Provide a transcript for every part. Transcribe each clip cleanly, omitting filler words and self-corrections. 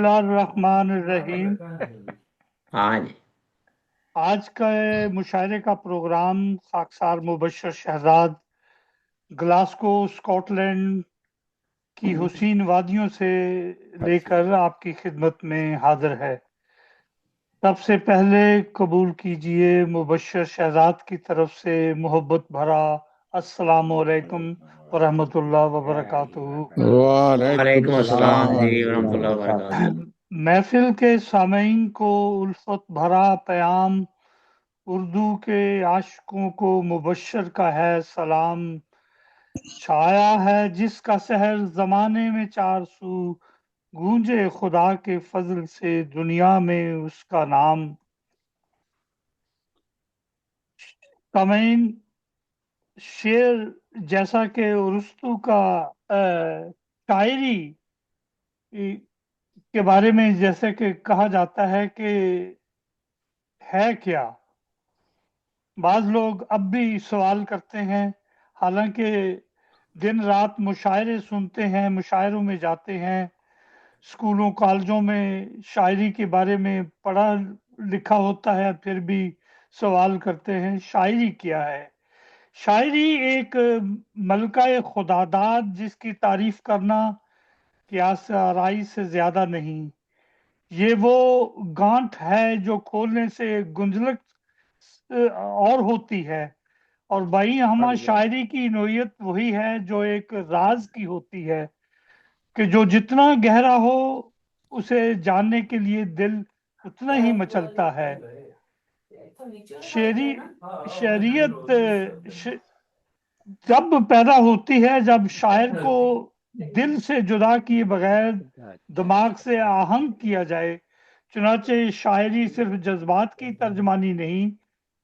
اللہ الرحمن الرحیم۔ ہاں جی، آج کا مشاعرے کا پروگرام خاکسار مبشر شہزاد گلاسکو اسکاٹ لینڈ کی حسین وادیوں سے لے کر آپ کی خدمت میں حاضر ہے۔ سب سے پہلے قبول کیجئے مبشر شہزاد کی طرف سے محبت بھرا السلام علیکم ورحمۃ اللہ وبرکاتہ۔ وعلیکم السلام جی ورحمۃ اللہ وعلیکم وبرکاتہ۔ محفل کے سامعین کو الفت بھرا پیام، اردو کے عاشقوں کو مبشر کا ہے سلام۔ چھایا ہے جس کا سحر زمانے میں چار سو، گونجے خدا کے فضل سے دنیا میں اس کا نام۔ سامعین، شعر جیسا کہ ارسطو کا شاعری کے بارے میں جیسے کہ کہا جاتا ہے کہ ہے کیا، بعض لوگ اب بھی سوال کرتے ہیں، حالانکہ دن رات مشاعرے سنتے ہیں، مشاعروں میں جاتے ہیں، اسکولوں کالجوں میں شاعری کے بارے میں پڑھا لکھا ہوتا ہے، پھر بھی سوال کرتے ہیں شاعری کیا ہے۔ شاعری ایک ملکہ خداداد جس کی تعریف کرنا قیاس آرائی سے زیادہ نہیں۔ یہ وہ گانٹھ ہے جو کھولنے سے گنجلک اور ہوتی ہے، اور بائی ہما شاعری کی نوعیت وہی ہے جو ایک راز کی ہوتی ہے کہ جو جتنا گہرا ہو اسے جاننے کے لیے دل اتنا ہی مچلتا ہے۔ شعریت جب پیدا ہوتی ہے جب شاعر کو دل سے جدا کیے بغیر دماغ سے آہنگ کیا جائے، چنانچہ شاعری صرف جذبات کی ترجمانی نہیں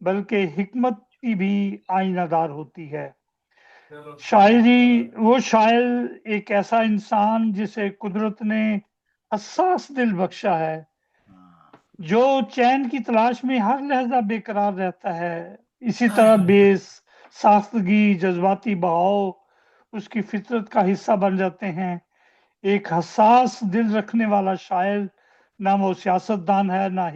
بلکہ حکمت کی بھی آئینہ دار ہوتی ہے۔ شاعری وہ شاعر ایک ایسا انسان جسے قدرت نے حساس دل بخشا ہے، جو چین کی تلاش میں ہر لحظہ بے قرار رہتا ہے۔ اسی طرح بے ساختگی، جذباتی بہاؤ اس کی فطرت کا حصہ بن جاتے ہیں۔ ایک حساس دل رکھنے والا شاعر نہ وہ سیاست دان ہے، نہ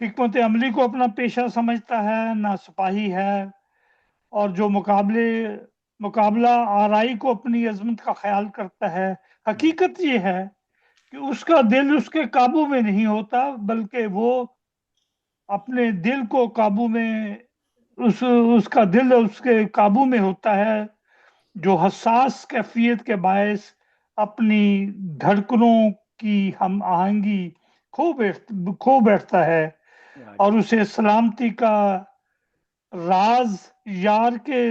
حکمت عملی کو اپنا پیشہ سمجھتا ہے، نہ سپاہی ہے، اور جو مقابلہ آرائی کو اپنی عظمت کا خیال کرتا ہے۔ حقیقت یہ ہے کہ اس کا دل اس کے قابو میں نہیں ہوتا، بلکہ وہ اپنے دل کو قابو میں اس کا دل اس کے قابو میں ہوتا ہے، جو حساس کیفیت کے باعث اپنی دھڑکنوں کی ہم آہنگی کھو بیٹھتا ہے، اور اسے سلامتی کا راز یار کے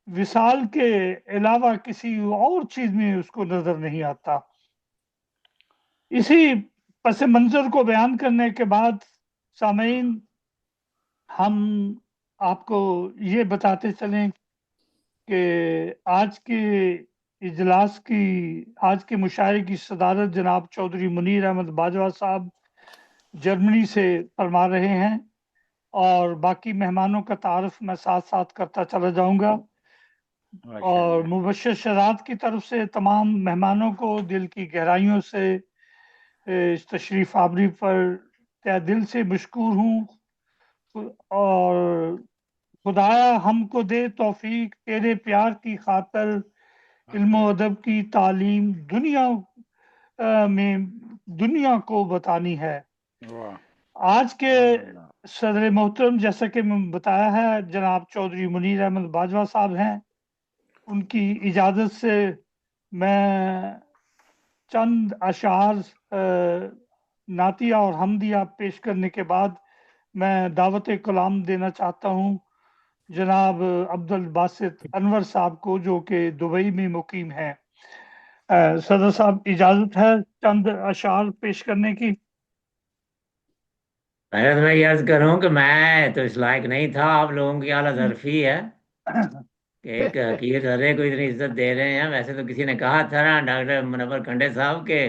وصال کے علاوہ کسی اور چیز میں اس کو نظر نہیں آتا۔ اسی پس منظر کو بیان کرنے کے بعد سامعین، ہم آپ کو یہ بتاتے چلیں کہ آج کے اجلاس کی، آج کے مشاعرے کی صدارت جناب چودھری منیر احمد باجوہ صاحب جرمنی سے فرما رہے ہیں، اور باقی مہمانوں کا تعارف میں ساتھ ساتھ کرتا چلا جاؤں گا، اور مبشر شہزاد کی طرف سے تمام مہمانوں کو دل کی گہرائیوں سے اس تشریف آوری پر تہ دل سے مشکور ہوں، اور خدایا ہم کو دے توفیق تیرے پیار کی خاطر علم و ادب کی تعلیم دنیا کو بتانی ہے۔ آج کے صدر محترم جیسا کہ میں بتایا ہے جناب چودھری منیر احمد باجوہ صاحب ہیں، ان کی اجازت سے میں چند اشعار نعتیہ اور حمدیہ پیش کرنے کے بعد میں دعوت کلام دینا چاہتا ہوں جناب عبدالباسط انور صاحب کو، جو کہ دبئی میں مقیم ہیں۔ صدر صاحب اجازت ہے چند اشعار پیش کرنے کی؟ پہلے تو میں یہ عرض کروں کہ میں تو اس لائق نہیں تھا، آپ لوگوں کی اعلیٰ ظرفی ہے کہ ایک حقیر سرے کو اتنی عزت دے رہے ہیں۔ ویسے تو کسی نے کہا تھا نا، ڈاکٹر منور کھنڈے صاحب کے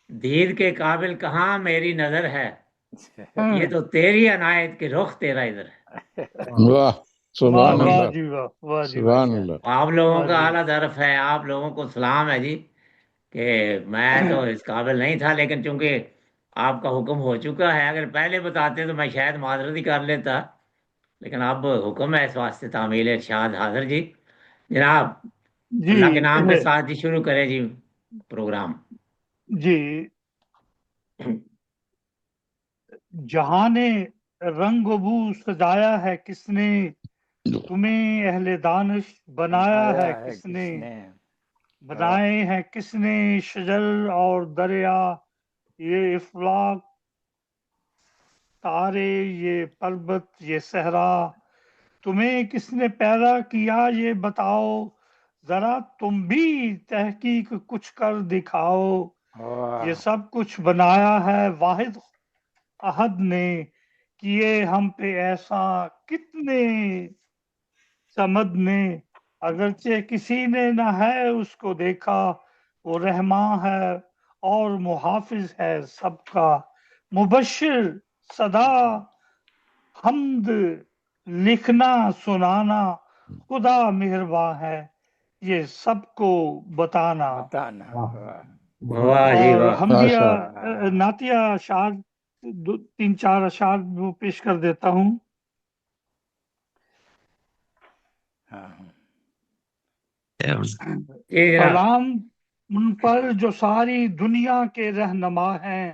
دید کے قابل کہاں میری نظر ہے، یہ تو تیری عنایت کے رخ تیرا ادھر ہے۔ واہ، سبحان واہ اللہ، جی واہ، واہ جی واہ، سبحان اللہ۔ آپ لوگوں واہ کا جی اعلیٰ ظرف ہے، آپ لوگوں کو سلام ہے جی کہ میں تو اس قابل نہیں تھا، لیکن چونکہ آپ کا حکم ہو چکا ہے، اگر پہلے بتاتے تو میں شاید معذرت ہی کر لیتا، لیکن اب حکم ہے، اس واسطے تعمیل ارشاد حاضر جی۔ جناب جی اللہ کے نام کے ساتھ ہی شروع کرے جی پروگرام۔ جی، جہاں نے رنگ و بو سجایا ہے کس نے، تمہیں اہل دانش بنایا ہے کس نے، بنائے ہیں کس نے شجر اور دریا، یہ افلاک تارے، یہ پربت، یہ صحرا، تمہیں کس نے پیدا کیا یہ بتاؤ، ذرا تم بھی تحقیق کچھ کر دکھاؤ، یہ سب کچھ بنایا ہے واحد احد نے، کیے ہم پہ ایسا کتنے سمد نے، اگرچہ کسی نے نہ ہے اس کو دیکھا، وہ رحماں ہے اور محافظ ہے سب کا، مبشر صدا حمد لکھنا سنانا، خدا مہرباں ہے یہ سب کو بتانا۔ واہ جی اور واہ، حمدیہ ماشاء نعتیہ اشعار تین چار اشعار وہ پیش کر دیتا ہوں۔ جی جناب۔ سلام ان پر جو ساری دنیا کے رہنما ہیں،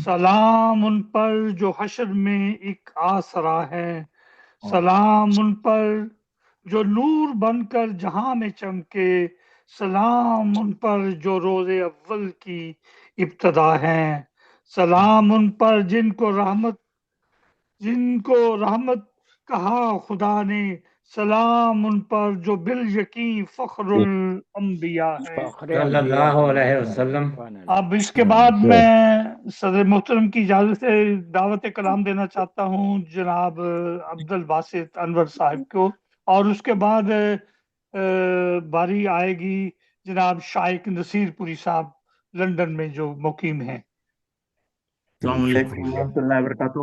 سلام ان پر جو حشر میں ایک آسرا ہے، سلام ان پر جو نور بن کر جہاں میں چمکے، سلام ان پر جو روز اول کی ابتدا ہیں، سلام ان پر جن کو رحمت کہا خدا نے، سلام ان پر جو بالیقین فخر الانبیاء ہیں۔ صلی اللہ علیہ وسلم۔ اب اس کے بعد میں صدر محترم کی اجازت سے دعوت کلام دینا چاہتا ہوں جناب عبد الباسط انور صاحب کو، اور اس کے بعد باری آئے گی جناب شائق نصیر پوری صاحب لندن میں جو مقیم ہیں۔ السلام علیکم ورحمۃ اللہ وبرکاتہ۔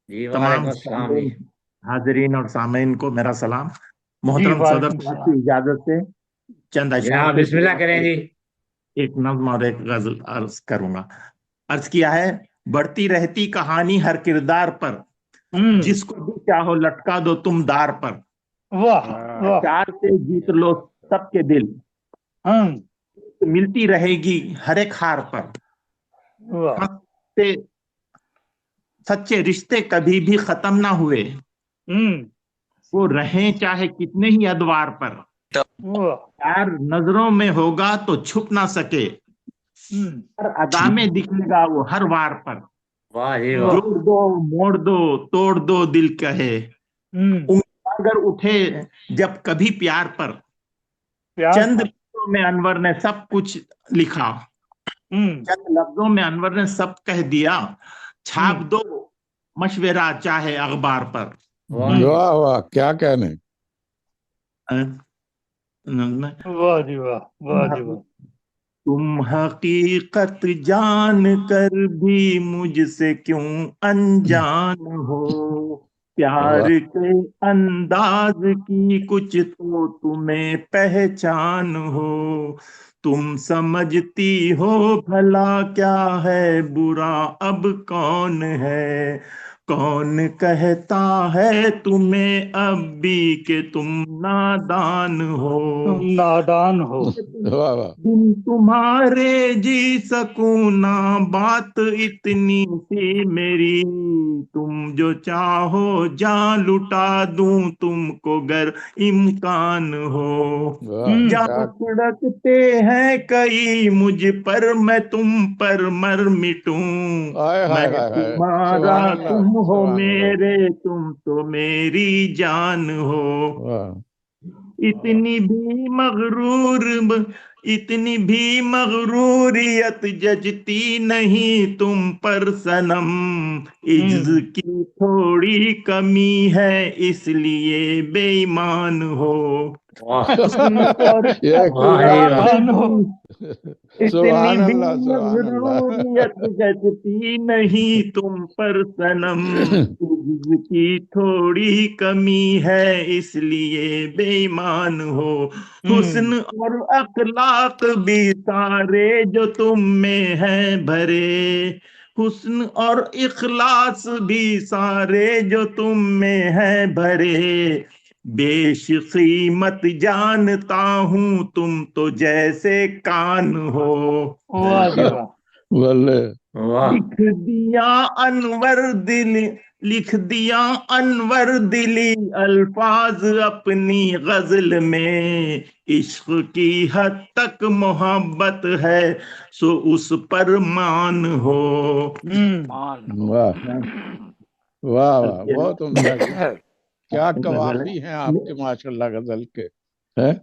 جی تمام وعلیکم السلام جی۔ حاضرین اور سامعین کو میرا سلام۔ جی محترم صدر وعلیکم صاحب السلام۔ کی اجازت سے چند اشعار جناب پیش بسم اللہ کریں جی۔ ایک نظم اور ایک غزل عرض کروں گا۔ عرض کیا ہے، بڑھتی رہتی کہانی ہر کردار پر، جس کو بھی چاہو لٹکا دو تم دار پر، واہ واہ، اشعار سے جیت لو سب کے دل، ملتی رہے گی ہر ایک ہار پر، واہ، سچے رشتے کبھی بھی ختم نہ ہوئے، وہ رہیں چاہے کتنے ہی ادوار پر، واہ، پیار نظروں میں ہوگا تو چھپ نہ سکے، ہر ادا میں دکھے گا وہ ہر وار پر، واہ جی واہ۔ جوڑ دو موڑ دو توڑ دو دل کہے، اگر اٹھے جب کبھی پیار پر، چند لفظوں میں انور نے سب کچھ لکھا، چند لفظوں میں انور نے سب کہہ دیا، چھاپ دو مشورہ چاہے اخبار پر۔ واہ واہ، کیا کہنے۔ واہ جی واہ، واہ جی واہ۔ تم حقیقت جان کر بھی مجھ سے کیوں انجان ہو، پیار کے انداز کی کچھ تو تمہیں پہچان ہو، تم سمجھتی ہو بھلا کیا ہے برا اب کون ہے، کون کہتا ہے تمہیں اب بھی کہ تم نادان ہو، تم نادان ہو۔ واہ واہ، تم تمہارے جی سکوں نہ بات اتنی سی میری، تم جو چاہو جان لٹا دوں تم کو گر امکان ہو، جہاں سڑکتے ہیں کئی مجھ پر میں تم پر مر مٹوں، میں تمہارا تم ہو میرے تم تو میری جان ہو، اتنی بھی مغروریت ججتی نہیں تم پر صنم، عجز کی تھوڑی کمی ہے اس لیے بے ایمان ہو، واہ حسن اور یہ واہ جی واہ سبحان ہو اتنی سبحان بھی اللہ سبحان اللہ مغروریت جچتی نہیں تم پر صنم، عجز کی تھوڑی کمی ہے اس لیے بے ایمان ہو، حسن اور اخلاق بھی سارے جو تم میں ہے بھرے، حسن اور اخلاص بھی سارے جو تم میں ہے بھرے، بیش قیمت جانتا ہوں تم تو جیسے کان ہو، واہ جی واہ بولے واہ لکھ دیا انور دلی الفاظ اپنی غزل میں، عشق کی حد تک محبت ہے سو اس پر مان ہو۔ واہ واہ واہ بہت عمدہ جی، کیا قوافی ہیں آپ کے ماشاءاللہ غزل کے ہیں؟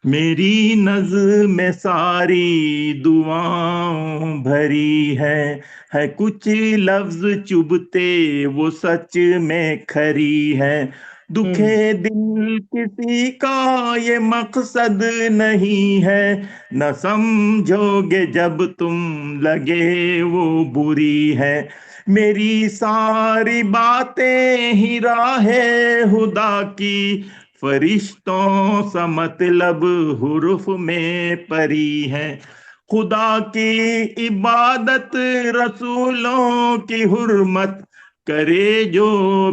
میری نظم ساری دعاؤں بھری ہے کچھ لفظ چبھتے وہ سچ میں کھری ہے، دکھے دل کسی کا یہ مقصد نہیں ہے، نہ سمجھو گے جب تم لگے وہ بری ہے، میری ساری باتیں ہی راہ خدا کی، فرشتوں سا مطلب حروف میں پری ہے، خدا کی عبادت رسولوں کی حرمت کرے جو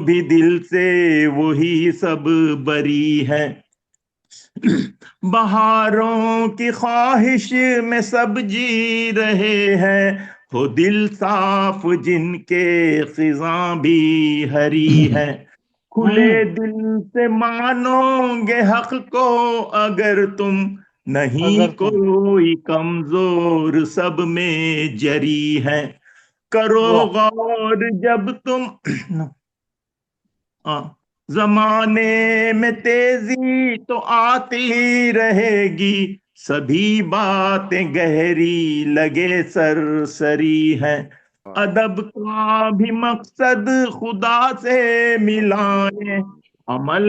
بھی دل سے وہی سب بری ہے، بہاروں کی خواہش میں سب جی رہے ہیں، ہو دل صاف جن کے خزاں بھی ہری ہے، کھلے دل سے مانو گے حق کو اگر تم، نہیں کوئی کمزور سب میں جری ہے، کرو غور جب تم زمانے میں تیزی تو آتی ہی رہے گی، سبھی باتیں گہری لگے سرسری ہے، ادب کا بھی مقصد خدا سے ملائے، عمل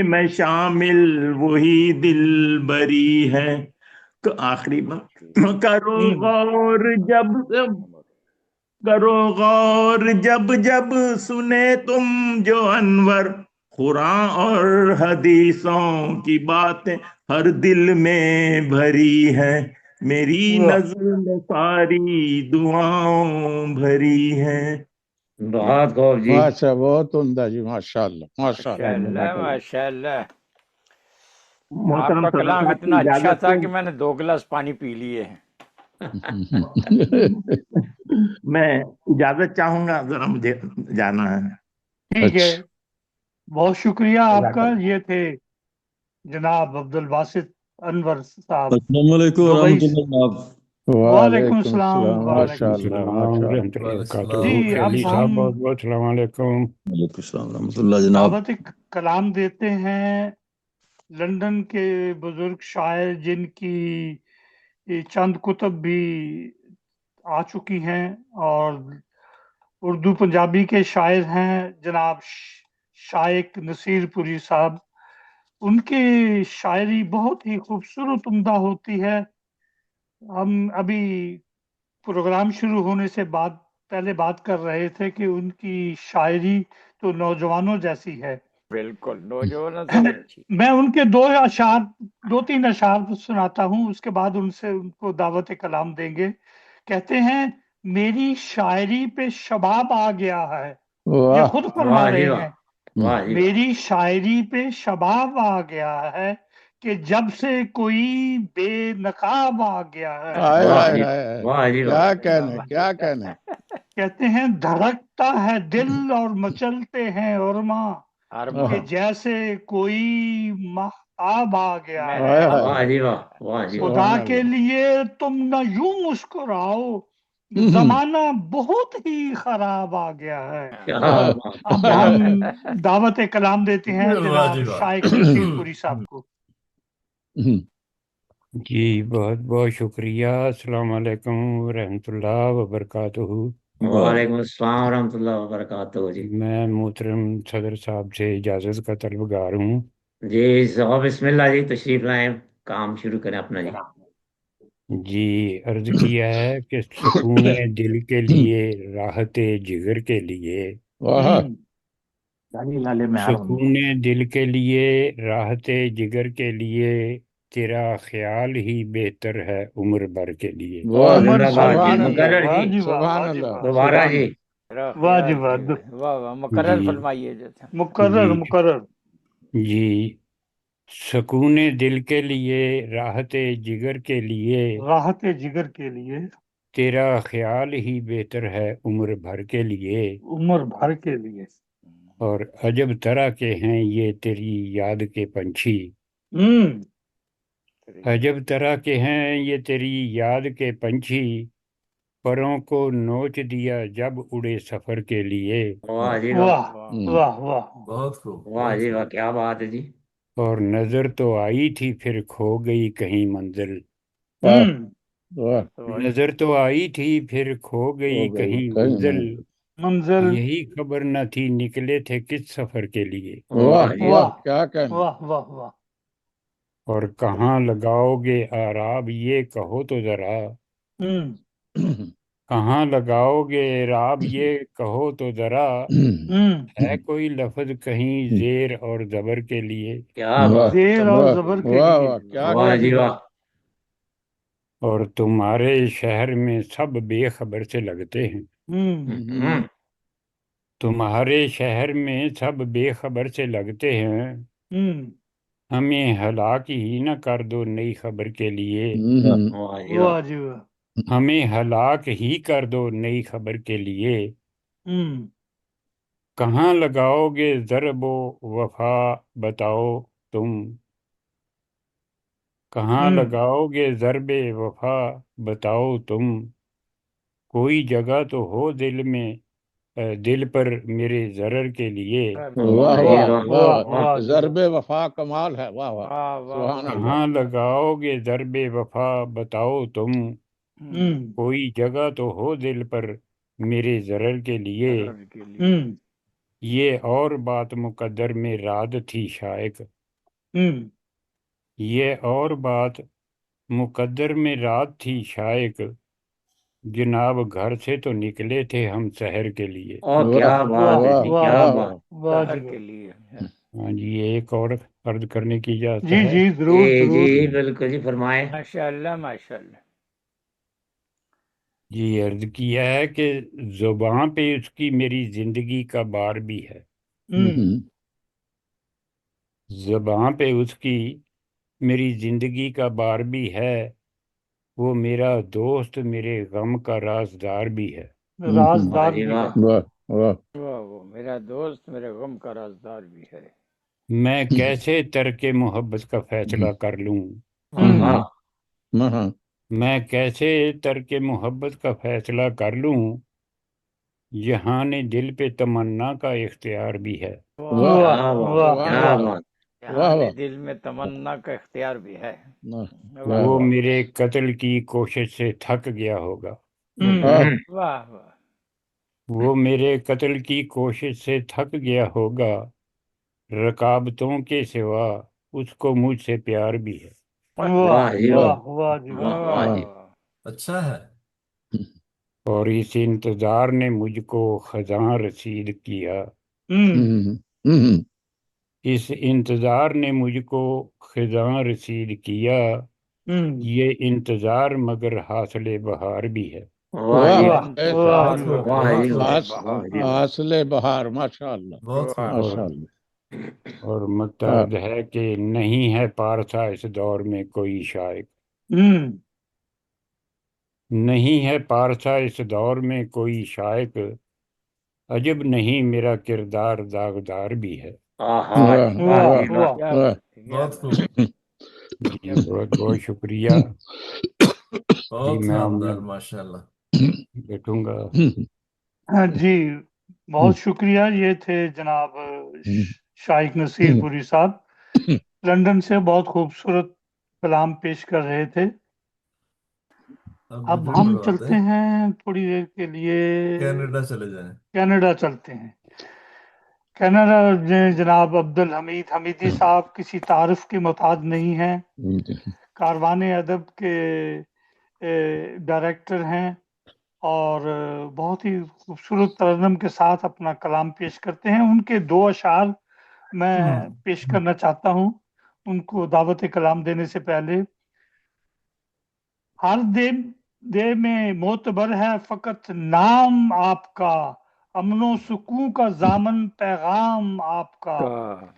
میں شامل وہی دل بری ہے، آخری کرو غور جب جب سنے تم جو انور، قرآن اور حدیثوں کی باتیں ہر دل میں بھری ہے، میری نظم ساری دعاؤں بھری ہے۔ بہت خوب جی، ماشاء بہت عمدہ جی، ماشاءاللہ ماشاءاللہ ماشاءاللہ آپ محترم کا صدر کلام صاحب اتنا کی اچھا اجازت تھا سے کہ میں نے 2 گلاس پانی پی لیے ہیں۔ میں اجازت چاہوں گا، ذرا مجھے جانا ہے۔ ٹھیک ہے، اچھا بہت شکریہ آپ جزاک کا۔ اللہ۔ یہ تھے جناب عبد الباسط انور صاحب السلام علیکم دبئی ورحمۃ سے۔ اللہ جناب۔ وعلیکم وعلیکم السلام السلام وعلیکم ماشاءاللہ السلام۔ السلام ماشاءاللہ ورحمۃ اللہ وبرکاتہ، جی اب خیلی صاحب ہم بہت بہت السلام علیکم۔ وعلیکم السلام ورحمۃ اللہ جناب۔ دعوت کلام دیتے ہیں لندن کے بزرگ شاعر جن کی چند کتب بھی آ چکی ہیں اور اردو پنجابی کے شاعر ہیں جناب شائق نصیر پوری صاحب۔ ان کی شاعری بہت ہی خوبصورت عمدہ ہوتی ہے۔ ہم ابھی پروگرام شروع ہونے سے پہلے بات کر رہے تھے کہ ان کی شاعری تو نوجوانوں جیسی ہے۔ بالکل نوجوانوں سے بھی اچھی۔ میں ان کے 2-3 اشعار سناتا ہوں، اس کے بعد ان سے ان کو دعوت کلام دیں گے۔ کہتے ہیں میری شاعری پہ شباب آ گیا ہے، یہ واہ خود فرما واہ جی رہے واہ، ہیں، واہ جی واہ، میری شاعری پہ شباب آ گیا ہے کہ جب سے کوئی بے نقاب آ گیا ہے۔ آئے واہ آئے جی آئے واہ جی واہ، کیا کہنے کیا کہنے۔ کہتے ہیں دھڑکتا ہے دل اور مچلتے ہیں ارماں ارما کہ جیسے کوئی مہتاب آ گیا میں ہے۔ آئے آئے واہ جی واہ، واہ جی واہ، خدا سبحان کے اللہ۔ لیے تم نہ یوں مسکراؤ، زمانہ بہت ہی خراب آ گیا ہے۔ کیا واہ بات، اب کیا ہم بات۔ دعوت کلام دیتے ہیں جناب شائق نصیر پوری صاحب کو۔ جی بہت بہت شکریہ، السلام علیکم ورحمۃ اللہ وبرکاتہ۔ वालेकुम अस्सलाम वरहमतुल्लाहि वबरकातुहू जी। मैं मोहतरम सदर साहब से इजाज़त का तलबगार हूँ। जी साहब बिस्मिल्लाह जी, तशरीफ लाएं, काम शुरू करें अपना जी। जी, अर्ज किया है कि सुकून दिल के लिए, राहत जिगर के लिए, वाह सुकून दिल के लिए, राहत जिगर के लिए, तेरा ख्याल ही बेहतर है उम्र भर के लिए। वाह उमर जिंदाबाद जी, भर सुभान के लिए। अल्लाह मुकर्रर वाह जी, जी वाह, सुभान वाह जी अल्लाह वाह, दोबारा सुभान जी। मेरा वाह जी ख्याल वाह, ही- वाह वाह, मुकर्रर जी फरमाइए जैसे। मुकर्रर जी मुकर्रर। जी, सुकून दिल के लिए, राहत जिगर के लिए, राहत जिगर के लिए, तेरा ख्याल ही बेहतर है उम्र भर के लिए। उम्र भर के लिए। और अजब तरह के हैं ये तेरी याद के पंछी, अजब तरह के हैं ये तेरी याद के पंछी, परों को नोच दिया जब उड़े सफर के लिए। वाह जी वाह, वाह वाह वाह। वाह जी वाह, क्या बात है जी। और नजर तो आई थी फिर खो गई कहीं मंजिल, वाह हम्म। वाह तो वही नजर तो आई थी फिर खो हो गई गई कहीं कहीं मंजिल, मंजिल। मंजिल। यही खबर न थी निकले थे किस सफर के लिए। वाह वाह जी वाह वाह क्या कहना। वाह वाह वाह। और कहाँ लगाओगे आराब ये कहो तो जरा, हम्म कहाँ लगाओगे राब ये कहो तो जरा, है कोई लफ्ज कहीं जेर और जबर के लिए। क्या वाह बात, जेर और वाह जबर के वाह लिए। वाह क्या वाह वाह जी जी कहना। वाह। और तुम्हारे शहर में सब बेखबर से लगते हैं, हम्म तुम्हारे शहर में सब बेखबर से लगते हैं, हम्म। हमें हलाक ही न कर दो नई खबर के लिए, वाह जी वाह। वाह जी वाह। हमें हलाक ही कर दो नई खबर के लिए। हम्म कहाँ लगाओगे ज़रबो वफा बताओ तुम, कहाँ हम्म लगाओगे ज़रबे वफा बताओ तुम, कोई जगह तो हो दिल में दिल पर मेरे ज़रर के लिए। वाह वाह जी वाह वाह वाह, वाह वाह वाह वाह जी वाह। ज़रबे वफा कमाल है। वाह वाह वाह वाह सुभान वाह। अल्लाह। कहाँ लगाओगे ज़रबे वफा बताओ तुम, हम्म कोई जगह तो हो दिल पर मेरे ज़रर के लिए। जरूर के लिए। हम्म ये और बात मुकद्दर में राद थी शायक, हम्म ये और बात मुकद्दर में रात थी शायक, जनाब घर से तो निकले थे हम शहर के लिए। और वाह क्या बात है वाह जी, वाह क्या जी बात। वाह। वाह जी शहर के वाह। लिए हाँ जी, एक और अर्ज करने की इजाज़त जी है। जी जरूर जी जरूर। जी बिल्कुल जी, फरमाए। माशाअल्लाह माशाअल्लाह। जी, अर्ज किया है कि जुबान पे उसकी मेरी जिंदगी का बार भी है, हम्म जुबान पे उसकी मेरी जिंदगी का बार भी है, वो मेरा दोस्त मेरे गम का राजदार भी है। वाह राजदार जी भी वाह। है। वाह वाह वाह वो मेरा दोस्त मेरे गम का राजदार भी है। मैं कैसे तरके मोहब्बत का फैसला कर लूं, हाँ हाँ मैं कैसे तरके मोहब्बत का फैसला कर लूं, यहाँ ने दिल पे तमन्ना का इख्तियार भी है। वाह वाह वाह क्या बात, वाह सुभान क्या वाह। अल्लाह। बात। वाह यहाँ वाह दिल में तमन्ना का इख्तियार भी है। वाह वाह वो वाह मेरे कत्ल की कोशिश से थक गया होगा, वाह वाह वाह। वो मेरे कत्ल की कोशिश से थक गया होगा, रकाबतों के सिवा उसको मुझसे प्यार भी है। वाह वाह जी वाह, वाह वाह जी वाह वाह। वाह वाह जी। अच्छा है। और इस इंतजार ने मुझको खजां रसीद किया, हम्म इस इंतजार ने मुझको खजां रसीद किया, ये इंतजार मगर हासिल बहार भी है। वाह वाह जी वाह वाह वाह, ऐसा वाह बहुत जी खूब, वाह। वाह जी बहुत वाह, खूब, वाह जी वाह। हासिले बहार माशाअल्लाह वाह। बहुत खूब। वाह माशाअल्लाह। और मुतहद है कि नहीं है पारसा इस दौर में कोई शायक, हम्म नहीं है पारसा इस दौर में कोई शायक, अजब नहीं मेरा किरदार दागदार भी है। आहा, वाह वाह वाह जी वाह। वाह। क्या वाह बात है, क्या बहुत बात खूब, जी बहुत बहुत शुक्रिया जी, बहुत मैं अब शानदार माशाल्लाह। बैठूंगा। हाँ जी, बहुत शुक्रिया। ये थे जनाब शाइख नसीरपुरी साहब, लंदन से बहुत खूबसूरत कलाम पेश कर रहे थे। अब अब मुझे हम पढ़वाते चलते हैं थोड़ी देर के लिए, कनाडा चले जाएं। कनाडा चलते हैं। कनाडा में जनाब अब्दुल हमीद हमीदी साहब किसी तारुफ के मोहताज नहीं हैं, कारवान अदब के डायरेक्टर हैं और बहुत ही खूबसूरत तरन्नुम के साथ अपना कलाम पेश करते हैं। उनके दो अशार मैं पेश करना चाहता हूँ उनको दावत कलाम देने से पहले। हर दिन दे में मोतबर है फकत नाम आपका, अमनो सुकून का जामन पैगाम आपका, का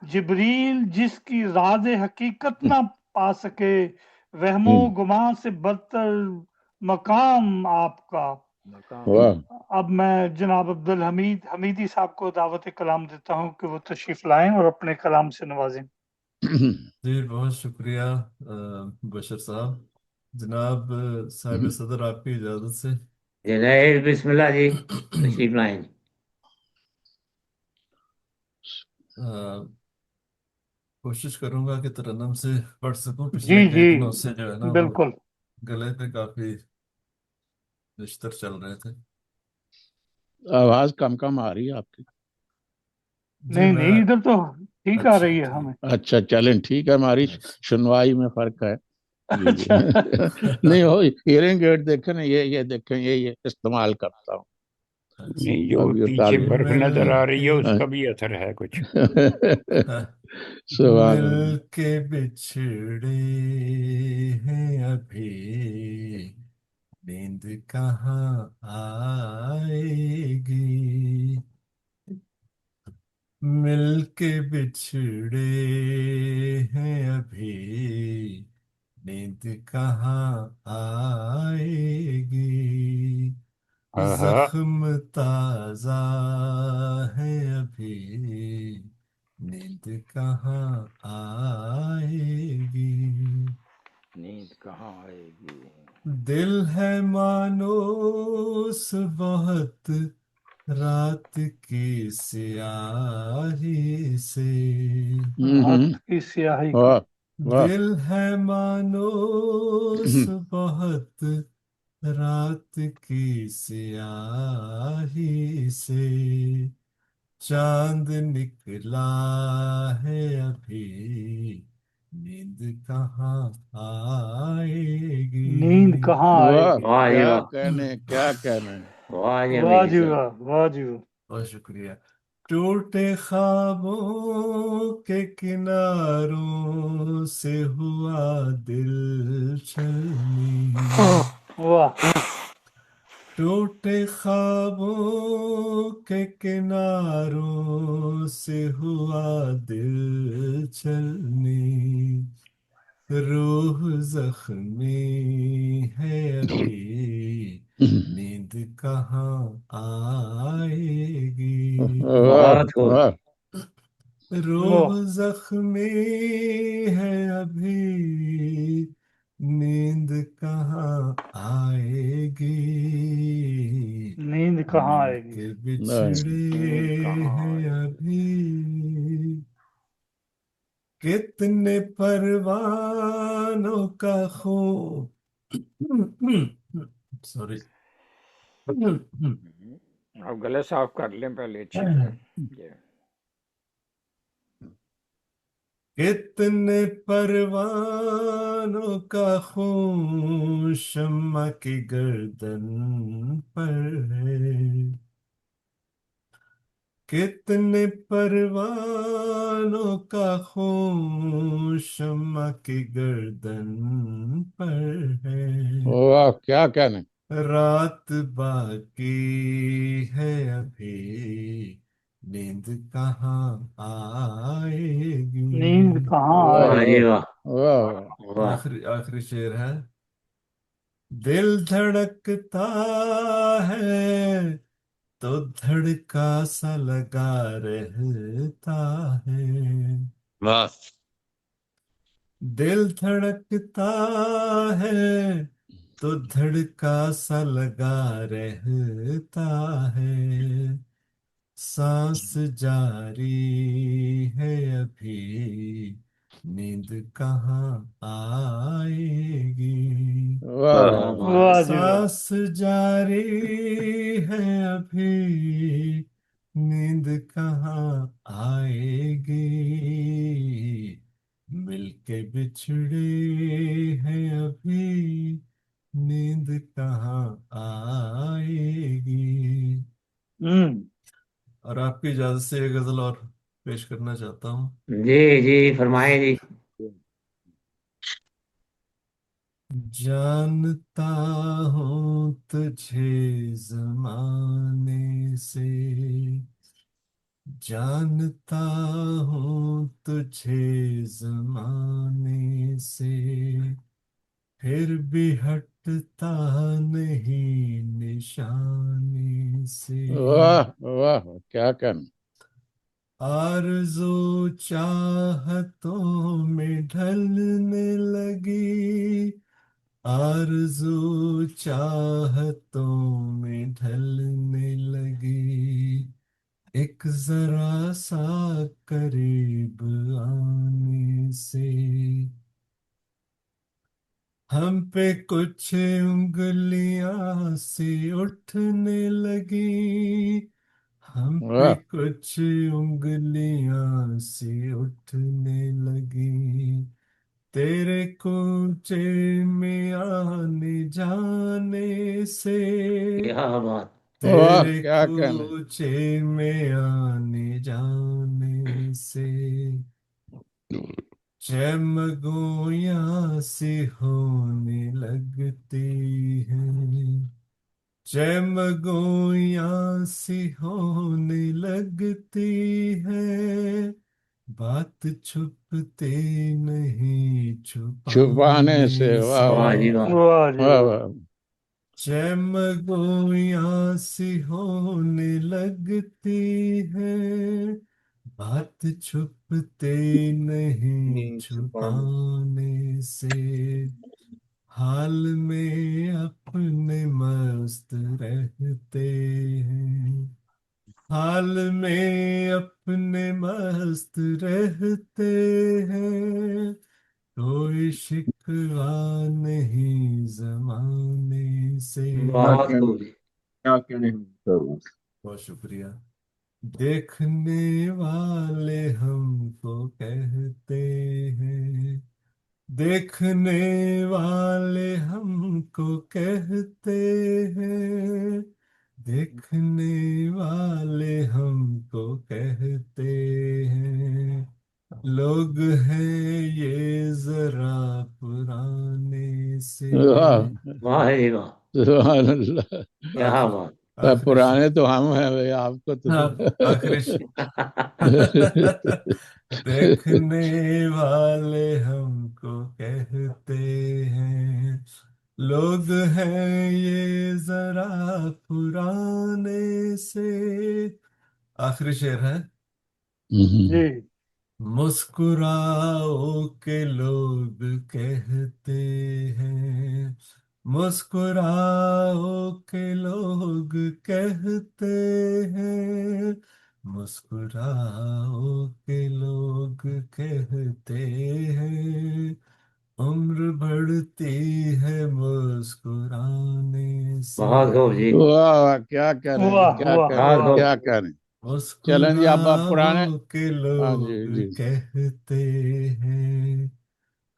जिब्रील जिसकी राज हकीकत ना पा सके, वहमो गुमा से बदतर मकाम आपका। मकाम वाह अब मैं जनाब अब्दुल हमीद हमीदी साहब को दावत कलाम देता हूं कि वो तशरीफ लाएं और अपने कलाम से नवाजें। जी बहुत शुक्रिया बशर साहब। जनाब साहिब सदर आपकी इजाज़त से जनाब बिस्मिल्लाह जी, तशरीफ लाएं। अ, कोशिश करूंगा कि तरन्नुम से पढ़ सकूं। पिछले जी कई जी दिनों से जो है ना वो बिल्कुल। गले पे काफी निश्तर चल रहे थे। आवाज कम कम आ रही है आपकी। जी नहीं मैं नहीं, इधर तो ठीक आ अच्छा रही है ठीक हमें। अच्छा चलें, ठीक है, हमारी अच्छा सुनवाई में फर्क है। जी जी अच्छा नहीं हो, हियरिंग एड देखे ना, ये देखें, ये इस्तेमाल करता हूँ। अच्छा नहीं, जो अब ये पीछे ताल बर्फ नजर आ रही है मिल उसका भी असर है कुछ। सुभान अल्लाह। के बिछड़े हैं अभी, नींद कहाँ आएगी। मिल के बिछड़े हैं अभी, नींद कहाँ आएगी। हाँ, जख्म ताजा है अभी, नींद कहाँ आएगी। नींद कहाँ आएगी। दिल है मानो बहुत रात की स्याही से, रात की स्याही को। वाह वाह दिल है मानो बहुत रात की स्याही से, चांद निकला है अभी, नींद कहाँ आएगी। नींद कहाँ वाह, आएगी। वाह जी क्या वाह, कहने, क्या कहने। वाह जी वाह हमीदी जी साहब। वाह, वाह जी वाह। बहुत शुक्रिया। टूटे ख्वाबों के किनारों से हुआ दिल छलनी, वाह टूटे ख्वाबों के किनारों से हुआ दिल छलनी, रूह जख्मी है अभी, नींद कहाँ आएगी। वाह बहुत खूब। वाह रूह वाह। जख्मी है अभी, नींद कहाँ आएगी। नींद कहाँ मिल आएगी। के वाह। बिछड़े नींद कहाँ हैं आएगी। अभी, कितने परवानों का खून, सॉरी, अब गले साफ कर लें पहले अच्छी तरह। ये कितने परवानों का खून शम्मा की गर्दन पर है, कितने परवानों का खून शम्मा की गर्दन पर है। वाह, क्या कहने। रात बाकी है अभी, नींद कहाँ आएगी। नींद कहाँ वाह वाह जी आएगी। वाह, वाह वाह। वाह। आखिरी आखिरी शेर है। दिल धड़कता है तो धड़का सा लगा रहता है, वाह दिल धड़कता है तो धड़का सा लगा रहता है, सांस जारी है अभी, नींद कहाँ आएगी, वाह वाह वाह वाह जी वाह। सांस जारी है अभी, नींद कहाँ आएगी, मिलके बिछड़े हैं अभी, नींद कहाँ आएगी। और आपकी इजाजत से एक गजल और पेश करना चाहता हूँ। जी जी फरमाए जी। जानता हूँ तुझे जमाने से, जानता हूँ तुझे जमाने से, फिर भी हटता नहीं निशाने से। वाह वाह, क्या कहना। आरज़ू चाहतों में ढलने लगी, आरज़ू चाहतों में ढलने लगी, एक जरा सा करीब आने से। हम पे कुछ उंगलियां सी उठने लगी, हम पे वाह कुछ उंगलियां सी उठने लगी, तेरे कूचे में आने जाने से, क्या बात। वाह, तेरे क्या कहना। कूचे में आने जाने से। चमगोया सी होने लगती है, चमगोया सी होने लगती है, बात छुपते नहीं छुपाने से, छुपाने वाह से। वाह वाह जी वाह वाह। वाह जी वाह वाह। वाह। चमगोया सी होने लगती है, बात छुपते नहीं छुपाने से। हाल में अपने मस्त रहते हैं, हाल में अपने मस्त रहते हैं, कोई शिकवा नहीं जमाने से। बहुत खूब। बहुत शुक्रिया। देखने वाले हमको कहते हैं, देखने वाले हमको कहते हैं, देखने वाले हमको कहते हैं, लोग हैं ये जरा पुराने से। वाह, वाह जी वाह। सुभान अल्लाह। क्या बात। अब आखिरी पुराने तो हम हैं भाई, आपको तो आखिरी देखने वाले हमको कहते हैं, लोग हैं ये जरा पुराने से। आखिरी शेर है। जी मुस्कुराओ के लोग कहते हैं, मुस्कुराओ के लोग कहते हैं, मुस्कुराओ के लोग कहते हैं, उम्र बढ़ती है मुस्कुराने से। बहुत खूब जी। वाह, क्या करें जी, वाह क्या वाह करें, बहुत खूब। क्या करें। चलें जी, आप पुराने। मुस्कुराओ के हाँ लोग जी जी। कहते हैं,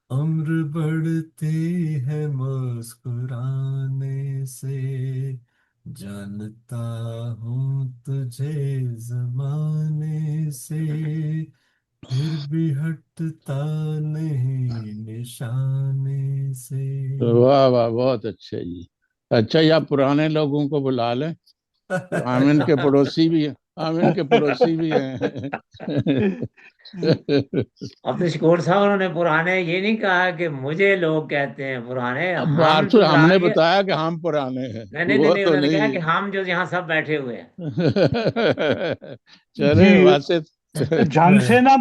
उम्र बढ़ती है मुस्कुराने से। जानता हूँ तुझे जमाने से, फिर भी हटता नहीं निशाने से। वाह वाह, बहुत अच्छे जी। अच्छा, या पुराने लोगों को बुला लें, आमिन के पड़ोसी भी हैं, आमिन के पड़ोसी भी हैं। अब तो शकूर साहब उन्होंने पुराने ये नहीं कहा कि मुझे लोग कहते हैं पुराने, अब हम बात तो तो बुला हमने के। बताया कि हम पुराने हैं, नहीं नहीं नहीं वो नहीं, तो उन्होंने कहा नहीं कि हम जो यहाँ सब बैठे हुए हैं। चले जी। वैसे। जंग से ना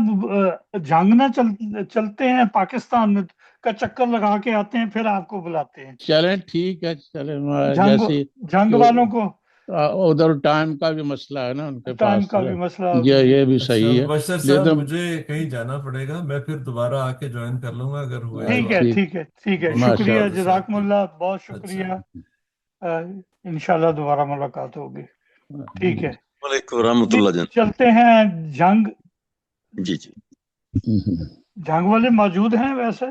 जंग ना चलते हैं पाकिस्तान में का चक्कर लगा के आते हैं, फिर आपको बुलाते हैं। चलें ठीक है, चलें जंग जैसी जंग क्यों। वालों को उधर टाइम का भी मसला है ना उनके टाइम पास, का भी मसला। ये भी अच्छा सही है। मुबशर साहब, लेकिन मुझे कहीं जाना पड़ेगा, मैं फिर दोबारा आके ज्वाइन कर लूंगा अगर हुआ ठीक तो। है, आप ठीक है, ठीक है, बहुत शुक्रिया माशाअल्लाह। शुक्रिया साहब जी। जज़ाकमुल्लाह, बहुत अच्छा शुक्रिया। इंशाल्लाह दोबारा मुलाकात होगी। ठीक है वालेकुम जी, रहमतुल्लाह जनाब। चलते हैं जंग। जी जी जंग वाले मौजूद हैं वैसे?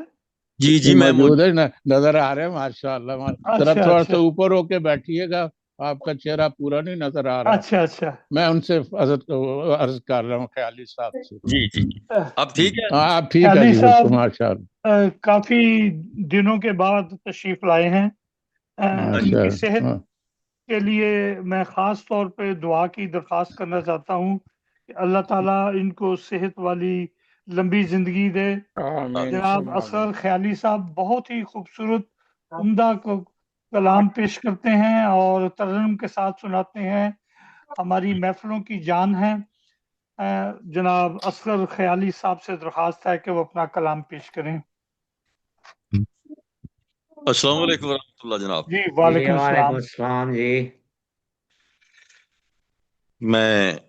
जी जी मैं मौजूद है ना, नजर आ रहे हैं माशाअल्लाह। जरा अच्छा थोड़ा सा अच्छा ऊपर होके बैठिएगा, आपका चेहरा पूरा नहीं नजर आ रहा। अच्छा अच्छा। मैं उनसे अर्ज कर रहा हूँ ख्याली साहब से। जी जी अब ठीक है। हाँ आप ठीक है ख्याली जी, बिल्कुल साहब माशाअल्लाह। काफी दिनों के बाद तशरीफ लाए हैं। इनकी सेहत माशाअल्लाह। के लिए मैं ख़ास तौर पे दुआ की दरख्वास्त करना चाहता हूँ कि अल्लाह ताला इनको सेहत वाली लंबी ज़िंदगी दे। आमीन जनाब सुम्मा आमीन। असगर ख्याली साहब बहुत ही खूबसूरत उम्दा कलाम पेश करते हैं और तर्जुम के साथ सुनाते हैं। हमारी महफिलों की जान है। जनाब असगर ख्याली साहब से दरख्वास्त है कि वो अपना कलाम पेश करें। अस्सलाम वालेकुम रहमतुल्लाह जनाब। जी जी वालेकुम वालेकुम सलाम। अस्सलाम जी। मैं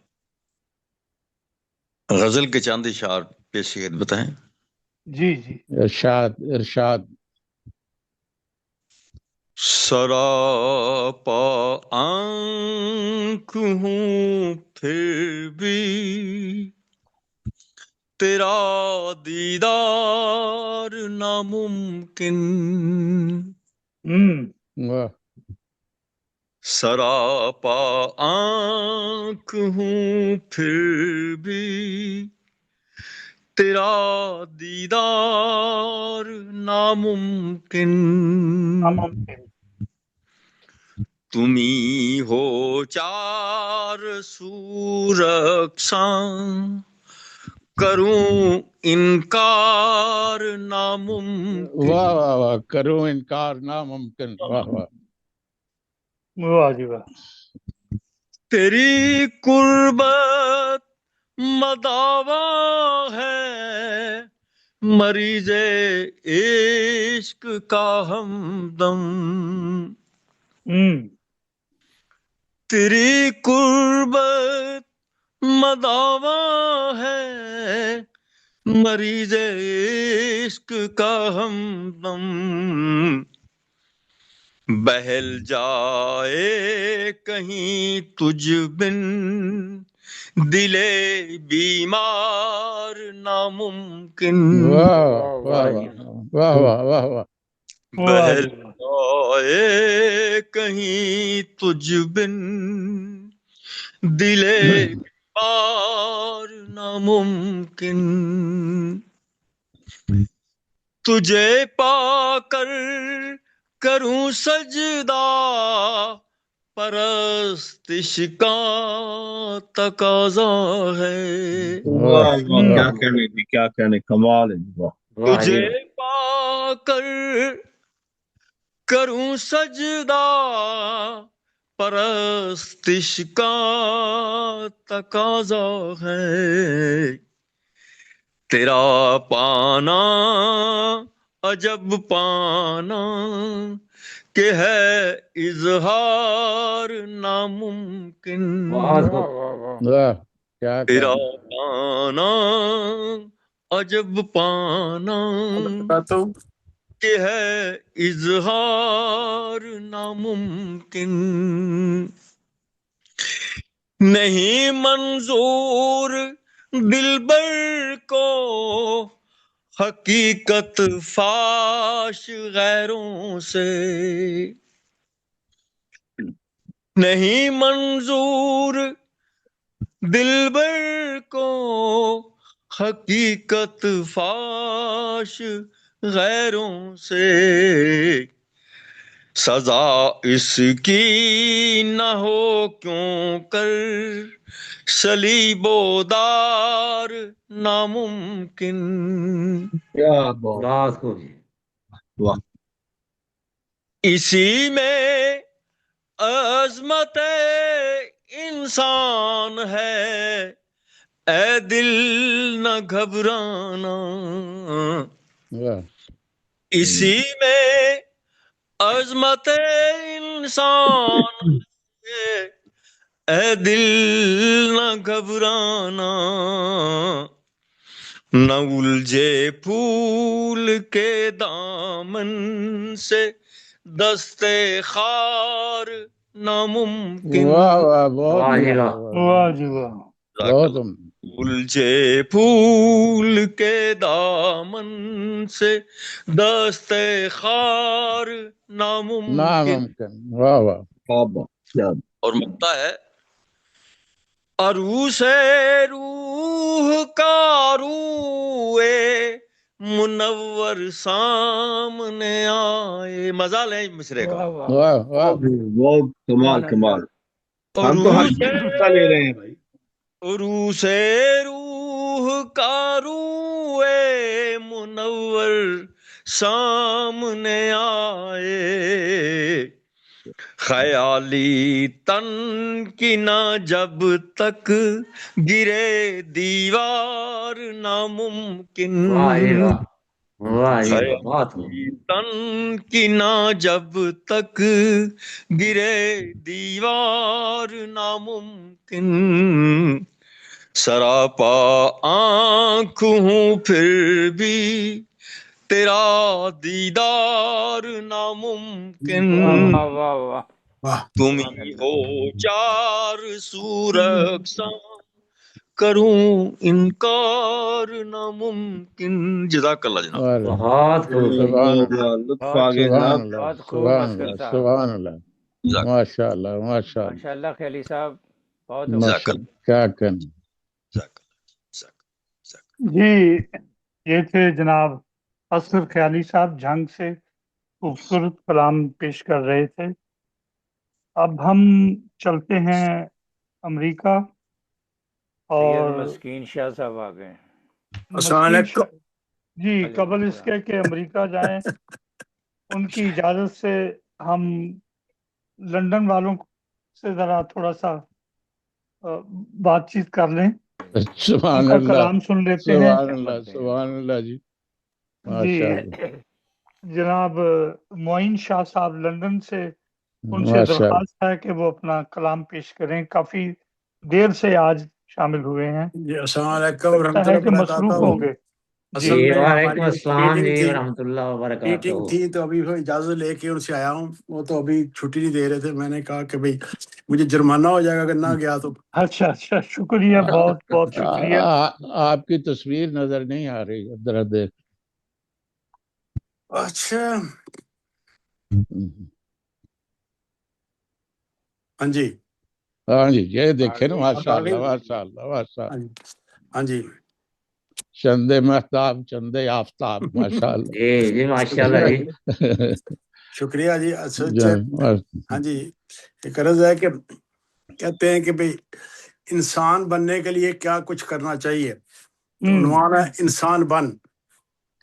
गजल के चंद इशार पेश खिदमत हैं। जी जी इरशाद इरशाद। सरापा आंख हूँ फिर भी तेरा दीदार नामुमकिन। वाह। सरापा आंख हूँ फिर भी तेरा दीदार नामुमकिन। नामुमकिन। तुम्ही हो चार सूरक्षा करूं इनकार नामुमकिन। वाह वाह वाह, करूं इनकार नामुमकिन। वाह वाह। वाह जी वाह। तेरी कुर्बत मदावा है मरीजे इश्क का हमदम। तेरी कुर्बत मदावा है मरीजे इश्क का हमदम। बहल जाए कहीं तुझ बिन दिले बीमार नामुमकिन। वाह वाह वाह वाह वाह जी। वाह वाह वाह वाह। वाह बहल जी वाह। जाए कहीं तुझ बिन दिले बीमार नामुमकिन। तुझे पाकर करूं सजदा परस्तिश का तकाजा है। वाह वाह वाह वाह क्या कहने की क्या कहने, कमाल है वाह। वाह जी तुझे वाह। पाकर करूं सजदा परस्तिश का तकाजा है। तेरा पाना अजब पाना के है इजहार नामुमकिन। बहुत वाह खूब। वाह वाह। वाह, क्या तेरा कहना। पाना अजब पाना तो के है इजहार नामुमकिन। नहीं मंजूर दिलबर को हकीकत फाश गैरों से। नहीं मंजूर दिलबर को हकीकत फाश गैरों से। सजा इसकी न हो क्यों कर सलीबोदार नामुमकिन। क्या बात, बहुत खूब जी। वाह। इसी में अजमत इंसान है ए दिल न घबराना। वाह। इसी में अजमत इंसान है اے دل نہ گھبرانا، نہ الجھے پھول کے دامن سے، دستے خار ناممکن۔ واہ واہ، بہت واہ جی عمدہ، واہ، واہ جی واہ، بہت عمدہ۔ الجھے پھول کے دامن سے، دستے خار ناممکن۔ ناممکن، واہ واہ۔ اور مکتا ہے عروس روح کا روئے منور سامنے آئے۔ مزہ لیں مصرے کا۔ واہ واہ واہ واہ، وہ کمال کمال، ہم تو ہر چیز کا لے رہے ہیں بھائی۔ عروس روح کا روئے منور سامنے آئے، خیالی تن کی نہ جب تک گرے دیوار ناممکن۔ واہ جی واہ، واہ جی واہ، بہت خوب۔ خیالی تن کی نہ جب تک گرے دیوار ناممکن، سراپا آنکھ ہوں پھر بھی تیرا دیدار ناممکن۔ واہ واہ واہ، تم ہی ہو چار سو رقصاں، کروں انکار ناممکن۔ جزاک اللہ جناب۔ واہ، بہت خوب، سبحان اللہ، لطف آ گیا سبحان جناب۔ اللہ، بہت خوب سبحان عسکر اللہ، صاحب، سبحان اللہ، جزاک ماشاء اللہ، ماشاء اللہ، ماشاء اللہ خیالی صاحب، بہت عمدہ۔ ماشاء اللہ، کیا کریں۔ جزاک اللہ۔ جی یہ تھے جناب اصغر خیالی صاحب، جھنگ سے خوبصورت کلام پیش کر رہے تھے۔ اب ہم چلتے ہیں امریکہ، سید اور مسکین شاہ صاحب آ گئے۔ السلام علیکم۔ جی علیکم قبل اس السلام۔ کے کہ امریکہ جائیں، ان کی اجازت سے ہم لندن والوں سے ذرا تھوڑا سا بات چیت کر لیں، ان سبحان کا اللہ، کلام سن لیتے ہیں۔ سبحان اللہ، سبحان اللہ جی، جی ماشاء اللہ، جناب معین شاہ صاحب لندن سے، ان سے ماشاء اللہ۔ درخواست ہے کہ وہ اپنا کلام پیش کریں، کافی دیر سے آج شامل ہوئے ہیں، جی السلام علیکم لگتا ورحمۃ ہے اللہ کہ مصروف وبرکاتہ۔ ہوں گے۔ جی اصل جی میں وعلیکم ہماری السلام میٹنگ جی تھی، ورحمۃ اللہ وبرکاتہ۔ میٹنگ تھی تو ابھی وہ اجازت لے کے ان سے آیا ہوں، وہ تو ابھی چھٹی نہیں دے رہے تھے۔ میں نے کہا کہ بھئی مجھے جرمانہ ہو جائے گا اگر نہ گیا تو۔ اچھا اچھا، شکریہ، بہت بہت شکریہ۔ آپ کی تصویر نظر نہیں آ رہی، ذرا دیکھ۔ اچھا ہاں جی، ہاں جی، یہ دیکھیں نا، ماشاء اللہ، ماشاء اللہ، ماشاء اللہ، ہاں جی، چندے محتاب چندے آفتاب، ماشاء اللہ۔ جی جی ماشاء اللہ جی۔ شکریہ جی۔ ہاں جی، ایک عرض ہے کہ کہتے ہیں کہ بھئی انسان بننے کے لیے کیا کچھ کرنا چاہیے، تو عنوان ہے انسان بن۔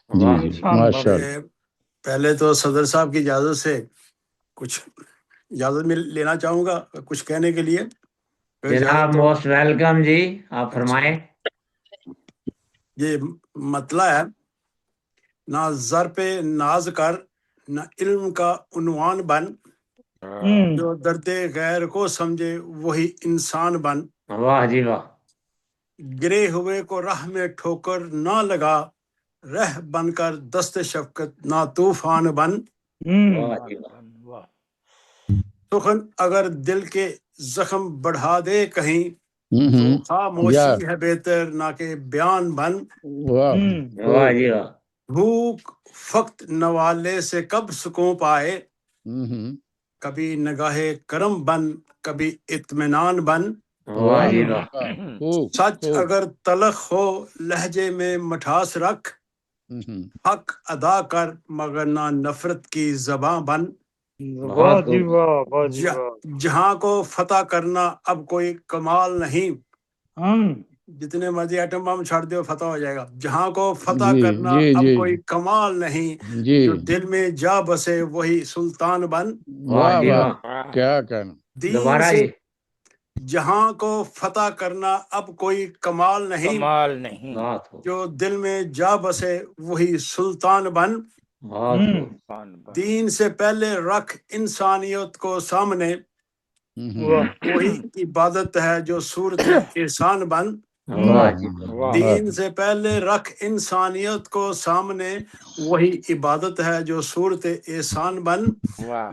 واہ جی جی، ماشاء اللہ۔ پہلے تو صدر صاحب کی اجازت سے کچھ اجازت میں لینا چاہوں گا کچھ کہنے کے لیے۔ جناب موسٹ ویلکم جی، آپ فرمائیں۔ یہ مطلب ہے نہ زر پہ ناز کر، نہ علم کا عنوان بن، جو درد غیر کو سمجھے وہی انسان بن، واہ جی واہ، گرے ہوئے کو راہ میں ٹھوکر نہ لگا، رہ بن کر دست شفقت نہ طوفان بن، واہ جی واہ، سخن اگر دل کے زخم بڑھا دے کہیں، تو خاموشی ہے بہتر نہ کہ بیان بن، واہ جی واہ، بھوک فقط نوالے سے کب سکون پائے، کبھی نگاہ کرم بن کبھی اطمینان بن، واہ جی واہ، سچ اگر تلخ ہو لہجے میں مٹھاس رکھ، حق ادا کر مگر نہ نفرت کی زباں بن، واہ جی واہ، واہ جی واہ۔ جہاں کو فتح کرنا اب کوئی کمال نہیں، جتنے مرضی ایٹم بم چھاڑ دے فتح ہو جائے گا، جہاں کو فتح کرنا اب کوئی کمال نہیں، جو دل میں جا بسے وہی سلطان بن، واہ جی واہ، کیا کہنا۔ دوبارہ سے جہاں کو فتح کرنا اب کوئی کمال نہیں، کمال نہیں، جو دل میں جا بسے وہی سلطان بن، دین سے پہلے رکھ انسانیت کو سامنے، وہی عبادت ہے جو صورت احسان بن واہ جی دین سے پہلے رکھ انسانیت کو سامنے، وہی عبادت ہے جو صورت احسان بن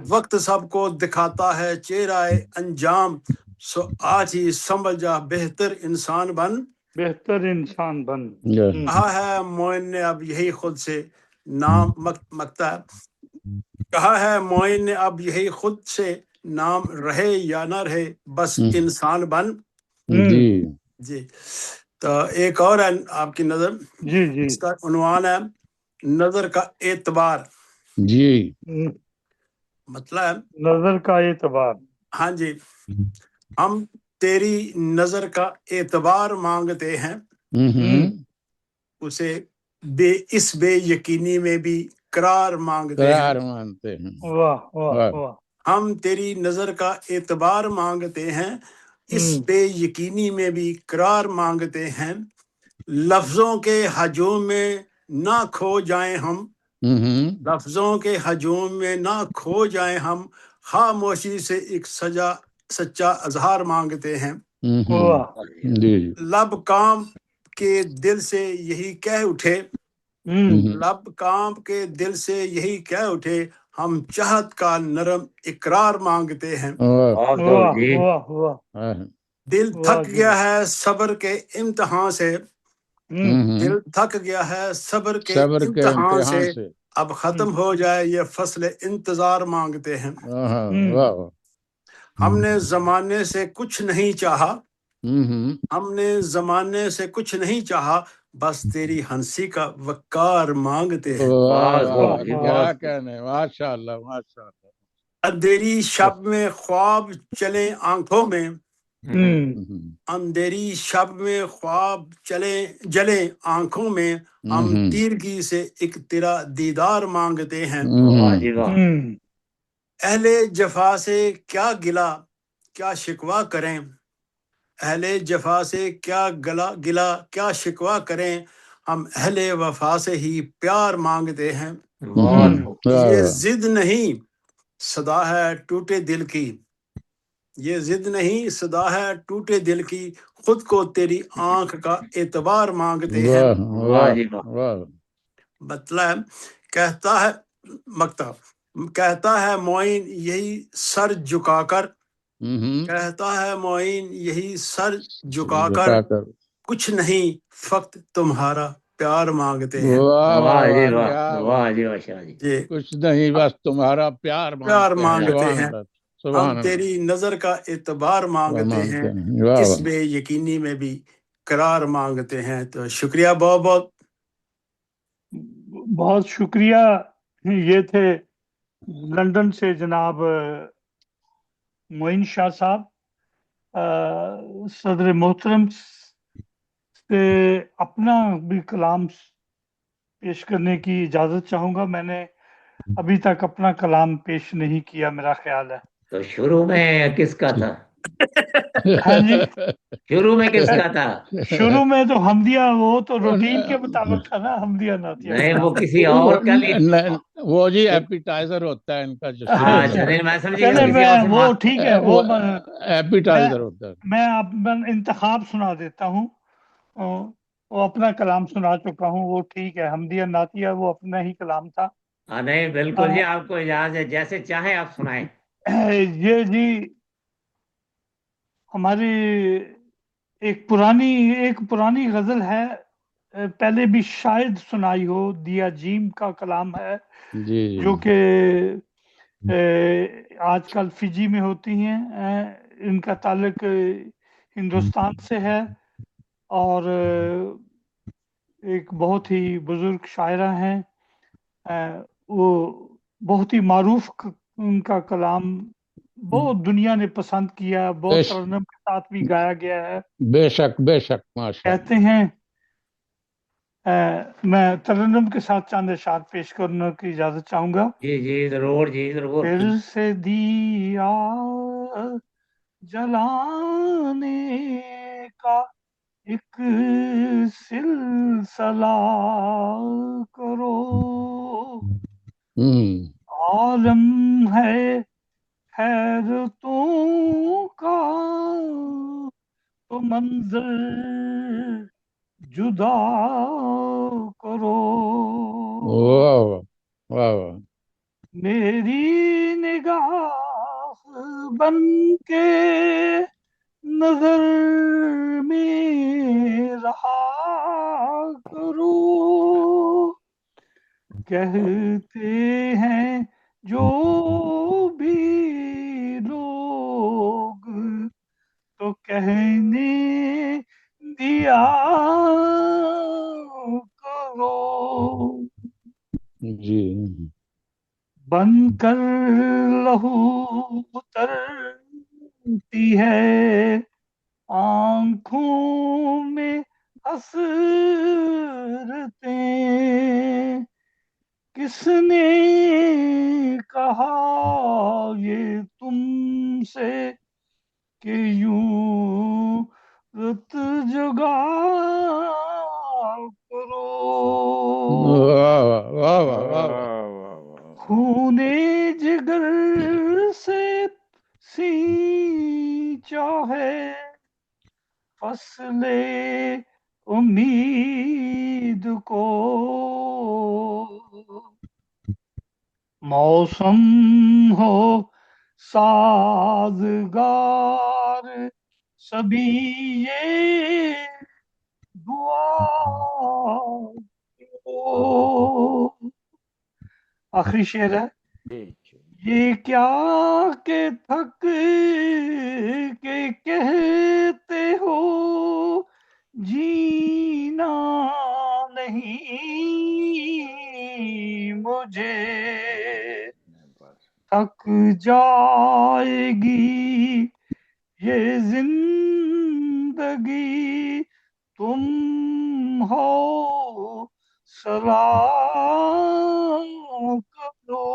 وقت سب کو دکھاتا ہے چہرہ انجام، سو آج ہی سمجھ جا بہتر انسان بن بہتر انسان بن کہا ہے معین نے اب یہی خود سے نام مکتا کہا ہے معین نے اب یہی خود سے نام رہے یا نہ رہے بس انسان بن جی۔ تو ایک اور ہے آپ کی نظر، جی جی اس کا عنوان ہے نظر کا اعتبار۔ جی مطلب نظر کا اعتبار، ہاں جی، ہم تیری نظر کا اعتبار مانگتے ہیں، اسے اس بے یقینی میں بھی قرار مانگتے ہیں۔ قرار مانتے ہیں۔ واہ واہ واہ، ہم تیری نظر کا اعتبار مانگتے ہیں، اس بے یقینی میں بھی قرار مانگتے ہیں، لفظوں کے ہجوم میں نہ کھو جائیں ہم، لفظوں کے ہجوم میں نہ کھو جائیں ہم، خاموشی سے ایک سچا اظہار مانگتے ہیں۔ لب کام کے دل سے یہی کہہ اٹھے، لب کام کے دل سے یہی کہہ اٹھے، ہم چاہت کا نرم اقرار مانگتے ہیں۔ دل تھک گیا ہے صبر کے امتحان سے، دل تھک گیا ہے صبر کے امتحان سے، اب ختم ہو جائے یہ فصل انتظار مانگتے ہیں۔ ہم نے زمانے سے کچھ نہیں چاہا، ہم نے زمانے سے کچھ نہیں چاہا، بس تیری ہنسی کا وقار مانگتے ہیں۔ کیا کہنے، ماشاء اللہ ماشاء اللہ۔ اندھیری شب میں خواب چلے آنکھوں میں، اندھیری شب میں خواب جلے آنکھوں میں، ہم تیرگی سے ایک تیرا دیدار مانگتے ہیں۔ اہل جفا سے کیا گلا کیا شکوہ کریں، اہل جفا سے کیا گلا کیا شکوہ کریں، ہم اہل وفا سے ہی پیار مانگتے ہیں۔ یہ ضد نہیں صدا ہے ٹوٹے دل کی، یہ ضد نہیں صدا ہے ٹوٹے دل کی، خود کو تیری آنکھ کا اعتبار مانگتے ہیں۔ مطلب کہتا ہے مکتا، کہتا ہے معین یہی سر جھکا کر، کہتا ہے معین یہی سر جھکا کر، کچھ نہیں فقط تمہارا پیار مانگتے ہیں۔ کچھ نہیں بس تمہارا پیار مانگتے ہیں، ہم تیری نظر کا اعتبار مانگتے ہیں، اس بے یقینی میں بھی قرار مانگتے ہیں۔ تو شکریہ، بہت بہت بہت شکریہ۔ یہ تھے لندن سے جناب معین شاہ صاحب۔ صدر محترم سے اپنا بھی کلام پیش کرنے کی اجازت چاہوں گا۔ میں نے ابھی تک اپنا کلام پیش نہیں کیا، میرا خیال ہے۔ تو شروع میں کس کا تھا؟ ہاں جی، شروع میں کس کا تھا؟ شروع میں تو حمدیہ، وہ تو روٹین کے مطابق تھا نا، حمدیہ نعتیہ۔ نہیں، وہ کسی اور کا بھی، وہ جی ایپیٹائزر ہوتا ہے ان کا جو اچھا نہیں، میں سمجھ گیا کسی میں اور سے وہ ٹھیک ہے، وہ ایپیٹائزر ہوتا ہے۔ میں انتخاب سنا دیتا ہوں۔ وہ اپنا کلام سنا چکا ہوں، وہ ٹھیک ہے۔ حمدیہ نعتیہ وہ اپنا ہی کلام تھا۔ نہیں بالکل جی، آپ کو اجازت ہے، جیسے چاہیں آپ سنائیں۔ یہ جی ہماری ایک پرانی غزل ہے، پہلے بھی شاید سنائی ہو، دیا جیم کا کلام ہے، جو کہ آج کل فجی میں ہوتی ہیں۔ ان کا تعلق ہندوستان سے ہے، اور ایک بہت ہی بزرگ شاعرہ ہیں، وہ بہت ہی معروف ان کا کلام بہت دنیا نے پسند کیا، بہت ترنم کے ساتھ بھی گایا گیا ہے۔ بے شک بے شک، ماشاء اللہ۔ کہتے ہیں، میں ترنم کے ساتھ چاند اشعار پیش کرنے کی اجازت چاہوں گا۔ جی جی ضرور، جی ضرور۔ پھر سے دیا جلانے کا ایک سلسلہ کرو، عالم ہے حیرتوں منظر جدا کرو، واہ واہ واہ، میری نگاہ بن کے نظر میں رہا کرو، کہتے ہیں جو بھی لوگ تو کہنے دیا کرو، جی بن کر لہو اترتی ہے آنکھوں میں حسرتیں، کس نے کہا یہ تم سے کہ یوں رت جگا کرو، واہ واہ واہ واہ، خون جگر سے سینچا ہے فصل امید کو، موسم ہو سازگار سبھی یہ دعا کرو۔ آخری شعر ہے، یہ کیا کہ تھک کے کہتے ہو جینا نہیں مجھے، تھک جائے گی یہ زندگی تم ہو سلام کرو۔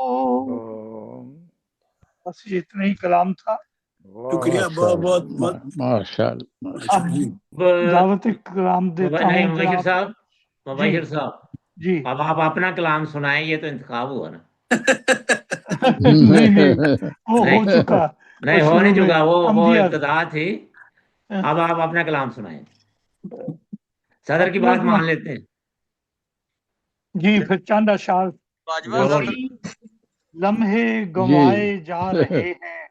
بس یہ اتنا ہی کلام تھا۔ شکریہ، بہت بہت ماشاء اللہ۔ اب دعوت کلام دیتا نہیں ہوں مبشر جناب۔ صاحب، مبشر صاحب جی اب آپ اپنا کلام سنائیں، یہ تو انتخاب ہوا نا۔ نہیں وہ ہو چکا، نہیں ہو نہیں چکا، وہ انبیاء۔ ابتدا تھی، اب آپ اپنا کلام سنائیں، صدر کی بات مان لیتے ہیں۔ جی پھر چند اشعار، لمحے گنوائے جا رہے ہیں،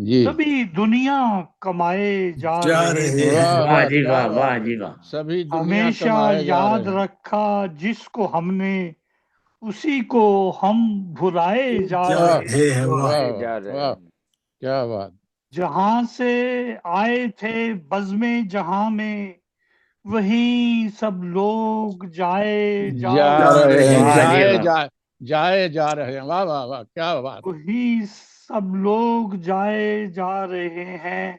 جی سبھی دنیا کمائے جا رہے ہیں، واہ جی واہ، واہ جی واہ، سبھی دنیا ہمیشہ کمائے جا یاد رہے ہیں۔ رکھا جس کو ہم نے اسی کو ہم بھلائے جا رہے ہیں، واہ واہ، کیا بات، جہاں سے آئے تھے بزم جہاں میں وہیں سب لوگ جائے جا رہے ہیں، واہ جی جائے واہ، جائے جا رہے ہیں، واہ واہ واہ، کیا بات، وہی سب لوگ جائے جا رہے ہیں،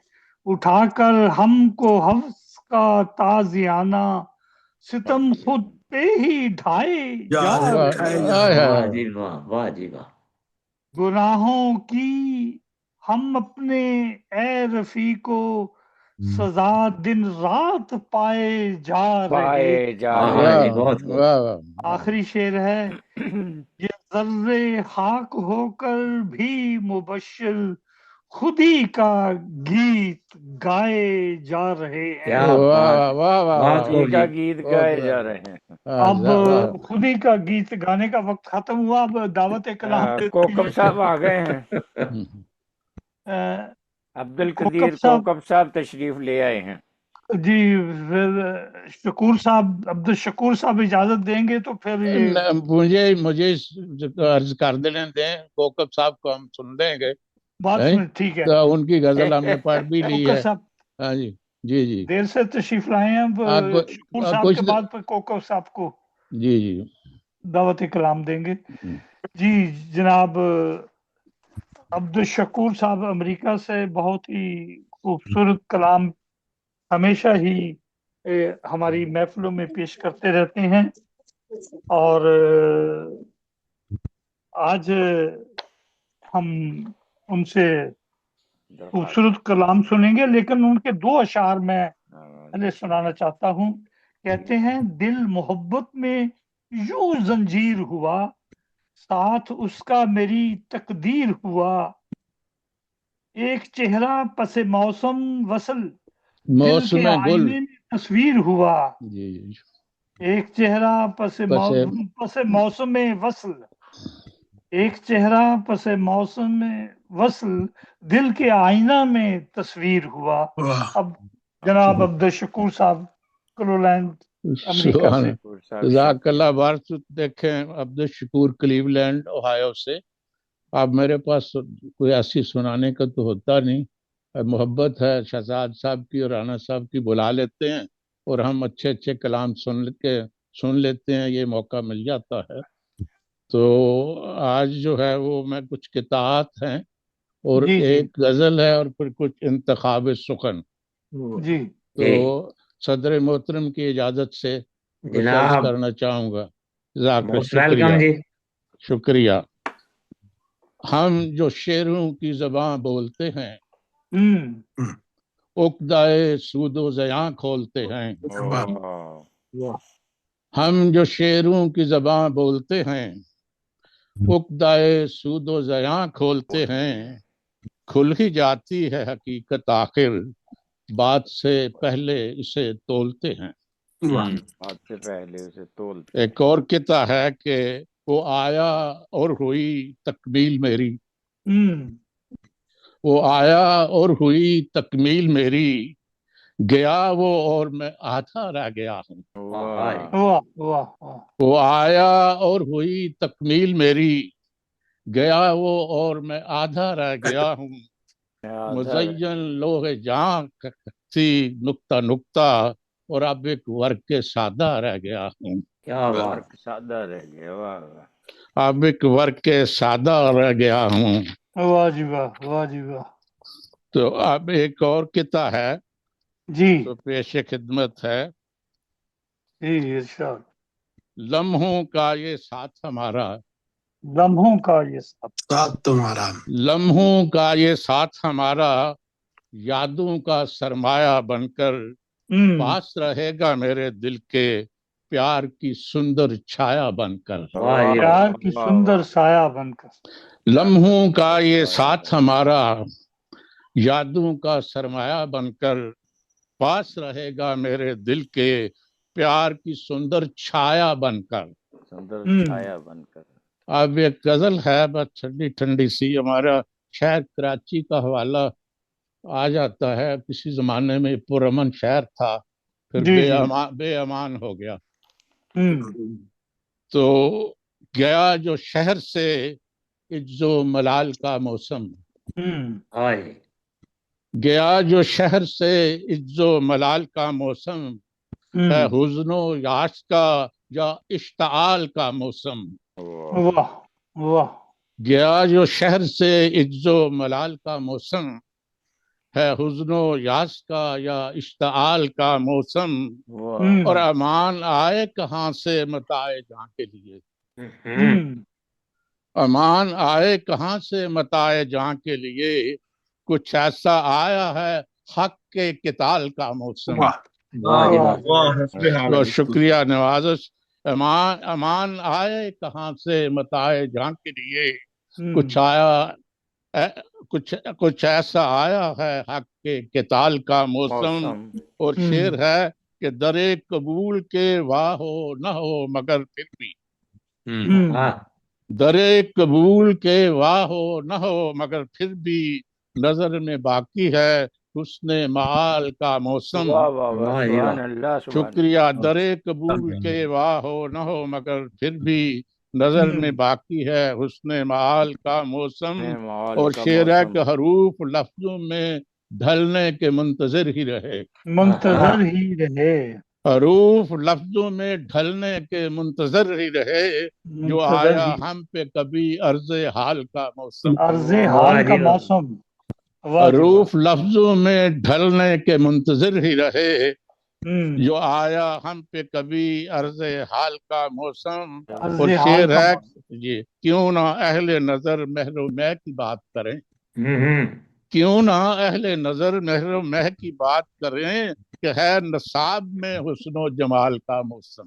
اٹھا کر ہم کو حفظ کا تازیانہ ستم خود پہ ہی ڈھائے جا رہے ہیں، واہ جی واہ، واہ جی واہ، گناہوں کی ہم اپنے اے رفیقو سزا دن رات پائے جا رہے ہیں۔ واہ جی بہت خوب، آخری شعر ہے، یہ ذرے خاک ہو کر بھی مبشر خودی کا گیت گائے جا رہے ہیں۔ کیا بات، بہت خوب جی، گیت گائے جا رہے ہیں۔ اب خودی کا گیت گانے کا وقت ختم ہوا، اب دعوت کلام کوکب صاحب آ گئے ہیں، عبد القدیر کوکب صاحب تشریف لے آئے ہیں۔ جی پھر شکور صاحب، عبد الشکور صاحب اجازت دیں گے تو پھر مجھے عرض کر دینے دیں، کوکب صاحب کو ہم سن لیں گے، بات ٹھیک ہے، تو ان کی غزل ہم نے پڑھ بھی لی ہے۔ ہاں جی جی جی، دیر سے تشریف لائے ہیں، اب شکور صاحب کے بعد پھر کوکب صاحب کو جی جی دعوت کلام دیں گے۔ جی جناب عبد الشکور صاحب امریکہ سے بہت ہی خوبصورت کلام ہمیشہ ہی ہماری محفلوں میں پیش کرتے رہتے ہیں، اور آج ہم ان سے خوبصورت کلام سنیں گے، لیکن ان کے دو اشعار میں پہلے سنانا چاہتا ہوں۔ کہتے ہیں، دل محبت میں یوں زنجیر ہوا، ساتھ اس کا میری تقدیر ہوا، ایک چہرہ پس موسم وصل दिल के मौसम गुल आईने में तस्वीर हुआ, जी एक चेहरा पसे मौसम वसल, एक चेहरा पसे मौसम वसल, दिल के आईना में तस्वीर हुआ। वाह अब जनाब अब्दुल शकूर साहब क्लोलैंड अमेरिका से। जज़ाकल्लाह बारसुत देखें अब्दुल शकूर क्लीवलैंड ओहायो से। अब मेरे पास कोई ऐसी सुनाने का तो होता नहीं, मोहब्बत है शहजाद साहब की और राना साहब की, बुला लेते हैं और हम अच्छे अच्छे कलाम सुन लेते हैं, ये मौका मिल जाता है। तो आज जो है वो मैं कुछ कितात हैं और जी जी एक गजल है और फिर कुछ इंतखाब सुखन। जी तो सदर मोहतरम की इजाजत से कुछ अर्ज जनाब करना चाहूंगा। जाकर मोस्ट वेलकम जी। शुक्रिया। हम जो शेरों की ज़बान बोलते हैं, उक्दाए सूदो ज़यां खोलते हैं। हम जो शेरों की ज़बान बोलते हैं, उक्दाए सूदो ज़यां खोलते हैं। खुल ही जाती है हकीकत आखिर, बात से पहले इसे तोलते हैं। बात से पहले उसे तोलते। एक और किता है कि वो आया और हुई तकमील मेरी, वो आया और हुई तकमील मेरी, गया वो और मैं आधा रह गया हूँ। वो आया और हुई तकमील मेरी, गया वो और मैं आधा रह गया हूँ। मुज़य्यन लोहे जान थी नुक्ता नुक्ता, और अब एक वर्क के सादा रह गया हूँ। क्या बात, सादा रह गया। वाह अब एक वर्क के सादा रह गया हूँ। वाह जी वाह, वाह जी वाह। तो अब एक और किता है जी तो पेश खिदमत है। जी इरशाद। लम्हों का ये साथ हमारा, लम्हों का ये साथ तुम्हारा, लम्हों का ये साथ हमारा, यादों का सरमाया बनकर पास रहेगा मेरे दिल के, प्यार की सुंदर छाया बनकर। प्यार की सुंदर साया बनकर। लम्हों का ये साथ हमारा, यादों का सरमाया बनकर, पास रहेगा मेरे दिल के, प्यार की सुंदर छाया बनकर। सुंदर छाया बनकर। अब एक गजल है बस ठंडी ठंडी सी, हमारा शहर कराची का हवाला आ जाता है। किसी जमाने में पुरअमन शहर था, फिर बेअमान हो गया। तो गया जो शहर से इज्जो मलाल का मौसम, गया जो शहर से इज्जो मलाल का मौसम, है हुज़्नो याश का या इश्ताल का मौसम। वाह वाह। गया जो शहर से इज्जो मलाल का मौसम, है हुज़्नो याश का या इश्ताल का मौसम। और अमान आए कहाँ से मताए जहाँ के लिए, अमान आए कहाँ से मताए जहाँ के लिए, कुछ ऐसा आया है हक के किताल का मौसम। तो शुक्रिया नवाज़श। अमान आए कहाँ से मताए जहाँ के लिए, कुछ आया कुछ ऐसा आया है हक के किताल का मौसम। और शेर है कि दरे कबूल के वाह हो न हो मगर फिर भी, दरे कबूल के वाह हो न हो मगर फिर भी, नजर में बाकी है हुस्ने माल का मौसम। शुक्रिया। दरे कबूल के वाह हो न हो मगर फिर भी, नजर में बाकी है हुस्ने माल का मौसम। और शेर है कि हरूफ लफ्जों में ढलने के मुंतजर ही रहे, मुंतजर ही रहे। हरूफ लफ्जों में ढलने के मुंतजर ही रहे, जो आया हम पे कभी अर्ज़े हाल का मौसम। अर्ज़े हाल का मौसम। हरूफ लफ्जों में ढलने के मुंतजर ही रहे, जो आया हम पे कभी अर्ज़े हाल का मौसम। और शेर है जी, क्यों ना अहले नजर महरो मह की बात करें, क्यों ना अहले नजर महरो मह की बात करें, कि है नसाब में हुस्नो जमाल का मौसम।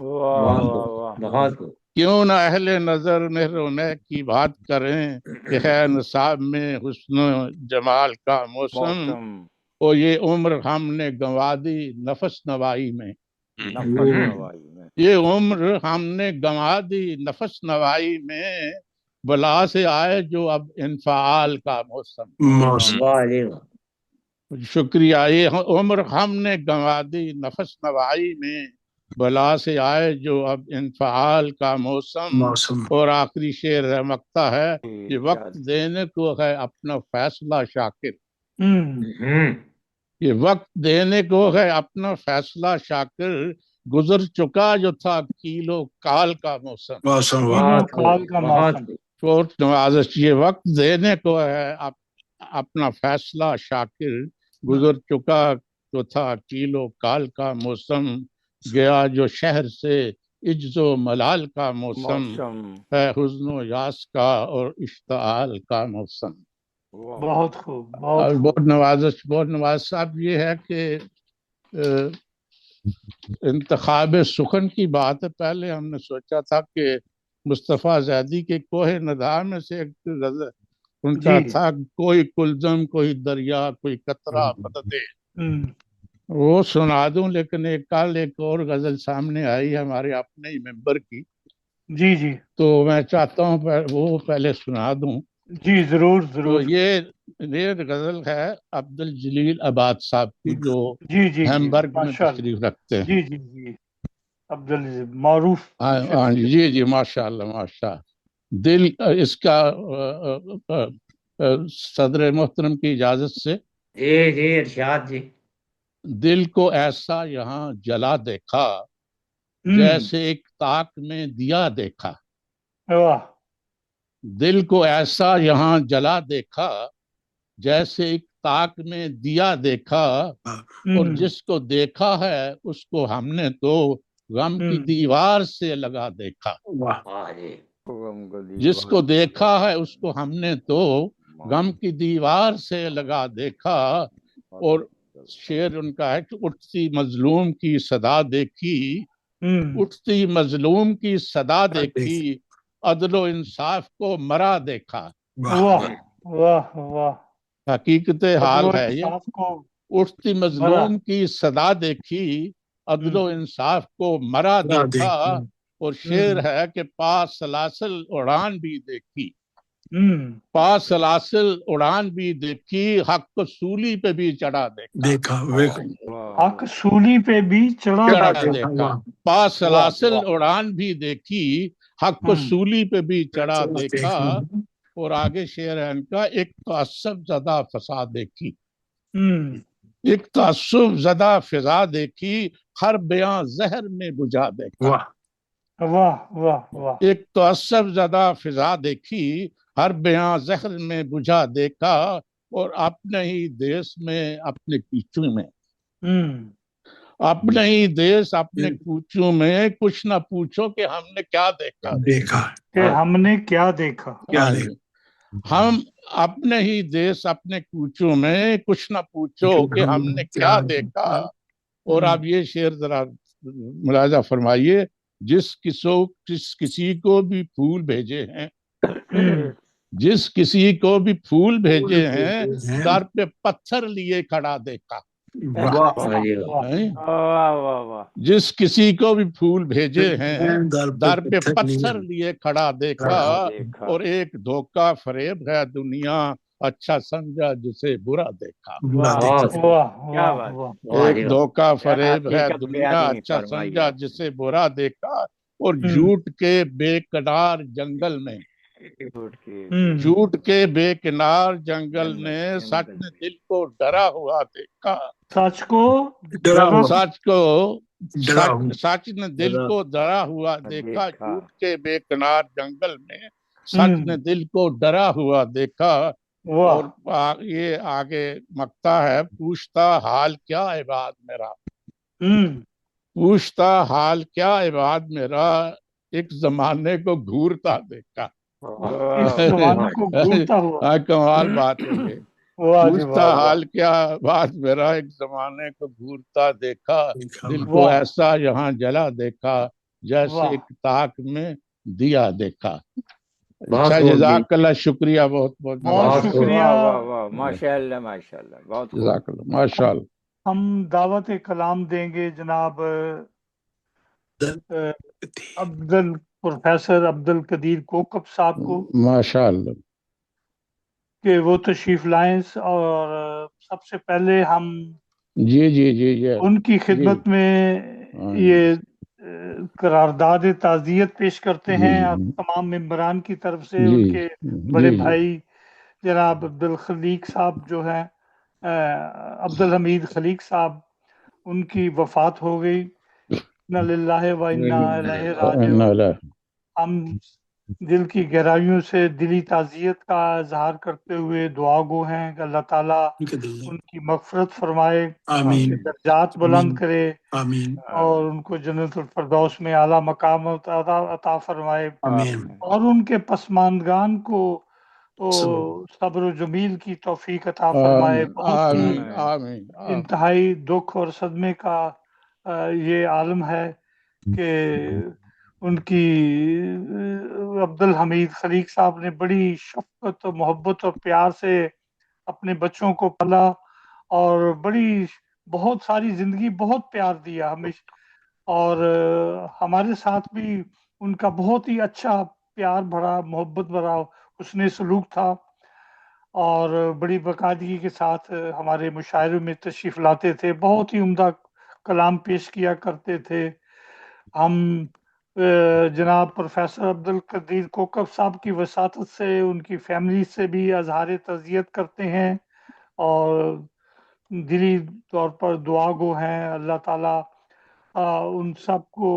क्यों ना अहले नजर महरो मह की बात करें, कि है नसाब में हुस्नो जमाल का मौसम। اور یہ عمر ہم نے گنوا دی نفس نوائی میں، یہ عمر ہم نے گنوا دی نفس نوائی میں، بلا سے آئے جو اب انفعال کا موسم۔ شکریہ۔ یہ عمر ہم نے گنوا دی نفس نوائی میں، بلا سے آئے جو اب انفعال کا موسم۔ اور آخری شعر ہے مقطع ہے کہ وقت دینے کو ہے اپنا فیصلہ شاکر، یہ وقت دینے کو ہے اپنا فیصلہ شاکر، گزر چکا جو تھا کیلو کال کا موسم۔ چھوٹ نوازش، یہ وقت دینے کو ہے اپنا فیصلہ شاکر، گزر چکا جو تھا کیلو کال کا موسم، گیا جو شہر سے عجز و ملال کا موسم، ہے حزن و یاس کا اور اشتعال کا موسم۔ بہت خوب، بہت نوازش، بہت نواز صاحب۔ یہ ہے کہ انتخاب سخن کی بات ہے، پہلے ہم نے سوچا تھا کہ مصطفیٰ زیدی کے کوہ نداء میں سے ایک غزل ان کا تھا، کوئی کلزم کوئی دریا کوئی قطرہ مددے، وہ سنا دوں، لیکن کل ایک اور غزل سامنے آئی ہمارے اپنے ہی ممبر کی، جی تو میں چاہتا ہوں وہ پہلے سنا دوں۔ جی ضرور تو یہ غزل ہے عبد الجلیل عباد صاحب کی، جو ہیمبرگ میں تشریف رکھتے ہیں۔ جی عبد الجلیل معروف۔ جی ماشاء اللہ ماشاء اللہ۔ دل، اس کا صدر محترم کی اجازت سے، جی ارشاد جی۔ دل کو ایسا یہاں جلا دیکھا جیسے ایک تاک میں دیا دیکھا، دل کو ایسا یہاں جلا دیکھا جیسے ایک تاک میں دیا دیکھا، اور جس کو دیکھا ہے اس کو ہم نے تو غم کی دیوار سے لگا دیکھا، جس کو دیکھا ہے اس کو ہم نے تو غم کی دیوار سے لگا دیکھا۔ اور شعر ان کا ہے کہ اٹھتی مظلوم کی صدا دیکھی، اٹھتی مظلوم کی صدا دیکھی، عدل و انصاف کو مرا دیکھا۔ حقیقت حال ہے یہ، اٹھتی مظلوم کی صدا دیکھی، عدل و انصاف کو مرا دیکھا۔ اور شعر ہے کہ پاس سلاسل اڑان بھی دیکھی، پاس سلاسل اڑان بھی دیکھی، حق کو سولی پہ بھی چڑھا دیکھا، حق سولی پہ بھی چڑھا دیکھا، پاس سلاسل اڑان بھی دیکھی، حق کو سولی پہ بھی چڑھا دیکھا۔ اور آگے شعر ہے ان کا، ایک تعصب زدہ فضا دیکھی، ایک تعصب زدہ فضا دیکھی، ہر بیاں زہر میں بجھا دیکھا، ایک تعصب زدہ فضا دیکھی، ہر بیاں زہر میں بجھا دیکھا۔ اور اپنے ہی دیس میں اپنے کوچوں میں، اپنے ہی دیس اپنے کوچوں میں، کچھ نہ پوچھو کہ ہم نے کیا دیکھا، کہ ہم نے کیا دیکھا۔ ہم اپنے ہی دیس اپنے کوچوں میں، کچھ نہ پوچھو کہ ہم نے کیا دیکھا۔ اور آپ یہ شعر ذرا ملاحظہ فرمائیے، جس کسی کو بھی پھول بھیجے ہیں، جس کسی کو بھی پھول بھیجے ہیں، در پہ پتھر لیے کھڑا دیکھا، جس کسی کو بھی پھول بھیجے ہیں، در پہ پتھر لیے کھڑا دیکھا۔ اور ایک دھوکہ فریب ہے دنیا، اچھا سمجھا جسے برا دیکھا، ایک دھوکہ فریب ہے دنیا، اچھا سمجھا جسے برا دیکھا۔ اور جھوٹ کے بے کنار جنگل میں، جھوٹ کے بے کنار جنگل نے، سچ نے دل کو ڈرا ہوا دیکھا، سچ نے دل کو ڈرا ہوا دیکھا، جھوٹ کے بے کنار جنگل میں، سچ نے دل کو ڈرا ہوا دیکھا۔ اور یہ آگے مقطع ہے، پوچھتا حال کیا عباد میرا، پوچھتا حال کیا عباد میرا، ایک زمانے کو گھورتا دیکھا، کمال بات ہے۔ پوچھتا حال کیا بات میرا، ایک زمانے کو گھورتا دیکھا، دل کو ایسا یہاں جلا دیکھا جیسے ایک تاک میں دیا دیکھا۔ बहुत अच्छा, खूब जी, जज़ाकल्लाह, शुक्रिया, बहुत बहुत बहुत बहुत खूब। शुक्रिया। वाह वाह वाह, माशाअल्लाह माशाअल्लाह, बहुत खूब। जज़ाकल्लाह, माशाअल्लाह। हम दावत कलाम देंगे जनाब प्रोफेसर अब्दुल कदीर कोकब साहब को माशाअल्लाह। कि वो तशरीफ लाएं, और सबसे पहले हम जी जी जी जी उनकी जी। खिदमत में हाँ, ये करारदाद ताज़ियत पेश करते जी हैं आप तमाम मेंबरान की तरफ से। जी उनके बड़े जी जी। भाई जनाब अब्दुल खलीक साहब जो हैं, अब्दुल हमीद खलीक साहब, उनकी वफात हो गई। इन्ना लिल्लाहि व इन्ना इलैहि राजिऊन। हम दिल की गहराइयों से दिली ताज़ियत का इजहार करते हुए दुआ गो हैं कि अल्लाह ताला उनकी मगफरत फरमाए, आमीन उनके दर्जात बुलंद करे आमीन और उनको जन्नतुल फिरदौस में आला मकाम अता फरमाए, आमीन। और उनके पसमानदगान को तो सब सब्र जमील की तौफीक अता फरमाए। आमीन बहुत ही आमीन आमीन आमीन। इंतहाई दुख और सदमे का ये आलम है कि उनकी अब्दुल हमीद खलीक साहब ने बड़ी शफकत और मोहब्बत और प्यार से अपने बच्चों को पाला और बड़ी बहुत सारी जिंदगी बहुत प्यार दिया हमेशा, और हमारे साथ भी उनका बहुत ही अच्छा प्यार भरा मोहब्बत भरा उसने सलूक था, और बड़ी बाकायदगी के साथ हमारे मुशायरे में तशरीफ लाते थे, बहुत ही उम्दा कलाम पेश किया करते थे। हम जनाब प्रोफेसर अब्दुल कदीर कोकब साहब की वसातत से उनकी फैमिली से भी अजहार तज़ियत करते हैं और दिली तौर पर दुआ गो हैं। अल्लाह ताला उन सब को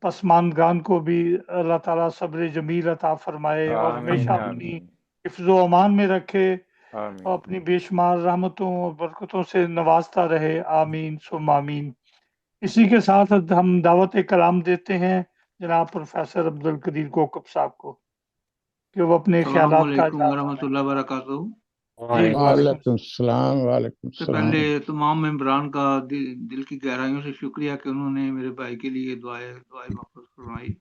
पसमानदगान को भी अल्लाह ताला सब्र जमील अता फरमाए और हमेशा आमीन अपनी आमीन हिफ्ज़ो अमान में रखे और आमीन। अपनी बेशुमार रहमतों और बरकतों से नवाजता रहे। आमीन सुम आमीन। इसी के साथ हम दावत कलाम देते हैं जनाब प्रोफेसर अब्दुल कदीर कोकब साहब को कि वो अपने ख्यालात का अस्सलामुअलैकुम वरहमतुल्लाहि वबरकातुहू। जी वालेकुम सलाम वालेकुम सबसे सलाम। पहले तमाम मेंबरान का दिल की गहराइयों से शुक्रिया कि उन्होंने मेरे भाई के लिए दुआएं मग़फ़िरत फरमाई।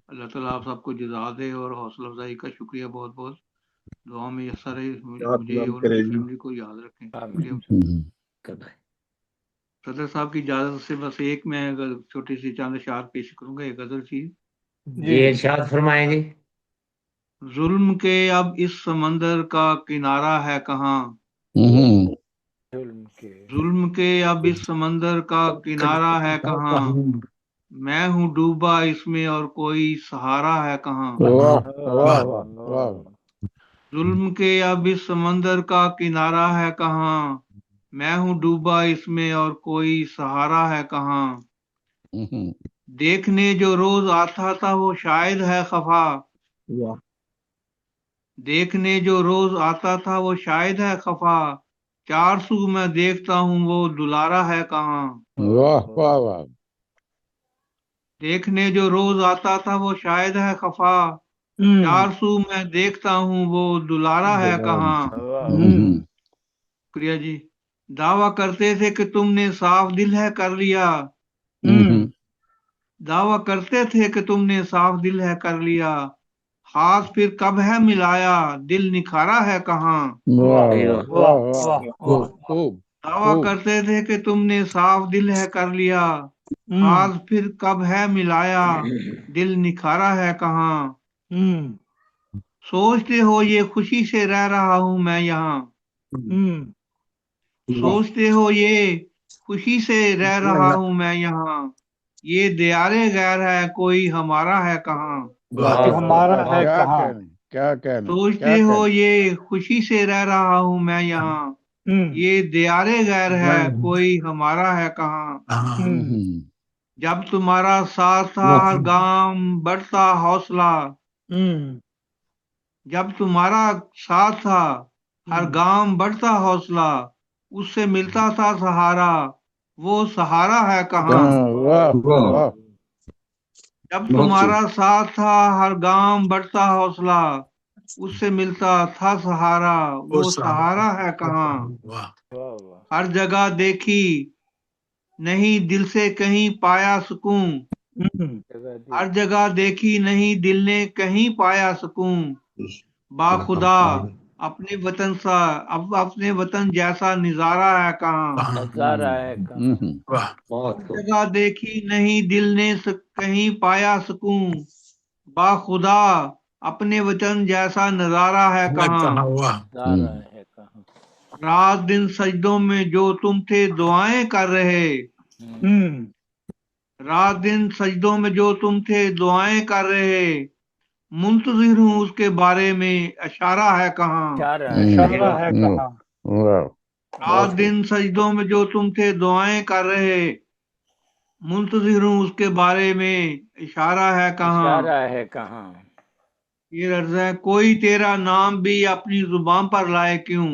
अल्लाह ताला आप सबको जज़ा दे और हौसला अफजाई का शुक्रिया बहुत बहुत। दुआ में यस्सा रहे, मुझे और मेरी फैमिली को याद रखें। शुक्रिया। सदर साहब की इजाज़त से बस एक मैं छोटी सी चंद अशआर पेश करूंगा, एक गज़ल चीज। जी इरशाद फरमाएं जी। जुल्म के अब इस समंदर का किनारा है कहाँ, जुल्म के अब इस समंदर का किनारा है कहाँ, मैं हूँ डूबा इसमें और कोई सहारा है कहाँ। वाह वाह वाह। जुल्म के अब इस समंदर का किनारा है कहाँ, मैं हूँ डूबा इसमें और कोई सहारा है कहाँ। देखने जो रोज आता था वो शायद है खफा, देखने जो रोज आता था वो शायद है खफा, चार सू मैं देखता हूँ वो दुलारा है कहाँ। वाह वाह वाह। देखने जो रोज आता था वो शायद है खफा, चार सू मैं देखता हूँ वो दुलारा है कहाँ। शुक्रिया जी। दावा करते थे कि तुमने साफ दिल है कर लिया, दावा करते थे कि तुमने साफ दिल है कर लिया, हाथ फिर कब है मिलाया दिल निखारा है कहाँ। दावा करते थे कि तुमने साफ दिल है कर लिया, हाथ फिर कब है मिलाया दिल निखारा है कहाँ। सोचते हो ये खुशी से रह रहा हूँ मैं यहाँ, सोचते हो ये खुशी से रह रहा हूँ मैं यहाँ, ये दियारे गैर है कोई हमारा है कहाँ। हमारा है क्या कहाँ। कहने क्या कहने। सोचते हो ये खुशी से रह रहा हूँ मैं यहाँ, ये दियारे गैर है कोई हमारा है कहाँ। जब तुम्हारा साथ था हर गांव बढ़ता हौसला, जब तुम्हारा साथ था हर गांव बढ़ता हौसला, उससे मिलता था सहारा वो सहारा है कहाँ। जब तुम्हारा साथ था हर गांव बढ़ता हौसला, उससे मिलता था सहारा वो सहारा है कहाँ। हर जगह देखी नहीं दिल से कहीं पाया सुकून, हर जगह देखी नहीं दिल ने कहीं पाया सुकून, बाखुदा अपने वतन सा अब अपने वतन जैसा नजारा है कहाँ। नजारा है कहाँ। वाह बहुत हर खूब। जगह देखी नहीं दिल ने कहीं पाया सुकून, बाखुदा अपने वतन जैसा नजारा है कहाँ कहाँ। हुआ। नजारा है कहाँ। रात दिन सजदों में जो तुम थे दुआएं कर रहे, रात दिन सजदों में जो तुम थे दुआएं कर रहे, मुंतजिर हूँ उसके बारे में इशारा है कहाँ। इशारा है कहाँ। रात दिन सजदों में जो तुम थे दुआएं कर रहे, मुंतजिर हूँ उसके बारे में इशारा है कहाँ। इशारा है कहाँ। ये अर्ज है, कोई तेरा नाम भी अपनी जुबान पर लाए क्यों,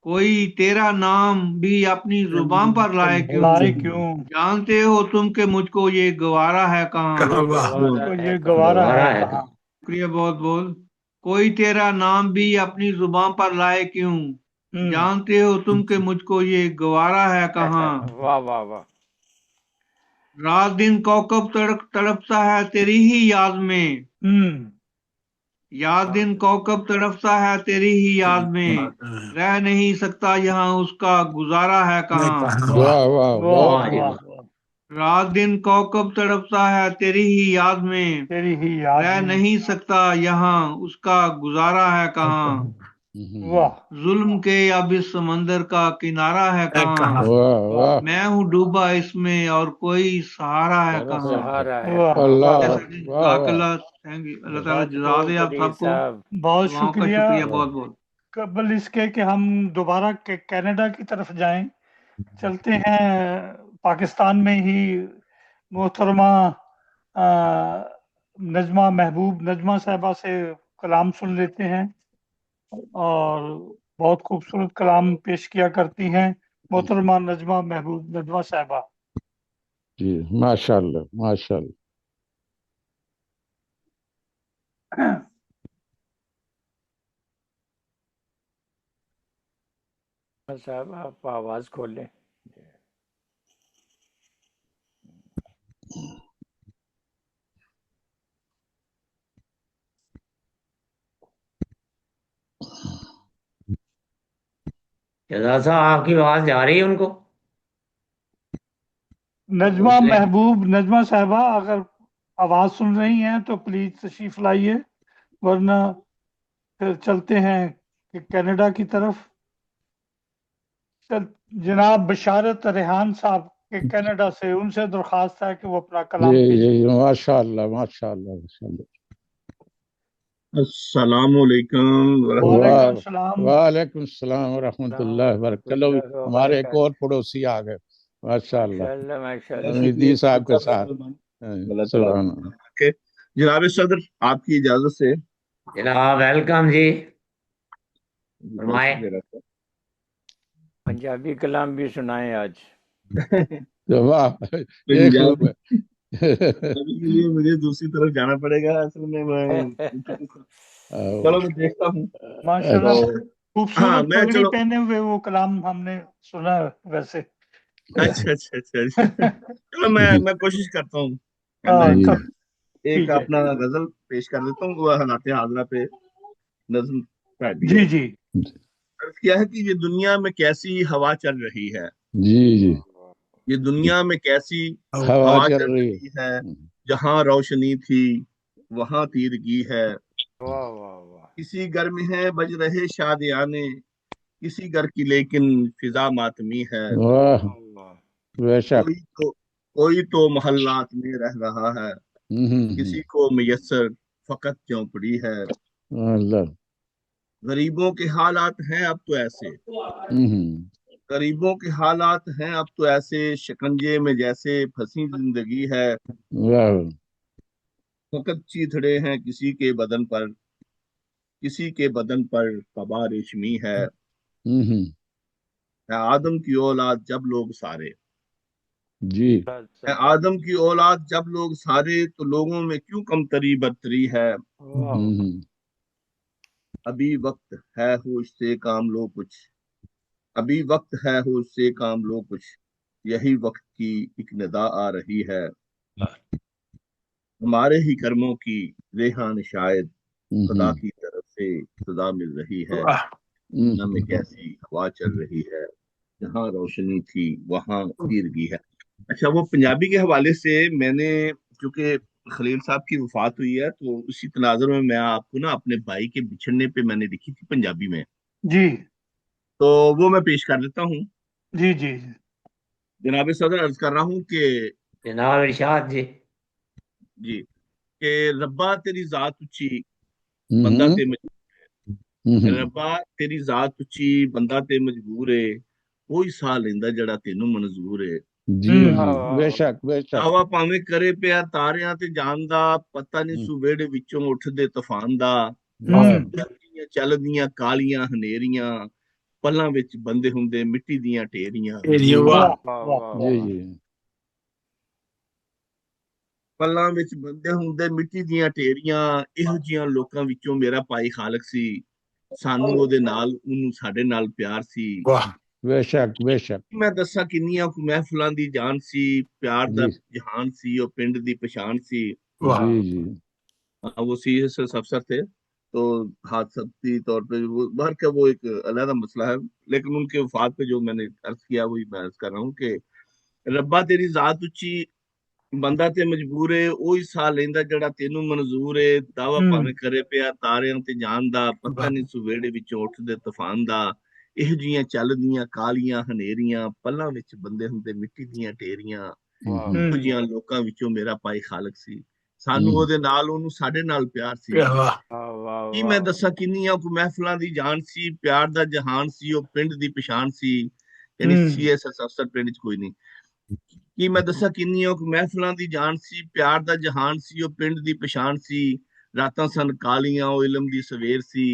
कोई तेरा नाम भी अपनी जुबान पर लाए लाए क्यों, क्यों, जानते हो तुम के मुझको ये गवारा है कहाँ। कहाँ वाह मुझको ये गवारा गवारा है है कहाँ। शुक्रिया बहुत बहुत। कोई तेरा नाम भी अपनी जुबान पर लाए क्यों, जानते हो तुम के मुझको ये गवारा है कहाँ। वाह वाह वाह। रात दिन कौकब तड़पता है तेरी ही याद में, याद दिन कौकब तड़पता है तेरी ही याद में, रह नहीं सकता यहाँ उसका गुजारा है कहाँ। वाह वाह वाह वाह जी वाह वाह। वाह। रात दिन कौकब तड़पता है तेरी ही याद में, तेरी ही याद रह में। नहीं सकता यहाँ उसका गुजारा है कहाँ। वाह जुल्म के अब इस समंदर का किनारा है कहाँ, वाह वाह मैं हूँ डूबा इसमें और कोई सहारा है कहाँ। सहारा है वाह कहाँ। अल्लाह जैसा बहुत कि वाह वाह जज़ाकल्लाह, थैंक यू, अल्लाह ताला बहुत जज़ा खूब दे आप वली सबको, साहब। बहुत दुआओं का शुक्रिया। शुक्रिया बहुत बहुत। कबल इसके कि हम दोबारा कनाडा की तरफ जाएं, चलते हैं पाकिस्तान में ही मोहतरमा नजमा महबूब नजमा साहबा से कलाम सुन लेते हैं, और बहुत खूबसूरत कलाम पेश किया करती हैं मोहतरमा नजमा महबूब नजमा साहबा। जी माशाल्लाह माशाल्लाह। साहब आप आवाज खोलें। शहजाद साहब आपकी आवाज जा रही है उनको? नजमा पूछ लें। महबूब नजमा साहबा अगर आवाज सुन रही हैं तो प्लीज तशरीफ लाइए, वरना फिर चलते हैं कि कनाडा की तरफ। जनाब बशारत रेहान साहब के कनाडा से, उनसे दरखास्त है कि वो अपना कलाम पेश जी माशाल्लाह माशाल्लाह माशाल्लाह। अस्सलामुअलैकुम वालेकुम सलाम। वालेकुम सलाम व रहमतुल्लाहि व बरकातहू। चलो हमारे एक और पड़ोसी आ गए माशाल्लाह, माशाल्लाह माशाल्लाह। हमीदी साहब के साथ। सुभान के जनाब सदर आपकी इजाजत से जनाब वेलकम जी, फरमाए। पंजाबी कलाम भी सुनाए आज। वाह ये खूब है। अभी के लिए मुझे दूसरी तरफ जाना पड़ेगा, असल में मैं चलो मैं देखता हूँ। माशाल्लाह तो खूबसूरत हाँ मैं पगड़ी चलो पहने हुए वो कलाम हमने सुना है वैसे। अच्छा अच्छा अच्छा चलो मैं कोशिश करता हूँ करना हाँ, है। तो एक ठीक है। अपना गजल पेश कर देता हूँ, वो हालात हाजरा पे नज्म पैदी जी है। जी अर्ज किया है कि ये दुनिया में कैसी हवा चल रही है, जी जी ये दुनिया में कैसी हवा हवा चल चल रही रही है, जहाँ रोशनी थी वहाँ तीरगी है। वाह वाह वाह। किसी घर में है बज रहे शादियाने, किसी घर की लेकिन फिजा मातमी है। वाह वाह। बेशक। कोई तो मोहल्लात में रह रहा है, किसी को मैसर फकत चौपड़ी है। अल्लाह। गरीबों के हालात हैं अब तो ऐसे, गरीबों के हालात हैं अब तो ऐसे, शिकंजे में जैसे फंसी जिंदगी है। वाह फकत चीथड़े हैं किसी के बदन पर, किसी के बदन पर कबा रेशमी है। है आदम की औलाद जब लोग सारे, जी है आदम की औलाद जब लोग सारे, तो लोगों में क्यों कमतरी बदतरी है। अभी वक्त है होश से काम लो कुछ, अभी वक्त है होश से काम लो कुछ, यही वक्त की एक निदा आ रही है, हमारे ही कर्मों की रेहान शायद खुदा की तरफ से सदा मिल रही है, दुनिया में कैसी हवा चल रही है, जहाँ रोशनी थी वहाँ तीरगी है। अच्छा, वो पंजाबी के हवाले से मैंने, क्योंकि खलील साहब की वफात हुई है, तो उसी तनाजुर में मैं आपको ना अपने भाई के बिछड़ने पे मैंने लिखी थी पंजाबी में, जी तो वो मैं पेश कर देता हूँ। जी जी जनाब सदर, अर्ज कर रहा हूँ कि जनाब इरशाद जी जी, कि रब्बा तेरी जात उच्ची बंदा ते मजबूर, रब्बा तेरी जात उच्ची बंदा ते मजबूर है, कोई साह लेंदा जड़ा तेनू मंजूर है। जी जी बेशक बेशक दावा ਭਾਵੇਂ ਕਰੇ ਪਿਆ ਤਾਰਿਆਂ ਤੇ ਜਾਣ ਦਾ, ਪਤਾ ਨਹੀਂ ਸੂਬੇੜੇ ਵਿੱਚੋਂ ਉੱਠਦੇ ਤੂਫਾਨ ਦਾ, ਚੱਲਦੀਆਂ ਕਾਲੀਆਂ ਹਨੇਰੀਆਂ, ਪਲਾਂ ਵਿੱਚ ਬੰਦੇ ਹੁੰਦੇ ਮਿੱਟੀ ਦੀਆਂ ਢੇਰੀਆਂ। जी जी ਪਲਾਂ ਵਿੱਚ ਬੰਦੇ ਹੁੰਦੇ ਮਿੱਟੀ ਦੀਆਂ ਢੇਰੀਆਂ, ਇਹੋ ਜਿਹੀਆਂ ਲੋਕਾਂ ਵਿੱਚੋਂ ਮੇਰਾ ਭਾਈ ਖਾਲਕ ਸੀ, ਸਾਨੂੰ ਉਹਦੇ ਨਾਲ, ਉਹਨੂੰ ਸਾਡੇ ਨਾਲ ਪਿਆਰ ਸੀ। बेशक बेशक ਮੈਂ ਦੱਸਾਂ ਕਿੰਨੀਆਂ ਕੁ ਮਹਿਫਲਾਂ ਦੀ ਜਾਨ ਸੀ, ਪਿਆਰ ਦਾ ਜਹਾਨ ਸੀ, ਉਹ ਪਿੰਡ ਦੀ ਪਛਾਣ ਸੀ। जी जी वो CSS अफसर थे, तो हादसाती तौर पे वो बाहर का वो एक अलग मसला है, लेकिन उनके वफात पे जो मैंने अर्ज किया वही मैं अर्ज कर रहा हूँ कि रब्बा तेरी जात उच्ची बंदा ते मजबूर है, ओही साह लेंदा जड़ा तेनू मंजूर है, दावा भाਵੇਂ करे ਪਿਆ ਤਾਰਿਆਂ ਤੇ ਜਾਣ ਦਾ, ਪਤਾ ਨਹੀਂ ਸਵੇੜੇ ਵਿੱਚੋਂ ਉੱਠਦੇ ਤੂਫਾਨ ਦਾ, ਇਹੋ ਜਿਹੀਆਂ ਚੱਲਦੀਆਂ ਕਾਲੀਆਂ ਹਨੇਰੀਆਂ, ਪਲਾਂ ਵਿੱਚ ਬੰਦੇ ਹੁੰਦੇ ਮਿੱਟੀ ਦੀਆਂ ਢੇਰੀਆਂ, ਇਹੋ ਜਿਹੀਆਂ ਲੋਕਾਂ ਵਿੱਚੋਂ ਮੇਰਾ ਭਾਈ ਖਾਲਕ ਸੀ, ਸਾਨੂੰ ਉਹਦੇ ਨਾਲ, ਉਹਨੂੰ ਸਾਡੇ ਨਾਲ ਪਿਆਰ ਸੀ। ਕੀ ਮੈਂ ਦੱਸਾਂ ਕਿੰਨੀਆਂ ਕੁ ਮਹਿਫਲਾਂ ਦੀ ਜਾਨ ਸੀ, ਪਿਆਰ ਦਾ ਜਹਾਨ ਸੀ, ਉਹ ਪਿੰਡ ਦੀ ਪਛਾਣ ਸੀ, ਯਾਨੀ CSS ਅਫਸਰ ਪਿੰਡ 'ਚ ਕੋਈ ਨਹੀਂ। ਕੀ ਮੈਂ ਦੱਸਾਂ ਕਿੰਨੀਆਂ ਕੁ ਮਹਿਫਲਾਂ ਦੀ ਜਾਨ ਸੀ, ਪਿਆਰ ਦਾ ਜਹਾਨ ਸੀ, ਉਹ ਪਿੰਡ ਦੀ ਪਛਾਣ ਸੀ, ਰਾਤਾਂ ਸਨ ਕਾਲੀਆਂ, ਉਹ ਇਲਮ ਦੀ ਸਵੇਰ ਸੀ,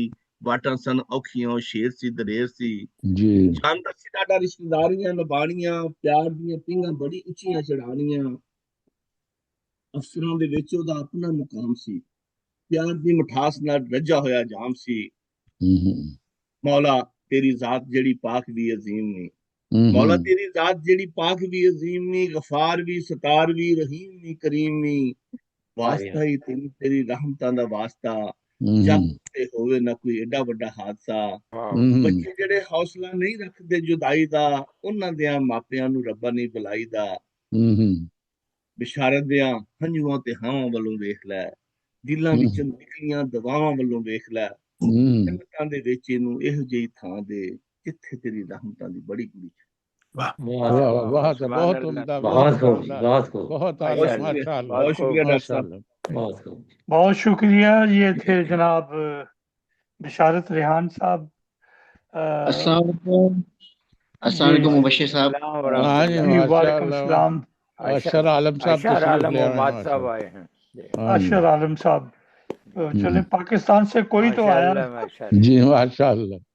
ਬਾਟਾਂ ਸਨ ਔਖੀਆਂ, ਉਹ ਸ਼ੇਰ ਸੀ ਦਲੇਰ ਸੀ। ਜਾਣਦਾ ਸੀ ਸਾਡਾ ਰਿਸ਼ਤੇਦਾਰੀਆਂ ਨਿਭਾਣੀਆਂ, ਪਿਆਰ ਦੀਆਂ ਪੀਂਘਾਂ ਬੜੀ ਉੱਚੀਆਂ ਚੜਾਣੀਆਂ, ਅਫਸਰਾਂ ਦੇ ਵਿੱਚ ਉਹਦਾ ਆਪਣਾ ਮੁਕਾਮ ਸੀ, ਪਿਆਰ ਦੀ ਮਿਠਾਸ ਨਾਲ ਰੱਜਾ ਹੋਇਆ ਜਾਮ ਸੀ। ਮੌਲਾ ਤੇਰੀ ਜ਼ਾਤ ਜਿਹੜੀ ਪਾਕ ਵੀ ਅਜ਼ੀਮ ਨੀ, ਮੌਲਾ ਤੇਰੀ ਜ਼ਾਤ ਜਿਹੜੀ ਪਾਕ ਵੀ ਅਜ਼ੀਮ ਨੀ, ਗਫਾਰ ਵੀ, ਸਤਾਰ ਵੀ, ਰਹੀਮ ਨੀ, ਕਰੀਮ ਨੀ, ਵਾਸਤਾ ਹੀ ਤੈਨੂੰ ਤੇਰੀ ਰਹਿਮਤਾਂ ਦਾ ਵਾਸਤਾ, ਜਦ ਤੇ ਹੋਵੇ ਨਾ ਕੋਈ ਏਡਾ ਵੱਡਾ ਹਾਦਸਾ। ਬੱਚੇ ਜਿਹੜੇ ਹੌਸਲਾ ਨਹੀਂ ਰੱਖਦੇ ਜੁਦਾਈ ਦਾ, ਉਹਨਾਂ ਦਿਆਂ ਮਾਪਿਆਂ ਨੂੰ ਰੱਬਾ ਨਹੀਂ ਬੁਲਾਈਦਾ। ਬਿਸ਼ਾਰਤ ਦਿਆਂ ਹੰਝੂਆਂ ਤੇ ਹਾਵਾਂ ਵੱਲੋਂ ਵੇਖ ਲੈ, ਦਿਲਾਂ ਵਿੱਚੋਂ ਨਿਕਲੀਆਂ ਦਵਾਵਾਂ ਵੱਲੋਂ ਵੇਖ ਲੈ, ਜੰਨਤਾਂ ਦੇ ਵਿੱਚ ਇਹਨੂੰ ਇਹੋ ਜਿਹੀ ਥਾਂ ਦੇ ਜਿੱਥੇ ਤੇਰੀ ਰਹਿਮਤਾਂ ਦੀ ਬੜੀ ਕੁੜੀ। बहुत बहुत उम्दा बहुत खूब बहुत खूब बहुत आला माशाअल्लाह बहुत शुक्रिया डॉक्टर साहब, बहुत खूब बहुत शुक्रिया। ये थे जनाब बिशारत रेहान साहब। अस्सलाम वालेकुम मुबश्शिर साहब। हाँ जी वालेकुम सलाम। अशर आलम साहब तशरीफ ले आए हैं। अशर आलम साहब, चले पाकिस्तान से कोई तो आया। जी माशाअल्लाह।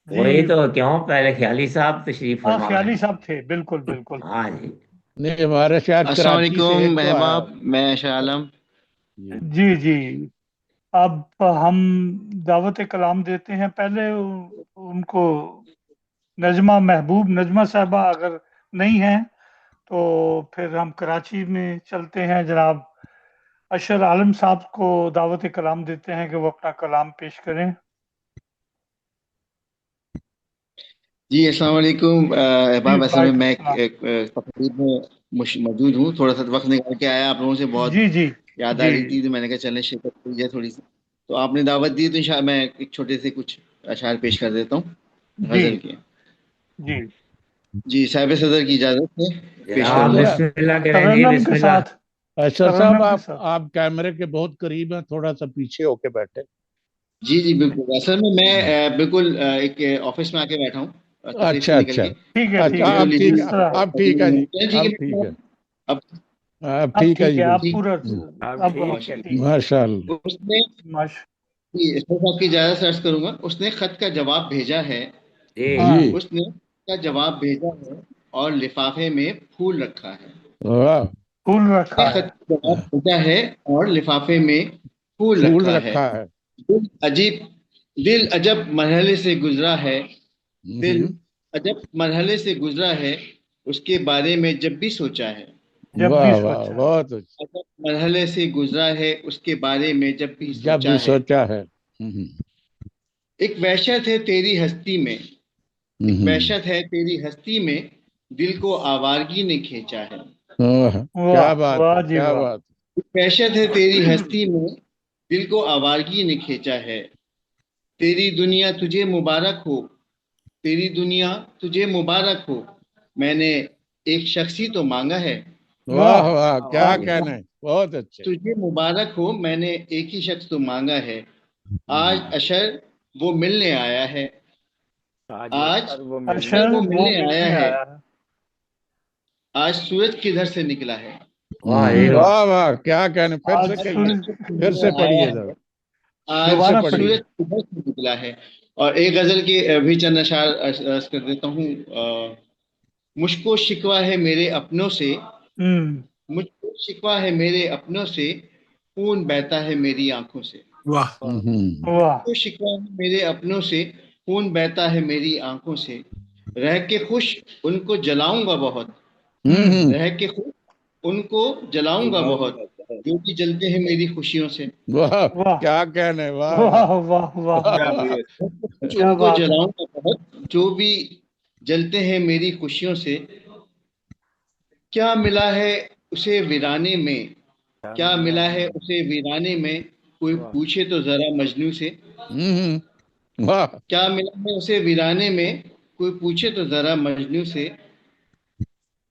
वही तो क्यों, पहले ख्याली साहब तशरीफ फरमा है। ख्याली साहब थे, बिल्कुल बिल्कुल। हाँ जी, नहीं हमारे शायद अस्सलाम वालेकुम महबाब, मैं अशर आलम। जी जी, अब हम दावत कलाम देते हैं। पहले उनको नजमा महबूब, नजमा साहबा अगर नहीं है तो फिर हम कराची में चलते हैं। जनाब अशर आलम साहब को दावत कलाम देते हैं कि वो अपना कलाम पेश करें। जी अस्सलाम वालेकुम अहबाब। असल में मैं तकरीब में मौजूद हूँ, थोड़ा सा वक्त निकाल के आया, आप लोगों से बहुत जी याद आ रही थी, तो मैंने कहा चलें शिरकत की जाए थोड़ी सी। तो आपने दावत दी तो इंशाअल्लाह मैं एक छोटे से कुछ अशार पेश कर देता हूँ गजल के। जी साहिब सदर की इजाजत है पेश कर। अच्छा साहब, आप कैमरे के बहुत करीब हैं, थोड़ा सा पीछे होके बैठे। जी जी बिल्कुल। असल में मैं बिल्कुल एक ऑफिस में आके बैठा हूँ। अच्छा अच्छा ठीक है, अब ठीक है जी, अब ठीक है जी, माशाअल्लाह। उसने की इजाजत से अर्ज करूंगा। उसने खत का जवाब भेजा है, उसने का जवाब भेजा है और लिफाफे में फूल रखा है। फूल रखा है, खत का जवाब भेजा है और लिफाफे में फूल रखा है। दिल अजब मरहले से गुजरा है, दिल अजब मरहले से गुजरा है उसके बारे में जब भी सोचा है। वाह वाह बहुत अच्छा। अजब मरहले से गुजरा है उसके बारे में जब भी सोचा है। एक वहशत है तेरी हस्ती में, एक वहशत है तेरी हस्ती में, दिल को आवारगी ने खींचा है। क्या बात, क्या बात। एक वहशत है तेरी हस्ती में, दिल को आवारगी ने खींचा है। तेरी दुनिया तुझे मुबारक हो, तेरी दुनिया तुझे मुबारक हो, मैंने एक शख्स ही तो मांगा है। वाह वाह, क्या कहना है, बहुत अच्छे। तुझे मुबारक हो, मैंने एक ही शख्स तो मांगा है। आज अशर वो मिलने आया है, आज अशर वो मिलने आया है। आज सूरज किधर से निकला है। वाह वाह, क्या कहने, फिर से पढ़िए जरा। आज सूरज किधर से निकला है। और एक गजल के भी चंद अशार अर्ज कर देता हूँ। मुझको शिकवा है मेरे अपनों से, मुझको शिकवा है मेरे अपनों से, खून बहता है मेरी आंखों से। वाह मुझको शिकवा है मेरे अपनों से, खून बहता है मेरी आंखों से। रह के खुश उनको जलाऊंगा बहुत, रह के खुश उनको जलाऊंगा बहुत, जो कि जलते हैं मेरी खुशियों से। वाह क्या कहने, वाह वाह वाह वाह, उनको जलाऊंगा बहुत, जो भी जलते हैं मेरी खुशियों से। क्या मिला है उसे वीराने में, क्या मिला है उसे वीराने में, कोई पूछे तो जरा मजनू से। वाह, क्या मिला है उसे वीराने में, कोई पूछे तो जरा मजनू से।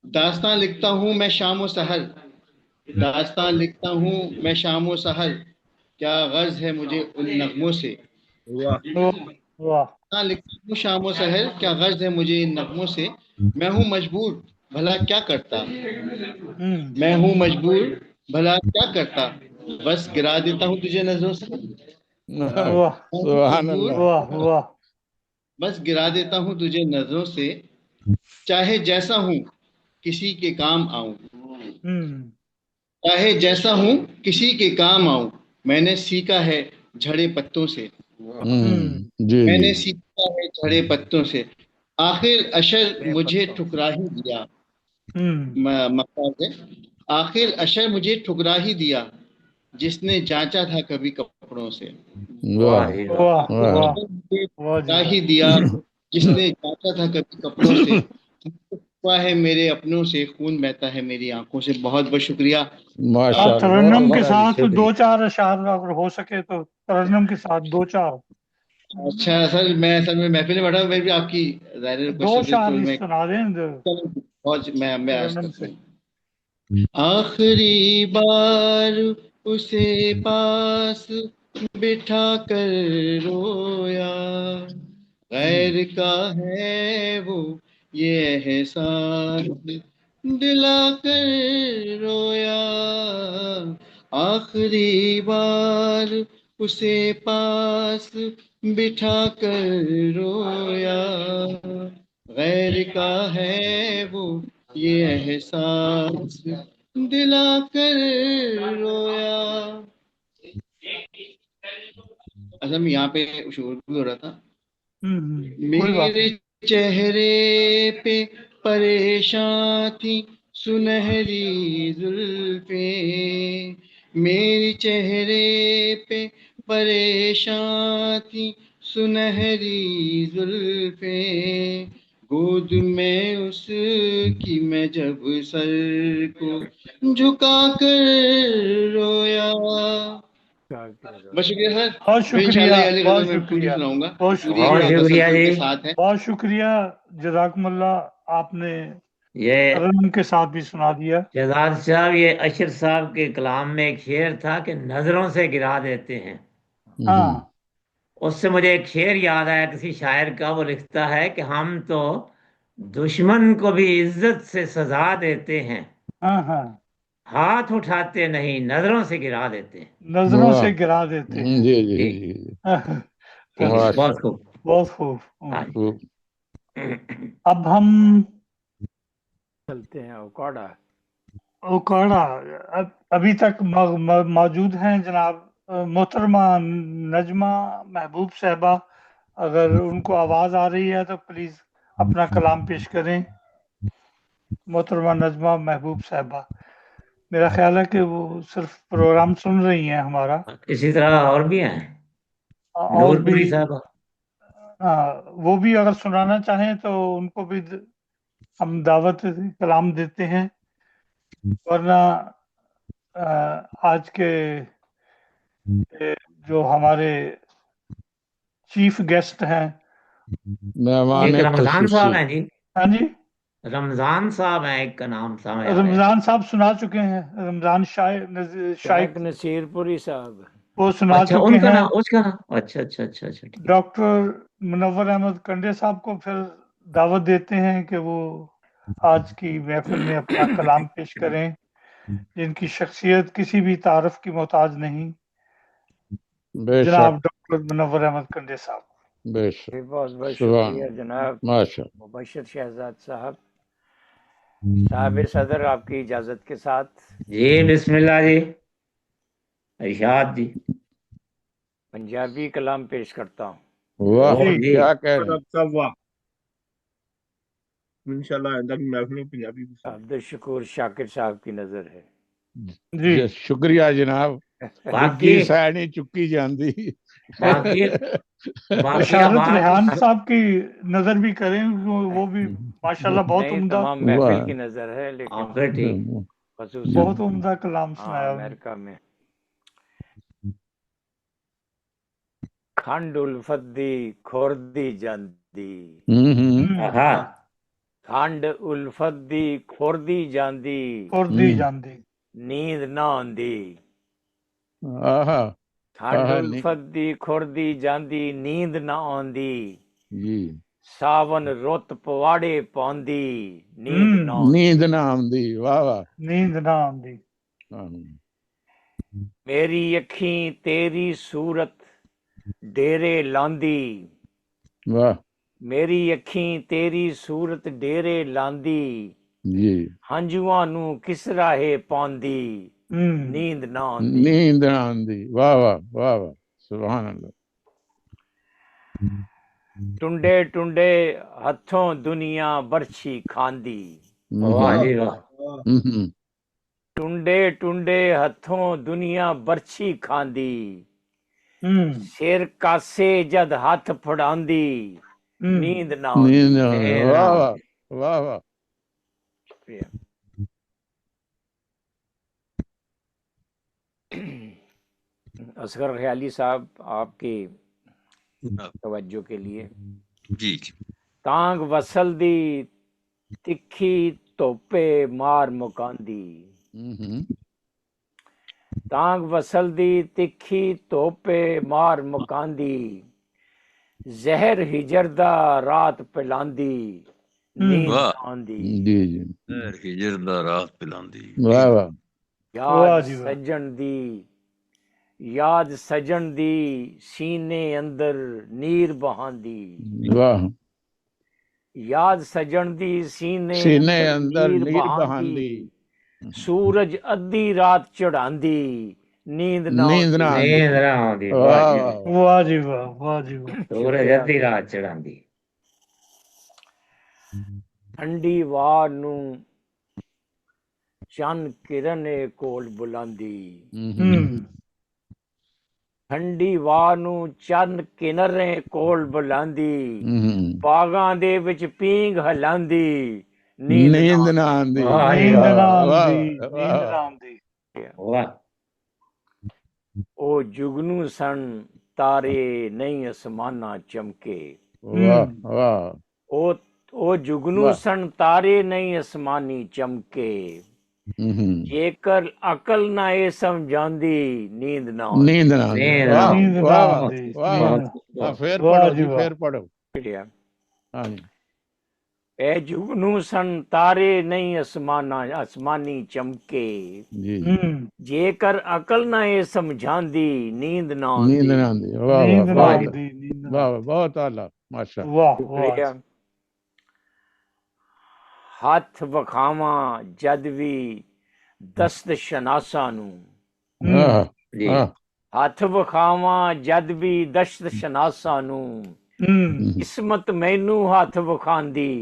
दास्तान लिखता हूँ मैं शाम सहर, दास्तान लिखता हूँ मैं शाम सहर, क्या गर्ज है मुझे उन नगमों से। दास्तान लिखता हूँ शाम सहर, क्या गर्ज है मुझे इन नगमों से। मैं हूँ मजबूर भला क्या करता, मैं हूँ मजबूर भला क्या करता, बस गिरा देता हूँ तुझे नजरों से। सुभान अल्लाह। बस गिरा देता हूँ तुझे नजरों से, चाहे जैसा हूँ किसी के काम आऊं, चाहे जैसा हूँ किसी के काम आऊं, मैंने सीखा है झड़े पत्तों से। मैंने सीखा है झड़े पत्तों से। आखिर अशर मुझे ठुकरा ही दिया, मकसद है, आखिर अशर मुझे ठुकरा ही दिया, जिसने जांचा था कभी कपड़ों से। ठुकरा ही दिया, जिसने जांचा था कभी कपड़ों से। हुआ है मेरे अपनों से, खून बहता है मेरी आंखों से। बहुत बहुत शुक्रिया। तरन्नुम के साथ दो चार अशार अगर हो सके तो तरन्नुम के साथ दो चार। अच्छा सर, मैं असल में महफिल में बैठा हूँ, मैं भी आपकी दो शार सुना दें। बहुत मैं अर्ज करता हूँ। आखिरी बार उसे पास बिठा कर रोया, गैर का है वो ये एहसास दिला कर रोया। आखिरी बार उसे पास बिठा कर रोया, गैर का है वो ये एहसास दिला कर रोया। असल में यहाँ पे शोर भी हो रहा था। मेरे चेहरे पे परेशान थी सुनहरी जुल्फे, मेरे चेहरे पे परेशान थी सुनहरी जुल्फे, गोद में उसकी मैं जब सर को झुका कर रोया। बहुत शुक्रिया सर, बहुत शुक्रिया, बहुत शुक्रिया, सुनाऊंगा। बहुत शुक्रिया जी, बहुत शुक्रिया जज़ाकुमुल्लाह, आपने ये तरन्नुम के साथ भी सुना दिया। शहजाद साहब, ये अशर साहब के कलाम में एक शेर था कि नजरों से गिरा देते हैं। हाँ, उससे मुझे एक शेर याद आया किसी शायर का, वो लिखता है कि हम तो दुश्मन को भी इज्जत से सजा देते हैं, हाँ, हाँ, हाथ उठाते नहीं नजरों से गिरा देते हैं। नजरों से गिरा देते हैं। जी जी जी, ठीक है, बहुत खूब, बहुत खूब। अब हम चलते हैं ओकाड़ा। ओकाड़ा अभी तक मौजूद हैं जनाब मोहतरमा नजमा महबूब साहबा, अगर उनको आवाज आ रही है तो प्लीज अपना कलाम पेश करें। मोहतरमा नजमा महबूब साहिबा, मेरा ख्याल है कि वो सिर्फ प्रोग्राम सुन रही हैं हमारा। इसी तरह और भी हैं, और भी नूरपुरी साहब। वो भी अगर सुनाना चाहें तो उनको भी हम दावत कलाम देते हैं, वरना आज के जो हमारे चीफ गेस्ट हैं एक रमजान साहब हैं जी। हाँ जी, रमजान साहब हैं, एक का नाम साहब रमजान साहब सुना चुके हैं, रमजान शाइक नसीरपुरी साहब वो सुना अच्छा, चुके उनका हैं। नाम, उसका नाम, अच्छा अच्छा अच्छा अच्छा, ठीक। डॉक्टर मुनव्वर अहमद कंडे साहब को फिर दावत देते हैं कि वो आज की महफिल में अपना कलाम पेश करें, जिनकी शख्सियत किसी भी तारफ की मोहताज नहीं, जनाब डॉक्टर मुनव्वर अहमद कंडे साहब। बहुत बहुत शुक्रिया जनाब मुबशर शहजाद साहब। साहिब सदर आपकी इजाजत के साथ जी बिस्मिल्लाह जी, इरशाद जी। पंजाबी कलाम पेश करता हूँ। वाह क्या कह रहे हैं, वाह, इंशाल्लाह आइंदा की महफिल में पंजाबी भी सुनें। अब्दुल शकूर शाकिर साहब की नजर है जी। शुक्रिया जनाब, बाकी सैनी चुकी जाती। बाकी इशारत रेहान साहब की नजर भी करें, वो भी माशाल्लाह बहुत उम्दा, तमाम महफिल की नजर है, लेकिन बहुत उम्दा कलाम सुनाया अमेरिका में। खंड उल्फत दी खोरदी जांदी, खंड उल्फत दी खोरदी जांदी, नींद ना आंदी। खंड उल्फत दी खोरदी जांदी, नींद ना आंदी। सावन रुत पवाड़े पांदी, नींद ना आंदी। वाह वाह, नींद ना आंदी। मेरी अखीं तेरी सूरत डेरे लांदी, वाह, मेरी अखीं तेरी सूरत डेरे लांदी। हंजुआं नू किस राहे पांदी, नींद ना आंदी। नींद ना आंदी। वाह वाह वाह वाह, सुभान अल्लाह। टुंडे टुंडे हथों दुनिया बरछी खांदी, वाह जी वाह। टुंडे टुंडे हथों दुनिया बरछी खांदी। सिर कासे जद हाथ फड़ांदी, नींद ना आंदी। वाह वाह वाह वाह। असगर ख्याली साहब आपकी तवज्जो के लिए जी। तांग वसल दी तिखी तोपे मार मुकांदी, तांग वसल दी तिखी तोपे मार मुकांदी। जहर हिजर दा रात पिलांदी, नींद आंदी। जहर हिजर दा रात पिलांदी। वाह वाह। याद सजन दी सीने अंदर नीर बहांदी। वाह। याद सजन दी सीने अंदर नीर बहांदी। सूरज अद्धी रात चढ़ांदी, नींद ना आंदी। वाह जी वाह, वाह जी वाह। सूरज अद्धी रात चढ़ांदी। ठंडी वार नू चन किरने कोल बुलांदी, ठंडी वार नू चन किनरे कोल बुलांदी। बागां दे विच पींग हलांदी, नींद ना आंदी। ओ जुगनू सन तारे नहीं आसमाना चमके, ओ जुगनू सन तारे नहीं आसमानी चमके। जेकर अकल ना ये समझांदी, नींद ना आंदी। फिर पढ़ो जी, फिर पढ़ो। ए जुगनू सन तारे नहीं आसमानी चमके। जेकर अकल ना ये समझांदी, नींद ना आंदी। वाह, बहुत आला, माशाअल्लाह। हथ वखावा जद भी दस्त शनासा नू, हथ वखावा जद भी दस्त शनासा नू। किस्मत मैनू हथ विखांदी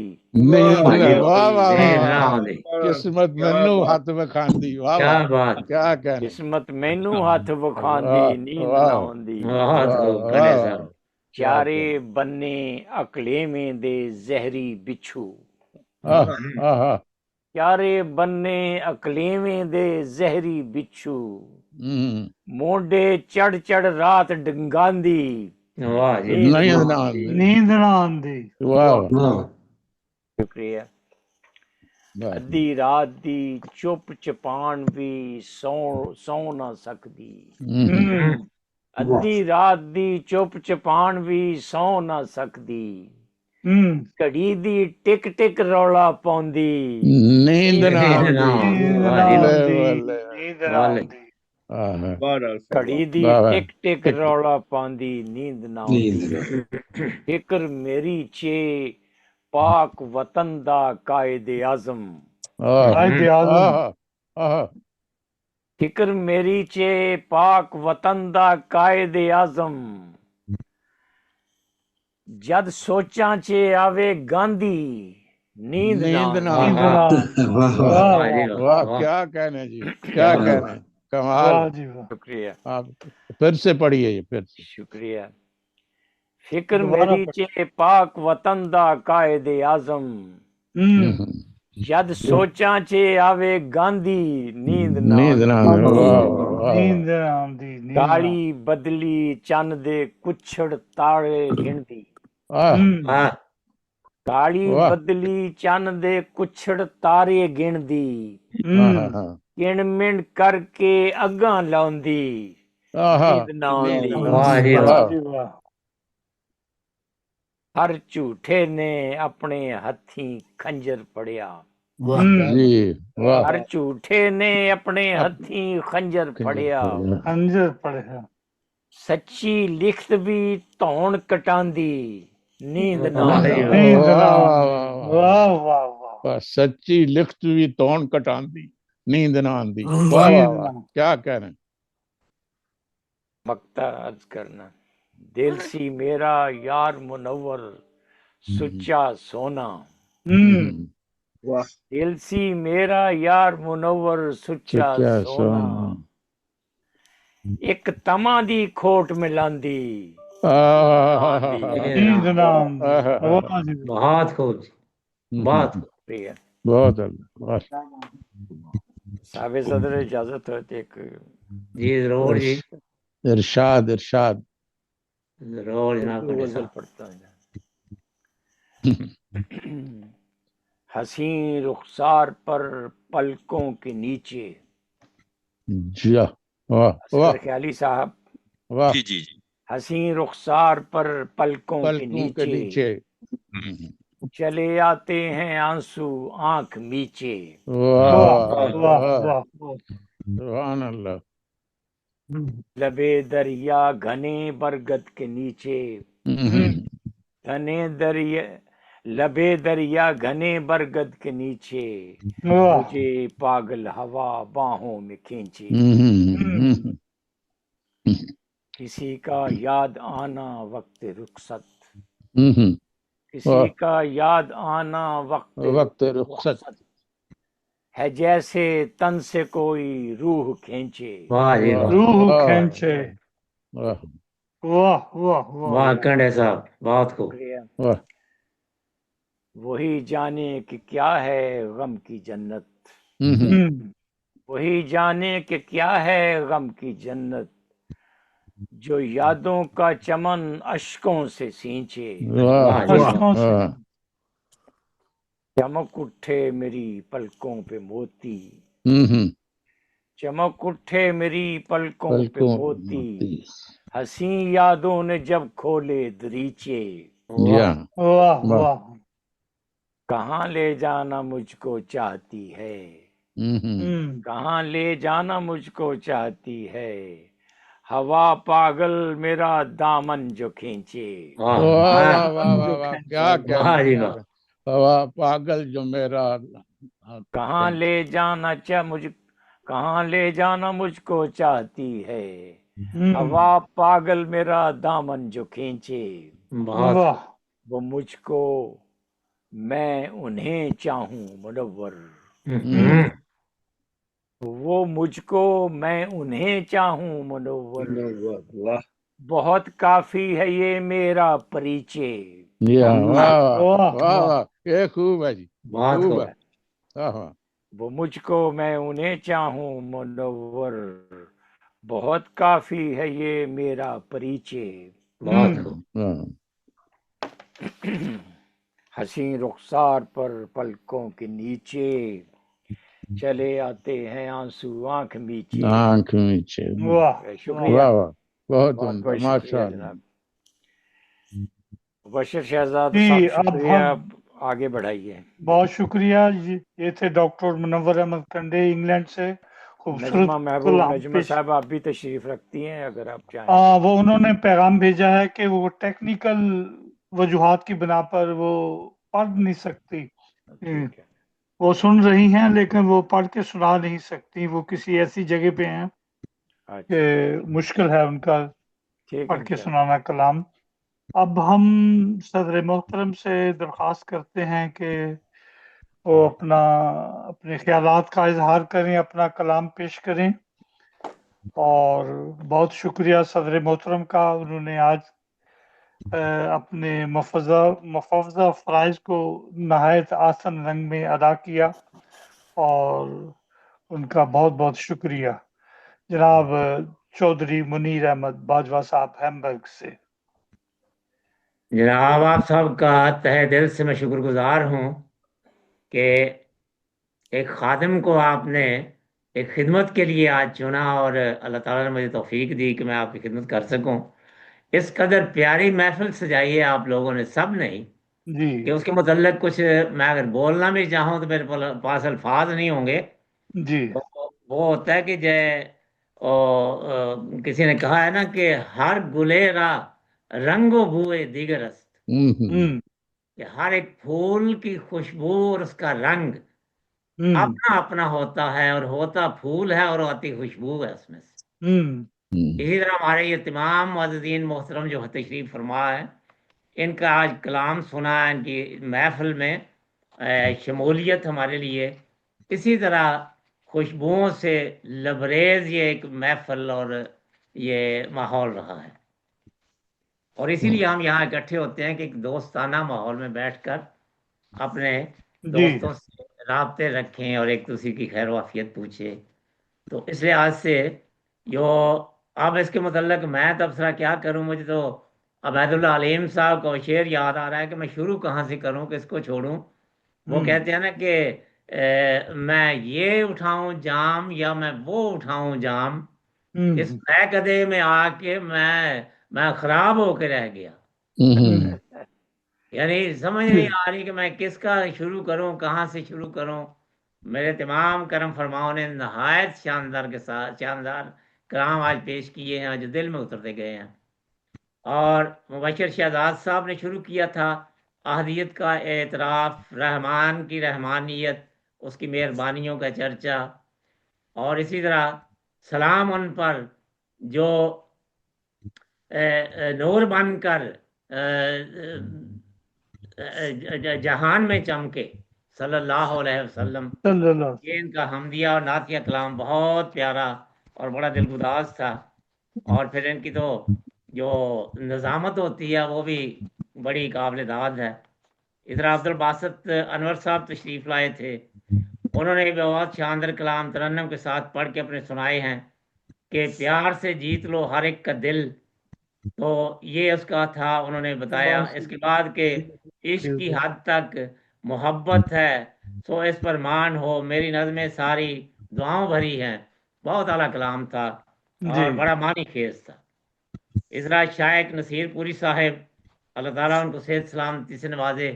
किस्मत मैनू हथ विखांदी वाह क्या वाह बात क्या कहने किस्मत मैनू हथ विखांदी नींद ना आउंदी बहुत खूब कंडे साहब चारे बन्ने अकलेवें दे जहरी बिच्छू चारे बन्ने अकलेवें दे जहरी बिच्छू मोंडे चढ़ चढ़ रात डंगांदी वाह जी नींद ना आंदी वाह शुक्रिया अद्धी रात दी चुप चपान भी सौ ना सकदी अद्धी रात दी चुप चपान भी सौ ना सकदी घड़ी दी टिक टिक रौला पाउंदी नींद ना घड़ी दी टिक टिक रौला पाउंदी नींद ना आउंदी फिक्र मेरी चे पाक वतन दा कायदे आज़म फिक्र मेरी चे पाक वतन दा कायदे आज़म जद सोचां चे आवे गांधी नींद ना वाह क्या कहने जी क्या कहने कमाल शुक्रिया आप फिर से पढ़िए ये फिर से शुक्रिया फिक्र मेरी चे पाक वतन दा कायदे आज़म जद सोचां चे आवे गांधी नींद ना आंदी काली बदली चन दे कुछड़ तारे गिनदी काली बदली चन दे कुछड़ तारे गिनदी किण मिण करके अग्गां लाउंदी नींद ना आउंदी हर झूठे ने अपने हथी खंजर फड़िया हर झूठे ने अपने हथी खंजर फड़िया सच्ची लिखत भी धौन कटांदी नींद ना सच्ची लिखत भी धौन कटांदी नींद ना आंदी वाह वाह वाह क्या कह रहे हैं मक्ता अर्ज करना दिल सी मेरा यार मुनव्वर सुच्चा सोना दिल सी मेरा यार मुनव्वर सुच्चा सोना एक तमा दी खोट मिलांदी बहुत खूब बहुत बहुत साहब सदर इजाजत हो तो एक जी जरूर जी इरशाद इरशाद जरूर जनाब गजल पढ़ता है हसीन रुखसार पर पलकों के नीचे असगर ख्याली साहब जी जी जी हसीन रुखसार पर पलकों के नीचे चले आते हैं आंसू आंख मीचे सुभान अल्लाह लबे दरिया घने बरगद के नीचे घने दरिया लबे दरिया घने बरगद के नीचे मुझे पागल हवा बाहों में खींचे किसी का याद आना वक्त रुखसत किसी का याद आना वक्त रुखसत है जैसे तन से कोई रूह खींचे रूह खींचे वाह वाह वाह कंडे साहब बहुत खूब वही जाने कि क्या है गम की जन्नत वही जाने कि क्या है गम की जन्नत जो यादों का चमन अश्कों से सींचे चमक उठे मेरी पलकों पे मोती चमक उठे मेरी पलकों पे मोती हंसी यादों ने जब खोले दरीचे वाह वाह कहाँ ले जाना मुझको चाहती है कहाँ ले जाना मुझको चाहती है हवा पागल मेरा दामन जो खींचे क्या हवा पागल जो मेरा कहाँ ले जाना मुझको चाहती है हवा पागल मेरा दामन जो खींचे बहुत वाह वो मुझको मैं उन्हें चाहूं मुनव्वर, वो मुझको मैं उन्हें चाहूं मुनव्वर, वाह बहुत काफी है ये मेरा परिचय। वाह वाह वाह वाह वाह वाह, ये खूब है जी, बहुत खूब खूब है। हाँ हाँ, वो मुझको मैं उन्हें चाहूं मुनव्वर, बहुत काफी है ये मेरा परिचय। बहुत खूब। हाँ, हसीन रुखसार पर पलकों के नीचे चले आते हैं आंसू आंख मीचे। आंख नीचे, वाह शुक्रिया, वाह वाह, बहुत बहुत उम्दा, बहुत शुक्रिया माशाअल्लाह। जनाब। बशर शहजाद जी। साहब अब शुक्रिया, हम आगे बढ़ाइए। बहुत शुक्रिया। ये थे डॉक्टर मुनव्वर अहमद कंडे इंग्लैंड से। खूबसूरत नजमा महबूब, कलाम नजमा पेश। साहब आप भी तशरीफ रखती हैं अगर आप चाहें। वो उन्होंने पैगाम भेजा है कि वो टेक्निकल वजूहात की बिना पर वो पढ़ नहीं सकती। ठीक है, वो सुन रही हैं लेकिन वो पढ़ के सुना नहीं सकती। वो किसी ऐसी जगह पे हैं अच्छा कि मुश्किल है उनका ठीक है पढ़ के इंशाल्लाह। सुनाना कलाम। अब हम सदर मोहतरम से दरख्वास्त करते हैं कि वो अपने ख्यालात का इजहार करें, अपना कलाम पेश करें। और बहुत शुक्रिया सदर मोहतरम का, उन्होंने आज अपने मुफव्वज़ा फ़राइज़ को नहायत आसान रंग में अदा किया और उनका बहुत बहुत शुक्रिया। जनाब चौधरी मुनीर अहमद बाजवा साहब हैम्बर्ग से। जनाब आप सबका तहे दिल से मैं शुक्रगुजार हूँ कि एक खादिम को आपने एक खिदमत के लिए आज चुना और अल्लाह ताला ने मुझे तौफीक दी कि मैं आपकी खिदमत कर सकूं। इस कदर प्यारी महफिल सजाई है आप लोगों ने, सब ने, जी कि उसके मुतल्लिक कुछ मैं अगर बोलना भी चाहूँ तो मेरे पास अल्फाज नहीं होंगे। जी तो वो होता है कि जय किसी ने कहा है ना कि हर गुलेरा रंगो बुए दिगरस्त, हम्म कि हर एक फूल की खुशबू और उसका रंग हम्म अपना अपना होता है, और होता फूल है और आती खुशबू है उसमें से। हम्म इसी तरह हमारे ये तमाम मुअज़्ज़िज़ीन मोहतरम जो तशरीफ फरमा है, इनका आज कलाम सुना, इनकी महफिल में शमूलियत हमारे लिए इसी तरह खुशबुओं से लबरेज ये एक महफिल और ये माहौल रहा है। और इसीलिए हम यहाँ इकट्ठे होते हैं कि एक दोस्ताना माहौल में बैठकर अपने जी दोस्तों से राब्ते रखें और एक दूसरे की खैर वाफियत पूछें। तो इस लिहाज से जो अब इसके मुतल्लिक मैं तबसरा क्या करूं, मुझे तो अबैदुल्ला अलीम साहब का शेर याद आ रहा है कि मैं शुरू कहाँ से करूं, किसको छोड़ूं। वो कहते हैं ना कि मैं ये उठाऊं जाम या मैं वो उठाऊं जाम, इस नए कदे में आके मैं खराब होके रह गया। यानी समझ नहीं आ रही कि मैं किसका शुरू करूं, कहाँ से शुरू करूं। मेरे तमाम करम फरमाओं ने नहायत शानदार के साथ शानदार कलाम आज पेश किए हैं जो दिल में उतरते गए हैं। और मुबशर शहजाद साहब ने शुरू किया था अहदियत का एतराफ़, रहमान की रहमानियत, उसकी मेहरबानियों का चर्चा, और इसी तरह सलाम उन पर जो नूर बनकर जहान में चमके, सल्लल्लाहु अलैहि वसल्लम। ये इनका हमदिया और नातिया कलाम बहुत प्यारा और बड़ा दिलगुदाज था। और फिर इनकी तो जो निज़ामत होती है वो भी बड़ी काबिल दाद है। इधर अब्दुल बासित अनवर साहब तशरीफ लाए थे, उन्होंने भी बहुत शानदार कलाम तरन्नुम के साथ पढ़ के अपने सुनाए हैं कि प्यार से जीत लो हर एक का दिल। तो ये उसका था, उन्होंने बताया। इसके बाद के इश्क की हद तक मोहब्बत है, सो इस पर मान हो, मेरी नज़में सारी दुआओं भरी हैं। बहुत आला कलाम था और बड़ा मानी खेज था। इस तरह शायक नसीर पुरी साहिब, अल्लाह ताला उनको सेहत सलामती से नवाजे,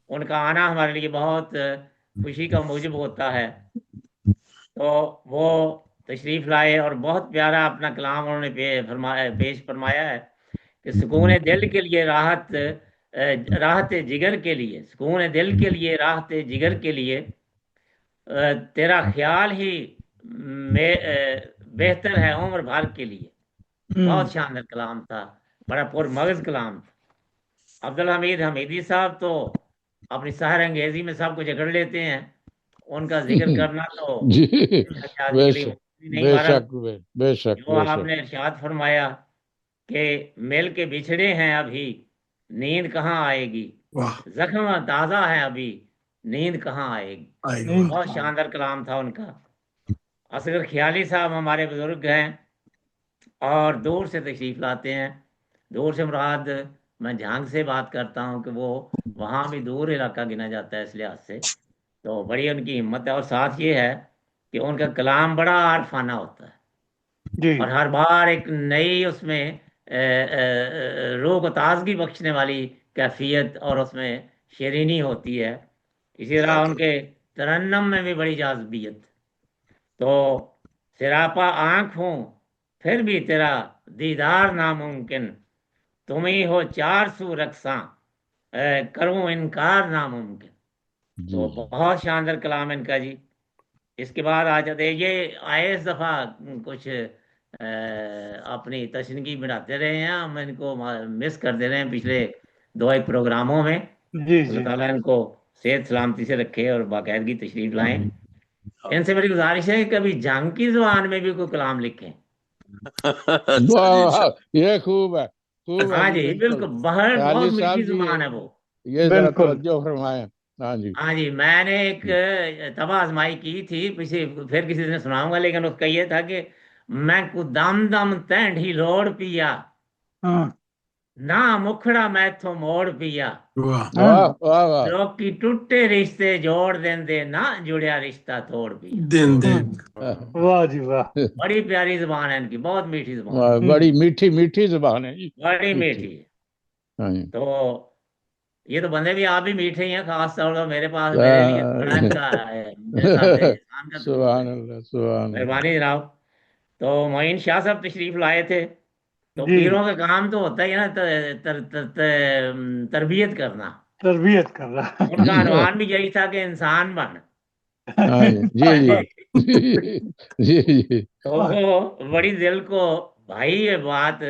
उनका आना हमारे लिए बहुत खुशी का मूजब होता है। तो वो तशरीफ लाए और बहुत प्यारा अपना कलाम उन्होंने पेश फरमाया है कि सुकून दिल के लिए राहत जिगर के लिए, सुकून दिल के लिए राहत जिगर के लिए तेरा ख्याल ही बेहतर है उम्र भर के लिए। बहुत शानदार कलाम था, बड़ा पुरमगज कलाम था। عبدالحمید حمیدی صاحب تو اپنی سحر انگیزی میں سب کو جکڑ لیتے ہیں، ان کا ذکر کرنا تو جی حجاز بے کے لیے شک نہیں بے بہرحال شک بے شک جو بے آپ شک نے ارشاد فرمایا کہ مل کے بچھڑے ہیں ابھی نیند کہاں آئے گی، واہ زخم تازہ ہے ابھی نیند کہاں آئے گی۔ آئے واہ بہت شاندار کلام تھا ان کا۔ اصغر خیالی صاحب ہمارے بزرگ ہیں اور دور سے تشریف لاتے ہیں، دور سے مراد میں جھانگ سے بات کرتا ہوں کہ وہ وہاں بھی دور علاقہ گنا جاتا ہے اس لحاظ سے، تو بڑی ان کی ہمت ہے، اور ساتھ یہ ہے کہ ان کا کلام بڑا عارفانہ ہوتا ہے جی اور ہر بار ایک نئی اس میں روح کو تازگی بخشنے والی کیفیت اور اس میں شیرینی ہوتی ہے۔ اسی طرح ان کے ترنم میں بھی بڑی جاذبیت، تو سراپا آنکھ ہوں پھر بھی تیرا دیدار ناممکن، تم ہی ہو چار سو رقصاں کروں انکار ناممکن۔ تو جی بہت شاندار کلام ان کا جی۔ اس کے بعد آ جاتے یہ آئے اس دفعہ کچھ اپنی تشنگی بڑھاتے رہے ہیں، ہم ان کو مس کر دے رہے ہیں پچھلے 2 پروگراموں میں۔ جی اللہ جی تعالیٰ ان کو صحت سلامتی سے رکھے اور باقاعدگی تشریف لائیں۔ ان سے میری گزارش ہے کہ کبھی جنگ کی زبان میں بھی کوئی کلام لکھیں۔ واہ واہ، یہ خوب ہے ہاں جی جی بالکل۔ بالکل، بہت خیالی میٹھی صاحب جی زبان ہے وہ۔ یہ ذرا بالکل توجہ فرمائیں۔ ہاں جی ہاں جی میں نے ایک طبع آزمائی کی تھی، پھر کسی نے سناؤں گا، لیکن اس کا یہ تھا کہ میں کو دم دم تینڈھی لوڑ پیا، ہاں نہ مکھڑا میتھوں موڑ پیا، واہ ہاں واہ واہ واہ لوکی ٹوٹے رشتے جوڑ دیندے، نہ جڑیا رشتہ توڑ پیا۔ دن ہاں، دن واہ جی واہ بڑی پیاری زبان ہے ان کی، بہت میٹھی زبان ہے، واہ، بڑی میٹھی میٹھی زبان ہے جی، بڑی میٹھی۔ میٹھی ہے۔ ہاں جی تو یہ تو بندے بھی آپ بھی میٹھے ہی ہیں، خاص طور پر میرے پاس میرے لیے بڑا ان کا میرے ساتھ احسان کا سلوک سبحان ہے۔ اللہ سبحان اللہ۔ مہربانی جناب۔ تو معین شاہ صاحب تشریف لائے تھے، تو جی پیروں کا کام تو ہوتا ہی ہے نا تربیت کرنا۔ تربیت کر رہا ان کا عنوان بھی یہی تھا کہ انسان بن۔ ہاں جی جی جی جی تو بڑی دل کو بھائی یہ بات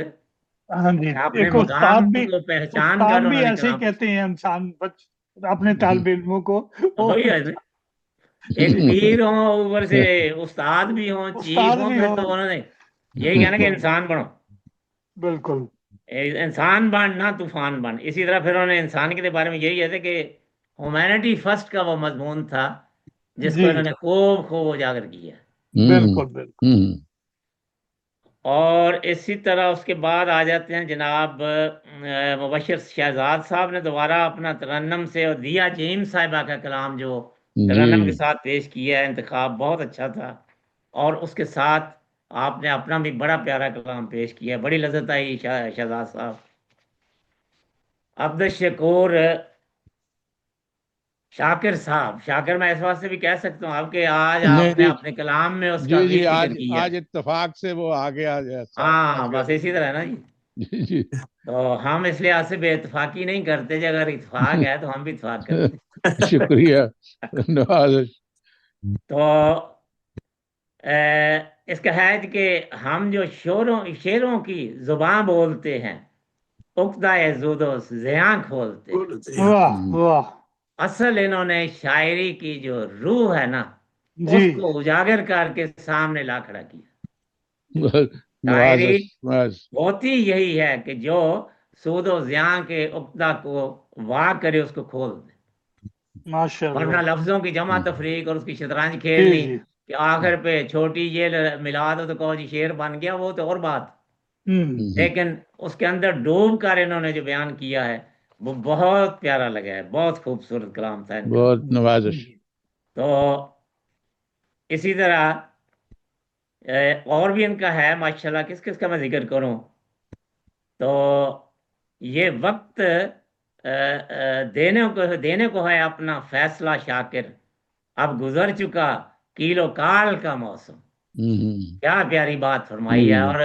ہاں جی، کہ اپنے ایک مقام کو پہچان کر بھی انہوں نے ایسے ہی کلام کہتے ہیں انسان اپنے طالب علموں کو، وہی ہے ایک پیر ہوں اوپر سے استاد بھی ہوں چیف استاد ہوں، بھی پھر ہو، تو انہوں نے یہی کہنا کہ انسان بنو، بالکل انسان بن نہ طوفان بن۔ اسی طرح پھر انہوں نے انسان کے بارے میں یہی ہے کہ ہیومینٹی فرسٹ کا وہ مضمون تھا جس کو جی انہوں نے خوب خوب اجاگر کیا۔ بالکل بالکل اور اسی طرح اس کے بعد آ جاتے ہیں جناب مبشر شہزاد صاحب نے دوبارہ اپنا ترنم سے، اور دیا جیم صاحبہ کا کلام جو ترنم کے جی ساتھ پیش کیا ہے، انتخاب بہت اچھا تھا، اور اس کے ساتھ آپ نے اپنا بھی بڑا پیارا کلام پیش کیا، بڑی لذت آئی شہزاد صاحب۔ عبد الشکور شاکر صاحب، شاکر میں اس واسطے بھی کہہ سکتا ہوں آپ کہ آج نہیں آپ نے جی اپنے کلام میں اس کا جی بھی جی ذکر آج کیا ہے۔ آج اتفاق سے وہ آگے آ گیا ہاں بس اسی طرح ہے نا جی۔ جی جی تو ہم اس لحاظ سے بے اتفاقی نہیں کرتے جی، اگر اتفاق ہے تو ہم بھی اتفاق کرتے شکریہ نوازش۔ تو اس کا ہے کہ ہم جو شعروں کی زبان بولتے ہیں، عقدہ زود و زیاں کھولتے ہیں، واہ واہ اصل انہوں نے شاعری کی جو روح ہے نا جی اس کو اجاگر کر کے سامنے لا کھڑا کیا۔ شاعری نوازش نواز ہوتی یہی ہے کہ جو سود و زیاں کے عقدہ کو وا کرے، اس کو کھول دے، ماشاء ورنہ اللہ لفظوں کی جمع تفریق اور اس کی شطرنج جی کھیلنی جی کہ آخر پہ چھوٹی یہ ملا دو تو کہو جی شعر بن گیا، وہ تو اور بات، لیکن اس کے اندر ڈوب کر انہوں نے جو بیان کیا ہے وہ بہت پیارا لگا ہے، بہت خوبصورت کلام تھا ان کا۔ بہت نوازش۔ تو اسی طرح اور بھی ان کا ہے ماشاءاللہ، کس کس کا میں ذکر کروں؟ تو یہ وقت دینے کو ہے اپنا فیصلہ شاکر، اب گزر چکا کیل و کال کا موسم۔ کیا پیاری بات فرمائی ہے، اور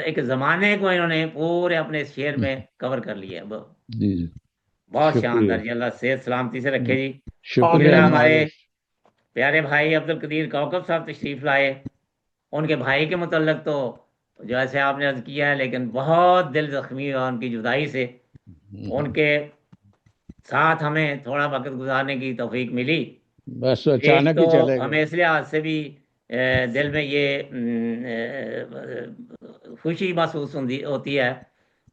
ایک زمانے کو انہوں نے پورے اپنے اس شعر میں کور کر لیا ہے، بہت شکریہ شاندار جی، اللہ صحت سلامتی سے رکھے جی۔ اسی شکریہ طرح ہمارے نوازش۔ پیارے بھائی عبد القدیر کوکب صاحب تشریف لائے، ان کے بھائی کے متعلق تو جیسے آپ نے عرض کیا ہے، لیکن بہت دل زخمی ہوا ان کی جدائی سے، ان کے ساتھ ہمیں تھوڑا وقت گزارنے کی توفیق ملی. بس ایک اچانک تو ہی چلے گئے. ہمیں اس لحاظ سے بھی دل میں یہ خوشی محسوس ہوتی ہے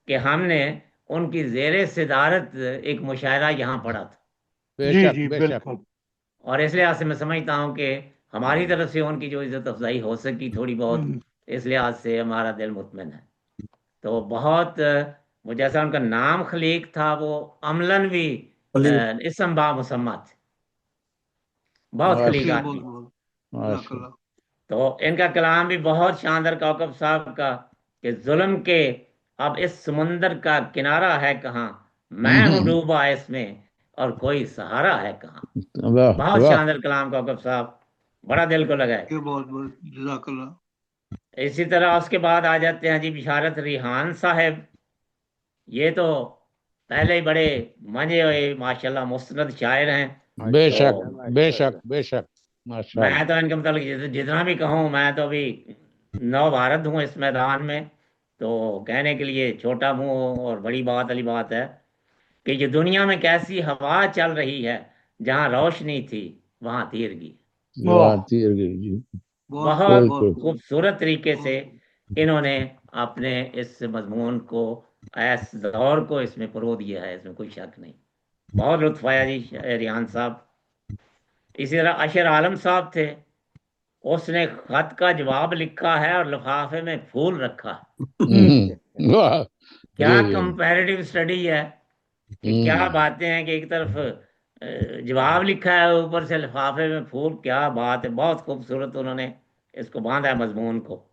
کہ ہم نے ان کی زیر صدارت ایک مشاعرہ یہاں پڑھا تھا. بے جی شک جی بے شک. بالکل. اور اس لحاظ سے میں سمجھتا ہوں کہ ہماری طرف سے ان کی جو عزت افزائی ہو سکی تھوڑی بہت، اس لحاظ سے ہمارا دل مطمئن ہے. تو بہت وہ جیسا ان کا نام خلیق تھا، وہ عملاً بھی اسم با مسمہ تھے، بہت خلیق آدمی. تو ان کا کلام بھی بہت شاندار کوکب صاحب کا کہ ظلم کے اب اس سمندر کا کنارہ ہے کہاں، میں ہوں ڈوبا اس میں اور کوئی سہارا ہے کہاں. بہت شاندار کلام کوکب صاحب، بڑا دل کو لگا ہے. بہت بہت جزاک اللہ. اسی طرح اس کے بعد آ جاتے ہیں جی بشارت ریحان صاحب. یہ تو پہلے ہی بڑے منجے ہوئے ماشاءاللہ مستند شاعر ہیں. بے شک بے شک بے شک. میں تو ان کے متعلق جتنا بھی کہوں، میں تو ابھی نو بھارت ہوں اس میدان میں، تو کہنے کے لیے چھوٹا منہ اور بڑی بات والی بات ہے کہ یہ دنیا میں کیسی ہوا چل رہی ہے، جہاں روشنی تھی وہاں تیرگی. بہت خوبصورت طریقے سے انہوں نے اپنے اس مضمون کو، اس دور کو اس میں پرو دیا ہے، اس میں کوئی شک نہیں. بہت لطف آیا جی ریحان صاحب. اسی طرح اشر عالم صاحب تھے، اس نے خط کا جواب لکھا ہے اور لفافے میں پھول رکھا. کیا کمپیریٹیو اسٹڈی ہے کہ کیا باتیں ہیں کہ ایک طرف جواب لکھا ہے، اوپر سے لفافے میں پھول. کیا بات ہے، بہت خوبصورت انہوں نے اس کو باندھا ہے مضمون کو.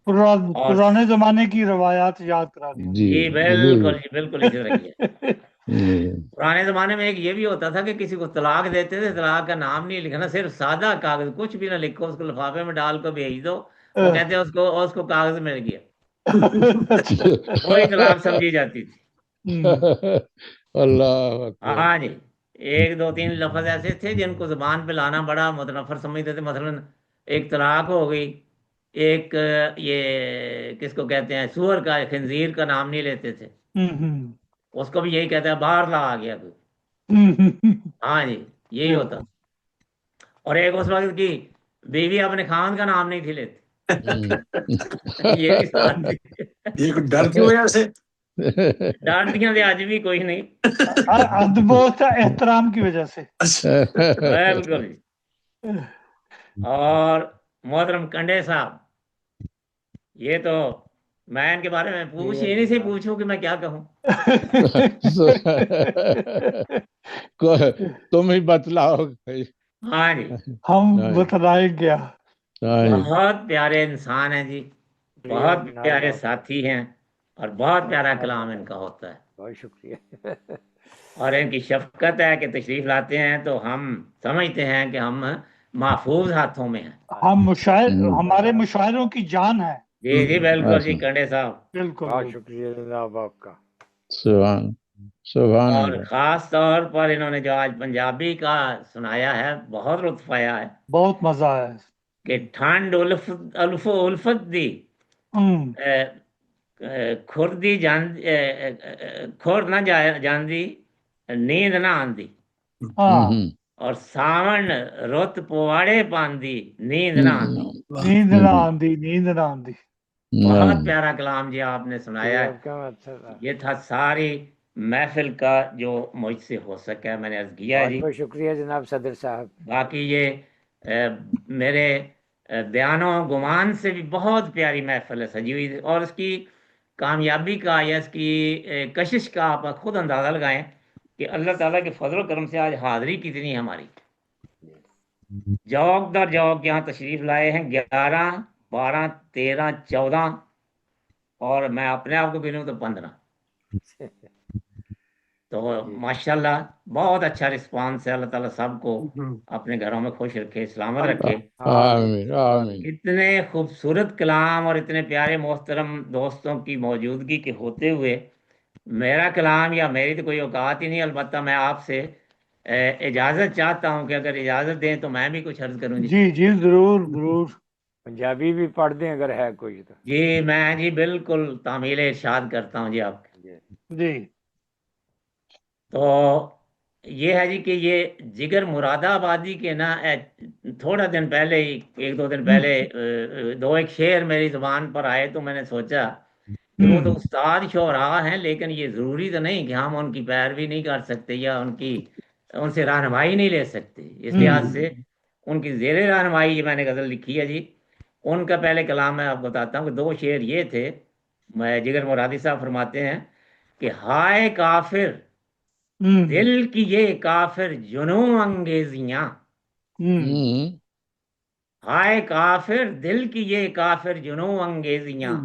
پرانے زمانے کی روایات یاد کرا دی. جی بالکل جی بالکل اسی طرح کیا. پرانے زمانے میں ایک یہ بھی ہوتا تھا کہ کسی کو طلاق دیتے تھے، طلاق کا نام نہیں لکھنا، صرف سادہ کاغذ، کچھ بھی نہ لکھو، اس کو لفافے میں ڈال کر بھیج دو. وہ کہتے ہیں اس کو کاغذ مل گیا، وہی طلاق سمجھی جاتی تھی. اللہ. ہاں جی. ایک دو تین لفظ ایسے تھے جن کو زبان پہ لانا بڑا متنفر سمجھتے تھے. مثلا ایک طلاق ہو گئی، ایک یہ کس کو کہتے ہیں، سور کا، خنزیر کا نام نہیں لیتے تھے، اس کو بھی یہی کہتا ہے باہر لا آ گیا کوئی. ہاں جی یہی ہوتا. اور ایک اس وقت کی بیوی اپنے خاوند کا نام نہیں تھی لیتی. یہ بھی ساتھ تھی. ڈر کی وجہ سے ڈانٹیاں دے آج بھی کوئی نہیں، ادب و احترام کی وجہ سے. بالکل. اور محترم کنڈے صاحب، یہ تو میں ان کے بارے میں پوچھ ہی نہیں سے پوچھوں کہ میں کیا کہوں. تم ہی بتلاؤ. ہاں جی ہم بتلائیں گیا. بہت پیارے انسان ہیں جی، بہت پیارے ساتھی ہیں، اور بہت پیارا کلام ان کا ہوتا ہے. بہت شکریہ. اور ان کی شفقت ہے کہ تشریف لاتے ہیں تو ہم سمجھتے ہیں کہ ہم محفوظ ہاتھوں میں ہیں. ہمارے مشاعروں کی جان ہے. جی جی بالکل جی کنڈے صاحب، بالکل. بہت شکریہ جناب آپ کا. سبحان اور اللہ. خاص طور پر انہوں نے جو آج پنجابی کا سنایا ہے، بہت لطف آیا ہے. بہت مزہ آیا کہ ٹھنڈ الفت دی کھردی کھور نہ جاندی، نیند نہ آندی، اور ساون رت پواڑے پاندی، نیند نہ آندی. نیند نہ آندی، نیند نہ آندی. بہت پیارا کلام جی آپ نے سنایا ہے. یہ تھا ساری محفل کا جو مجھ سے ہو سکا، میں نے عرض کیا جی. بہت شکریہ جناب صدر صاحب. باقی یہ میرے بیان و گمان سے بھی بہت پیاری محفل ہے سجی ہوئی، اور اس کی کامیابی کا یا اس کی کشش کا آپ خود اندازہ لگائیں کہ اللہ تعالیٰ کے فضل و کرم سے آج حاضری کتنی ہے ہماری. جوک در جوک یہاں تشریف لائے ہیں 11 12 13 14، اور میں اپنے آپ کو گنوں تو 15. تو ماشاءاللہ بہت اچھا رسپانس ہے. اللہ تعالیٰ سب کو اپنے گھروں میں خوش رکھے، سلامت رکھے. آمین آمین. اتنے خوبصورت کلام اور اتنے پیارے محترم دوستوں کی موجودگی کے ہوتے ہوئے میرا کلام یا میری تو کوئی اوقات ہی نہیں. البتہ میں آپ سے اجازت چاہتا ہوں کہ اگر اجازت دیں تو میں بھی کچھ عرض کروں. جی جی ضرور ضرور. پنجابی بھی پڑھ دیں اگر ہے کوئی تو. جی میں جی بالکل تعمیل ارشاد کرتا ہوں جی آپ جی. تو یہ ہے جی کہ یہ جگر مراد آبادی کے نا تھوڑا دن پہلے ہی 1-2 دن پہلے 2 شعر میری زبان پر آئے تو میں نے سوچا کہ وہ تو استاد شعراء ہیں، لیکن یہ ضروری تو نہیں کہ ہم ان کی پیروی نہیں کر سکتے یا ان سے رہنمائی نہیں لے سکتے۔ اس لحاظ سے ان کی زیر رہنمائی یہ میں نے غزل لکھی ہے جی۔ ان کا پہلے کلام میں آپ بتاتا ہوں کہ 2 شعر یہ تھے۔ جگر مرادی صاحب فرماتے ہیں کہ ہائے کافر دل کی یہ کافر جنوں انگیزیاں، ہائے کافر دل کی یہ کافر جنوں انگیزیاں،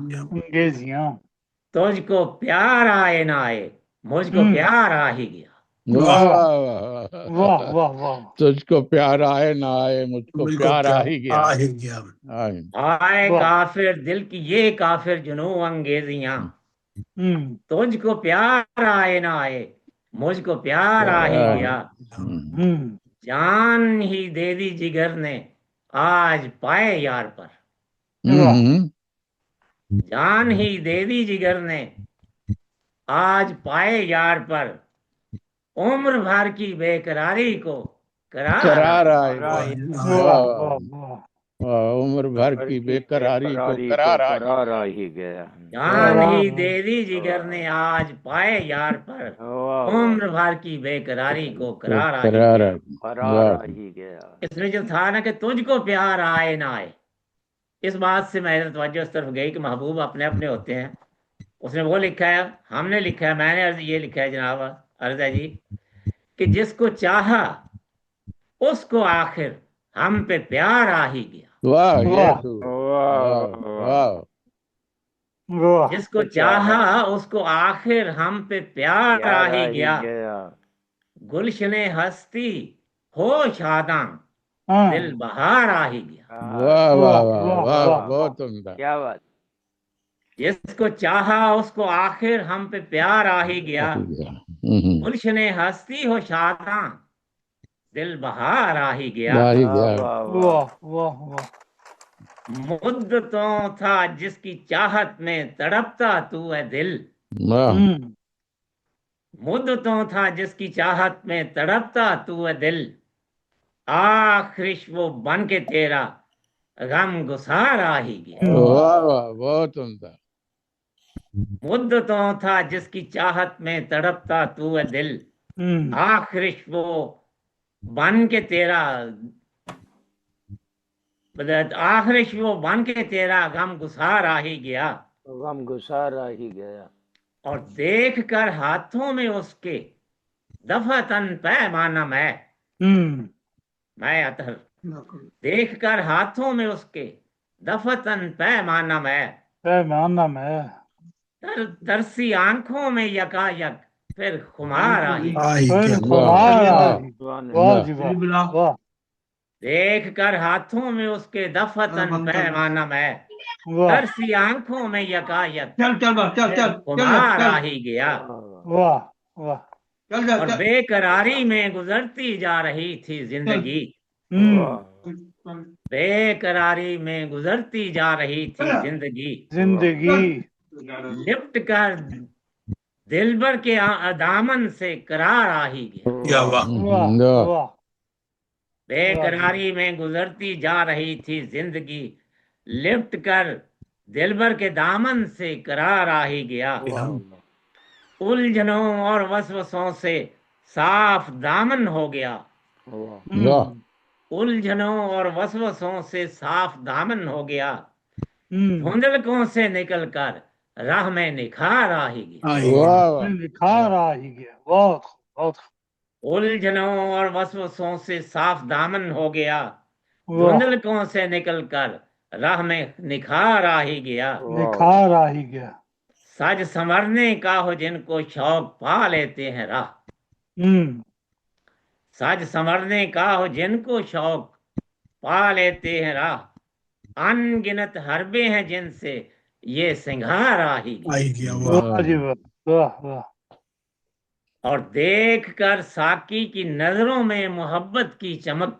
تجھ کو پیار آئے نہ آئے مجھ کو پیار آ ہی گیا۔ واہ واہ واہ، تجھ کو پیار آئے نہ آئے مجھ کو پیار آ ہی گیا۔ ہائے کافر دل کی یہ کافر جنوں انگیزیاں، تجھ کو پیار آئے نہ آئے مجھ کو پیار آ ہی گیا۔ جان ہی دے دی جگر نے آج پائے یار پر، جان ہی دے دی جگر نے آج پائے یار پر، عمر بھر کی بے قراری کو قرار آئے، عمر بھر کی بے قراری کو قرار آ ہی گیا۔ جان ہی دے دی جگر نے آج پائے یار پر، عمر بھر کی بے قراری کو قرار آ ہی گیا۔ اس میں جو تھا نا کہ تجھ کو پیار آئے نہ آئے، اس بات سے میری توجہ اس طرف گئی کہ محبوب اپنے اپنے ہوتے ہیں۔ اس نے وہ لکھا ہے، ہم نے لکھا ہے، میں نے یہ لکھا ہے جناب عرض ہے جی کہ جس کو چاہا اس کو آخر ہم پہ پیار آ ہی گیا۔ جس کو چاہا اس کو آخر ہم پہ پیار آ ہی گیا، گلشن ہستی ہو شاداں دل بہار آ ہی گیا۔ بہت عمدہ، کیا بات۔ جس کو چاہا اس کو آخر ہم پہ پیار آ ہی گیا، گلشن ہستی ہو شاداں دل بہار آ ہی گیا۔ مدتوں تھا جس کی چاہت میں تڑپتا تو ہے دل، مدتوں تھا جس کی چاہت میں تڑپتا تو ہے دل، آخرش وہ بن کے تیرا غم گسار آ ہی گیا۔ بہت عمدہ۔ مدتوں تھا جس کی چاہت میں تڑپتا تو ہے دل، آخرش وہ بن کے تیرا آخرش وہ بن کے تیرا غم گسار آ ہی گیا، غم گسار آ ہی گیا۔ اور دیکھ کر ہاتھوں میں اس کے دفعتاً پیمانہ میں اطہر، دیکھ کر ہاتھوں میں اس کے دفعتاً پیمانہ میں ترسی آنکھوں میں یکا یک پھر خمار آ ہی گیا۔ دیکھ کر ہاتھوں میں اس کے دفعتاً پیمانہ میں ترسی آنکھوں میں یکا یک خمار آ ہی گیا، اور بے قراری میں گزرتی جا رہی تھی زندگی، بے قراری میں گزرتی جا رہی تھی زندگی، لپٹ کر دلبر کے دامن سے قرار آ ہی گیا۔ بے قراری میں گزرتی جا رہی تھی زندگی، لپٹ کر دلبر کے دامن سے قرار آ ہی گیا، الجھنوں اور وسوسوں سے صاف دامن ہو گیا، الجھنوں اور وسوسوں سے صاف دامن ہو گیا، دھندلکوں سے نکل کر راہ میں نکھار آ ہی گیا، الجھنوں اور وسوسوں سے صاف دامن ہو گیا، دھندلکوں سے نکل کر راہ میں نکھار آ ہی گیا، سج سنورنے کا ہو جن کو شوق پا لیتے ہیں راہ، سج سنورنے کا ہو جن کو شوق پا لیتے ہیں راہ، ان گنت حربے ہیں جن سے یہ سنگھار آ ہی گیا، اور دیکھ کر ساقی کی نظروں میں محبت کی چمک،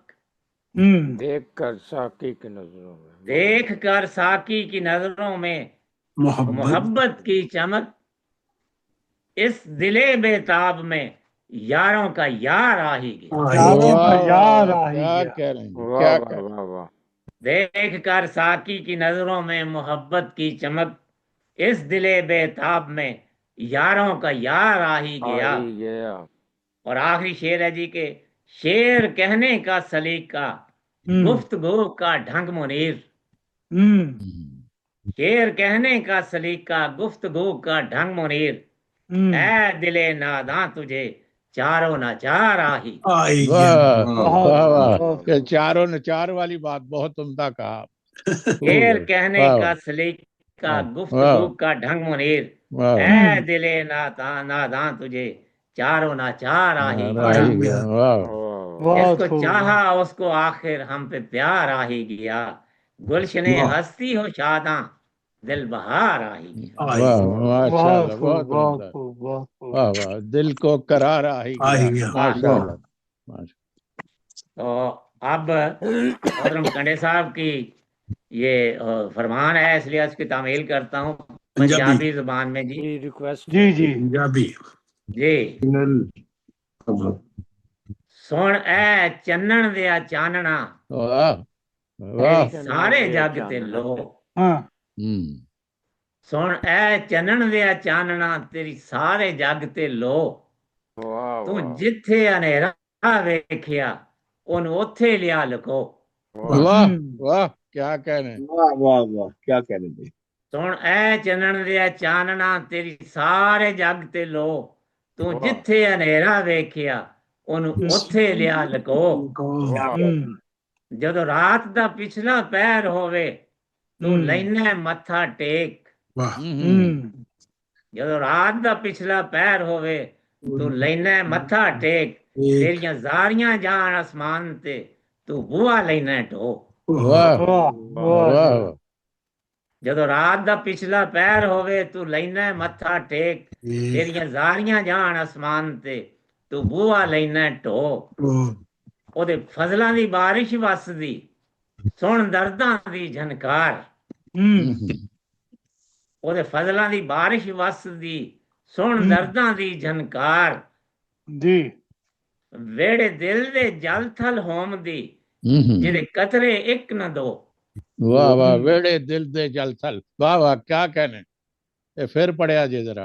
دیکھ کر ساقی کی نظروں میں، دیکھ کر ساقی کی نظروں میں محبت کی چمک، اس دل بے تاب میں यारों का यार आ ही गया। यारों का यार आ ही क्या गया। कह रहे हैं, वाह क्या वाह कह रहे वाह वाह। देख कर साकी की नजरों में मोहब्बत की चमक, इस दिले बेताब में यारों का यार आ ही आ गया। ही गया। और आखिरी शेर है जी के, शेर कहने का सलीका, गुफ्तगू का ढंग मुनीर। शेर कहने का सलीका, गुफ्तगू का ढंग मुनीर, ऐ दिले नादां तुझे चारों नाचार आ ही गया। आई वाह वाह वाह, बहुत ये चारों ने चार वाली बात बहुत उम्दा कहा। शेर कहने वाह का सलीका, वाह गुफ्तगू का ढंग मुनीर, वाह ऐ दिले नादां तुझे चारों नाचार आ ही वाह, गया। ही गया, वाह बहुत जिसको खूब। चाहा उसको आखिर हम पे प्यार आ ही गया, गुलशने हस्ती हो शादां दिल बहार आ ही गया। वाह बहुत माशाल्लाह, खूब, बहुत बहुत उम्दा, खूब, बहुत खूब। वाह वाह, दिल को करार आ ही गया, माशाल्लाह माशाल्लाह। तो अब मोहतरम कंडे साहब की ये फरमान है, इसलिए उसकी तामील करता हूँ पंजाबी जुबान में जी। रिक्वेस्ट जी जी पंजाबी जी। सुन ऐ चन्नन दिया चानना, वाह वाह, तेरी सारे जग ते लो। हाँ सुन ऐ चन्नन दिया चानना, तेरी सारे जग ते लो। वाह तू वाह जिथे हनेरा वेखिया, ओनू ओथे लिया लुको। वाह वाह, क्या कह रहे हैं, वाह वाह वाह, क्या कह रहे थे। सुन ऐ चन्नन दिया चानना, तेरी सारे जग ते लो। तू जिथे हनेरा वेखिया, ओनू ओथे लिया लुको। ਜਦੋਂ ਰਾਤ ਦਾ ਪਿਛਲਾ ਪੈਰ ਹੋਵੇ, ਤੂੰ ਲੈਣਾ ਮੱਥਾ ਟੇਕ। ਜਦੋਂ ਰਾਤ ਦਾ ਪਿਛਲਾ ਪੈਰ ਹੋਵੇ, ਤੂੰ ਲੈਣਾ ਮੱਥਾ ਟੇਕ। ਤੇਰੀਆਂ ਜ਼ਾਰੀਆਂ ਜਾਣ ਅਸਮਾਨ ਤੇ, ਤੂੰ ਬੂਹਾ ਲੈਣਾ ਢੋ। वाह वाह, ਜਦੋਂ ਰਾਤ ਦਾ ਪਿਛਲਾ ਪੈਰ ਹੋਵੇ, ਤੂੰ ਲੈਣਾ ਮੱਥਾ ਟੇਕ। ਤੇਰੀਆਂ ਜ਼ਾਰੀਆਂ ਜਾਣ ਅਸਮਾਨ ਤੇ, ਤੂੰ ਬੂਹਾ ਲੈਣਾ ਢੋ। ਉਹਦੇ ਫਜ਼ਲਾਂ ਦੀ ਬਾਰਿਸ਼ ਵਸਦੀ, ਸੁਣ ਦਰਦਾਂ ਦੀ ਝਨਕਾਰ। ਉਹਦੇ ਫਜ਼ਲਾਂ ਦੀ ਬਾਰਿਸ਼ ਵਸਦੀ, ਸੁਣ ਦਰਦਾਂ ਦੀ ਝਨਕਾਰ। जी ਵੇੜੇ ਦਿਲ ਦੇ ਜਲ ਥਲ ਹੋਮਦੀ, ਜਿਹਦੇ ਕਤਰੇ ਇੱਕ ਨਾ ਦੋ। वाह वाह, वेड़े दिल दे जल थल, वाह वाह, क्या कहने, ये फिर पढ़िया जी जरा।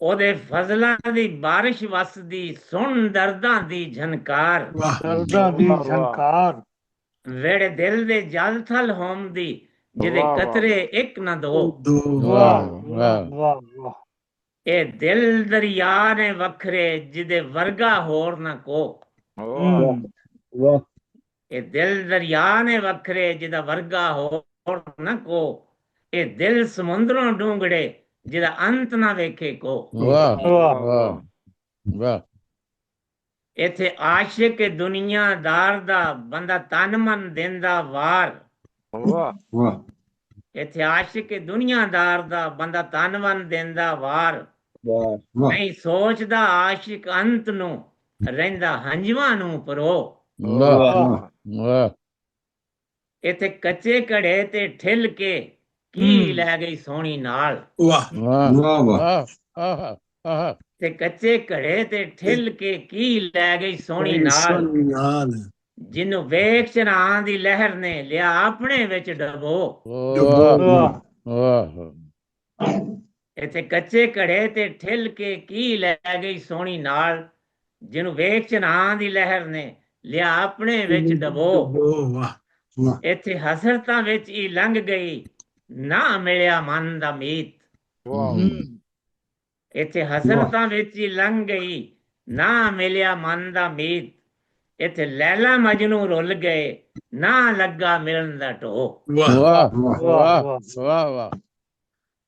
ਉਹਦੇ ਫਜ਼ਲਾਂ ਦੀ ਬਾਰਿਸ਼ ਵਸਦੀ, ਸੁਣ ਦਰਦਾਂ ਦੀ ਝਨਕਾਰ। दर्दा दी झनकार। ਵੇੜੇ ਦਿਲ ਦੇ ਜਲ ਥਲ ਹੋਮਦੀ, ਜਿਹਦੇ ਕਤਰੇ ਇੱਕ ਨਾ ਦੋ। वाह वाह वाह वाह। ਇਹ ਦਿਲ ਦਰਿਆ ਨੇ ਵੱਖਰੇ, ਜਿਹਦੇ ਵਰਗਾ ਹੋਰ ਨਾ ਕੋ। वाह ਇਹ ਦਿਲ ਦਰਿਆ ਨੇ ਵੱਖਰੇ, ਜਿਹਦਾ ਵਰਗਾ ਹੋਰ ਨਾ ਕੋ। ਇਹ ਦਿਲ ਸਮੁੰਦਰੋਂ ਡੂੰਘੜੇ, ਜਿਹਦਾ ਅੰਤ ਨਾ ਵੇਖੇ ਕੋ। वाह वाह वाह, ਇੱਥੇ ਆਸ਼ਿਕ ਦੁਨੀਆਦਾਰ ਦਾ ਬੰਦਾ ਤਨ ਮਨ ਦਿੰਦਾ ਵਾਰ। ਇੱਥੇ ਆਸ਼ਿਕ ਦੁਨੀਆਦਾਰ ਦਾ ਬੰਦਾ ਤਨ ਮਨ ਦਿੰਦਾ ਵਾਰ। ਨਹੀਂ ਸੋਚਦਾ ਆਸ਼ਿਕ ਅੰਤ ਨੂੰ, ਰਹਿੰਦਾ ਹੰਝਵਾਂ ਨੂੰ ਪਰੋ। वाह ਇੱਥੇ ਕੱਚੇ ਘੜੇ ਤੇ ਠਿੱਲ ਕੇ, ਕੀ ਲੈ ਗਈ ਸੋਹਣੀ ਨਾਲ। वाह वाह वाह, ਤੇ ਕੱਚੇ ਘੜੇ ਤੇ ਠਿੱਲ ਕੇ, ਕੀ ਲੈ ਗਈ ਸੋਹਣੀ ਨਾਲ। ਜਿਹਨੂੰ ਵੇਖ ਚਰਾਂ ਦੀ ਲਹਿਰ ਨੇ, ਲਿਆ ਆਪਣੇ ਵਿੱਚ ਡਬੋ। ਇੱਥੇ ਕੱਚੇ ਘੜੇ ਤੇ ਠਿੱਲ ਕੇ, ਕੀ ਲੈ ਗਈ ਸੋਹਣੀ ਨਾਲ। ਜਿਹਨੂੰ ਵੇਖ ਚਰਾਂ ਦੀ ਲਹਿਰ ਨੇ, ਲਿਆ ਆਪਣੇ ਵਿੱਚ ਡਬੋ। ਇੱਥੇ ਹਸਰਤਾਂ ਵਿੱਚ ਹੀ ਲੰਘ ਗਈ, ਨਾ ਮਿਲਿਆ ਮਨ ਦਾ ਮੀਤ। ਇੱਥੇ ਹਸਰਤਾਂ ਵਿੱਚ ਹੀ ਲੰਘ ਗਈ, ਨਾ ਮਿਲਿਆ ਮਨ ਦਾ ਮੀਤ। ਇੱਥੇ ਲੈਲਾ ਮਜਨੂ ਰੁੱਲ ਗਏ, ਨਾ ਲੱਗਾ ਮਿਲਣ ਦਾ ਢੋ।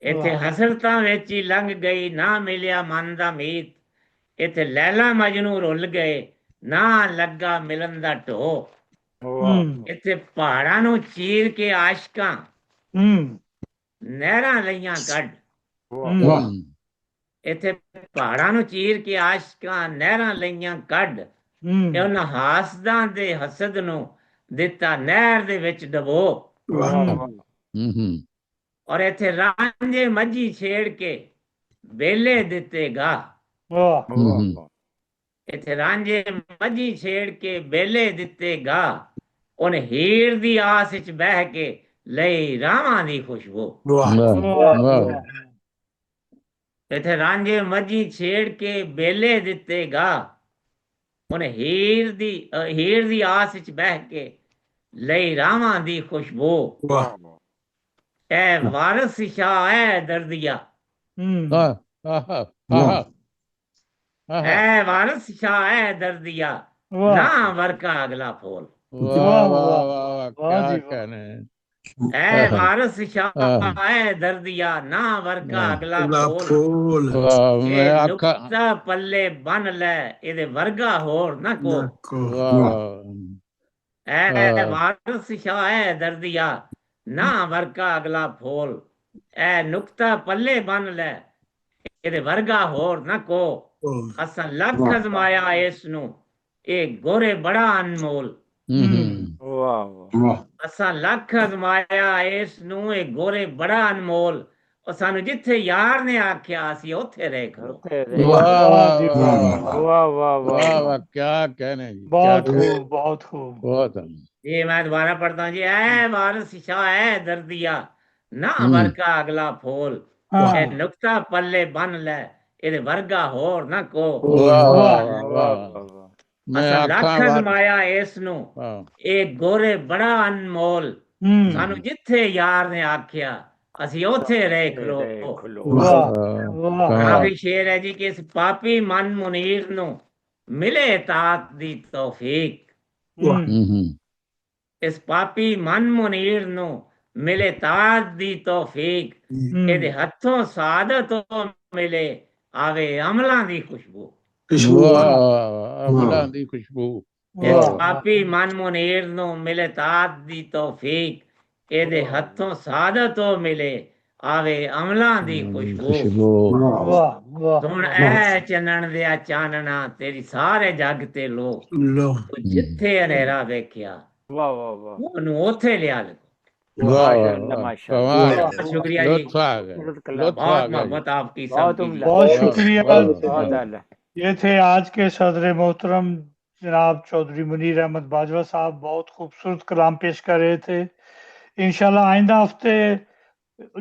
ਇੱਥੇ ਹਸਰਤਾਂ ਵਿੱਚ ਹੀ ਲੰਘ ਗਈ, ਨਾ ਮਿਲਿਆ ਮਨ ਦਾ ਮੀਤ। ਇੱਥੇ ਲੈਲਾ ਮਜਨੂ ਰੁੱਲ ਗਏ, ਨਾ ਲੱਗਾ ਮਿਲਣ ਦਾ ਢੋ। ਇੱਥੇ ਪਹਾੜਾਂ ਨੂੰ ਚੀਰ ਕੇ ਆਸ਼ਕਾਂ, ਨਹਿਰਾਂ ਲਈਆਂ ਕੱਢ। ਇੱਥੇ ਪਹਾੜਾਂ ਨੂੰ ਚੀਰ ਕੇ ਆਸ਼ਕਾਂ, ਨਹਿਰਾਂ ਲਈਆਂ ਕੱਢ। ਉਹਨਾਂ ਹਾਸਦਾਂ ਦੇ ਹਸਦ ਨੂੰ ਦਿੱਤਾ ਨਹਿਰ ਦੇ ਵਿੱਚ ਡਬੋ। ਔਰ ਇੱਥੇ ਰਾਂਝੇ ਮੱਝੀ ਛੇੜ ਕੇ, ਬੇਲੇ ਦਿੱਤੇ ਗਾ। इत्थे रांझे मजी छेड़ के बेले दिते गा उन हीर दी आस विच बह के लई रावां दी खुशबू इत्थे रांझे मजी छेड़ के बेले दिते गा उन हीर दी आस विच बह के लई रावां दी खुशबू ए वारस शाह ए दर्दिया ए वारस शाह ए दर्दिया ना वर्का अगला फोल क्या कहने हैं। ए वारस शाह ए दर्दिया ना वर्का अगला फोल ए नुक्ता पल्ले बन ले इहदे वर्गा होर ना को ए वारस शाह ए दर्दिया ना वर्का अगला फोल ए नुक्ता पल्ले बन ले ਇਹਦੇ ਵਰਗਾ ਹੋਰ ਨਾ ਕੋ ਅਸਾਂ ਲੱਖ ਅਜ਼ਮਾਇਆ ਇਸ ਨੂੰ ਇਹ ਗੋਰੇ ਬੜਾ ਅਨਮੋਲ ਵਾਹ ਵਾਹ ਅਸਾਂ ਲੱਖ ਅਜ਼ਮਾਇਆ ਇਸ ਨੂੰ ਇਹ ਗੋਰੇ ਬੜਾ ਅਨਮੋਲ ਉਹ ਸਾਨੂੰ ਜਿੱਥੇ ਯਾਰ ਨੇ ਆਖਿਆ ਅਸੀਂ ਉੱਥੇ ਰਹਿ ਖਲੋ ਵਾਹ ਵਾਹ ਵਾਹ क्या कहने जी। बहुत खूब बहुत खूब बहुत ये मैं दोबारा पढ़ता हूँ जी ऐ वारस शाह है दर्दिया ना वर्का अगला फोल ਇਹ ਨੁਕਤਾ ਪੱਲੇ ਬੰਨ ਲੈ ਇਹਦੇ ਵਰਗਾ ਹੋਰ ਨਾ ਕੋ ਅਸਾਂ ਲੱਖ ਅਜ਼ਮਾਇਆ ਇਸ ਨੂੰ ਇਹ ਗੋਰੇ ਬੜਾ ਅਨਮੋਲ ਸਾਨੂੰ ਜਿੱਥੇ ਯਾਰ ਨੇ ਆਖਿਆ ਅਸੀਂ ਉੱਥੇ ਰਹਿ ਖਲੋ ਆਖਰੀ ਸ਼ੇਰ ਹੈ ਜੀ ਕਿ ਇਸ ਪਾਪੀ ਮਨ ਮੁਨੀਰ ਨੂੰ ਮਿਲੇ ਤਾਤ ਦੀ ਤੌਫੀਕ ਇਸ ਪਾਪੀ ਮਨ ਮੁਨੀਰ ਨੂੰ ਮਿਲੇ ਤਾਜ ਦੀ ਤੌਫੀਕ ਇਹਦੇ ਹੱਥੋਂ ਸਾਦਤ ਮਿਲੇ ਆਵੇ ਅਮਲਾਂ ਦੀ ਖੁਸ਼ਬੂ अमलां दी खुशबू ਇਸ ਪਾਪੀ ਮਨ ਮੁਨੀਰ ਨੂੰ ਮਿਲੇ ਤਾਜ ਦੀ ਤੌਫੀਕ ਇਹਦੇ ਹੱਥੋਂ ਸਾਦਤ ਮਿਲੇ ਆਵੇ ਅਮਲਾਂ ਦੀ ਖੁਸ਼ਬੂ ਹੁਣ ਐ ਚੰਨਣ ਦਿਆ ਚਾਨਣਾ ਤੇਰੀ ਸਾਰੇ ਜੱਗ ਤੇ ਲੋ ਜਿੱਥੇ ਹਨੇਰਾ ਵੇਖਿਆ ਵਾਹ ਵਾਹ ਵਾਹ ਉਹਨੂੰ ਉੱਥੇ ਲਿਆ ਲੈ शुक्रिया जी बहुत मोहब्बत आपकी बहुत शुक्रिया ये थे आज के सदर मोहतरम जनाब चौधरी मुनीर अहमद बाजवा साहब बहुत खूबसूरत कलाम पेश कर रहे थे इंशाल्लाह आइंदा हफ्ते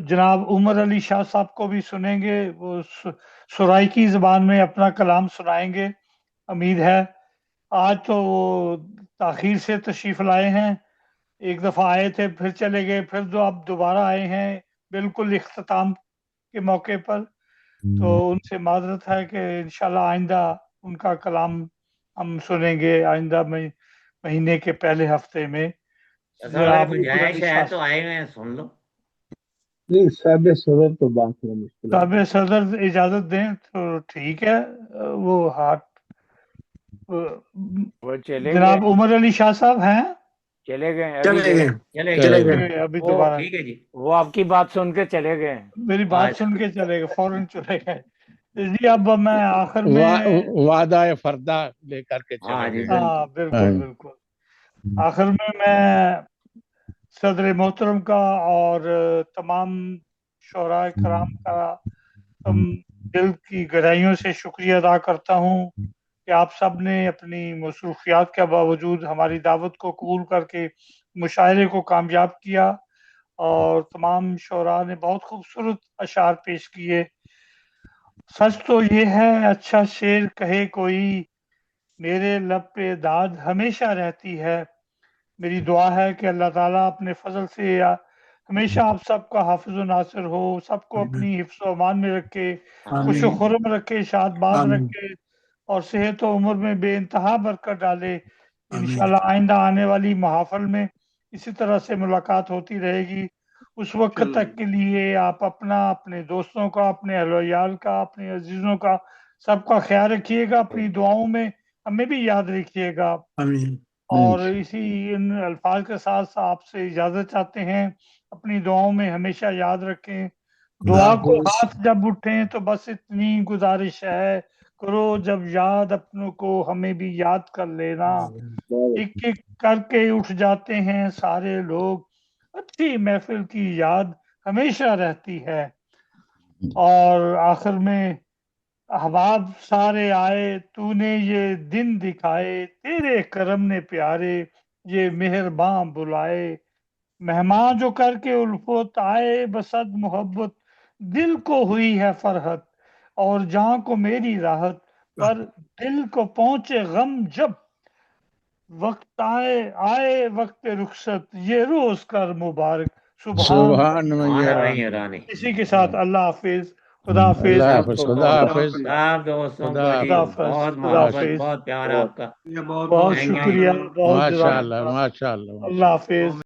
जनाब उमर अली शाह साहब को भी सुनेंगे वो सुराइकी ज़बान में अपना कलाम सुनाएंगे उम्मीद है आज तो वो ताखीर से तशरीफ़ लाए हैं एक दफ़ा आए थे फिर चले गए फिर जो अब दोबारा आए हैं बिल्कुल इख्तिताम के मौके पर तो उनसे माजरत है कि इंशाल्लाह आइंदा उनका कलाम हम सुनेंगे आइंदा महीने के पहले हफ्ते में गुंजाइश है तो आए हुए सुन लो साहब सदर तो बात है मुश्किल साहब सदर इजाजत दें तो ठीक है वो हाथ वो चले जनाब उमर अली शाह साहब हैं चले गए अभी दोबारा ठीक है जी वो आपकी बात सुन के चले गए मेरी बात सुन के चले गए फौरन चले गए जी अब मैं आखिर में वादा फरदा लेकर के चले हाँ बिल्कुल बिल्कुल आखिर में मैं सदर मोहतरम का और तमाम शोरा कराम का दिल की गहराइयों से शुक्रिया अदा करता हूँ कि आप सब ने अपनी मसरूफियात के बावजूद हमारी दावत को कबूल करके मुशायरे को कामयाब किया और तमाम शोरा ने बहुत खूबसूरत अशार पेश किए सच तो ये है अच्छा शेर कहे कोई मेरे लब पे दाद हमेशा रहती है मेरी दुआ है कि अल्लाह ताला अपने फजल से हमेशा आप सबका हाफिज नासिर हो सबको अपनी हिफ्ज़ व अमान में रखे खुश खुर्रम रखे शादबाद रखे और सेहत और उम्र में बेइंतहा बरकत डाले इंशाल्लाह आइंदा आने वाली महाफिल में इसी तरह से मुलाकात होती रहेगी उस वक्त तक के लिए आप अपना अपने दोस्तों का अपने अहल का अपने अजीजों का सबका ख्याल रखिएगा अपनी दुआओं में हमें भी याद रखिएगा और इसी इन अल्फाज के साथ आपसे इजाजत चाहते हैं अपनी दुआओं में हमेशा याद रखें दुआ को हाथ जब उठें तो बस इतनी गुजारिश है करो जब याद अपनों को हमें भी याद कर लेना एक एक करके उठ जाते हैं सारे लोग अच्छी महफिल की याद हमेशा रहती है और आखिर में अहबाब सारे आए, तूने ये दिन दिखाए, तेरे करम ने प्यारे ये मेहरबान बुलाए। मेहमान जो करके उल्फत आए, बसद मोहब्बत दिल को हुई है फरहत, और जान को मेरी राहत, पर दिल को पहुंचे गम जब वक्त आए वक्त रुखसत, ये रोज कर मुबारक। सुभान रानी। इसी के साथ अल्लाह हाफिज, खुदा हाफिज, अल्लाह हाफिज, खुदा हाफिज, सब दोस्तों खुदा को जी हाफिज, बहुत खुदा मोहब्बत, हाफिज, बहुत प्यार आपका। बहुत शुक्रिया, बहुत माशाअल्लाह, माशाअल्लाह। अल्लाह हाफिज।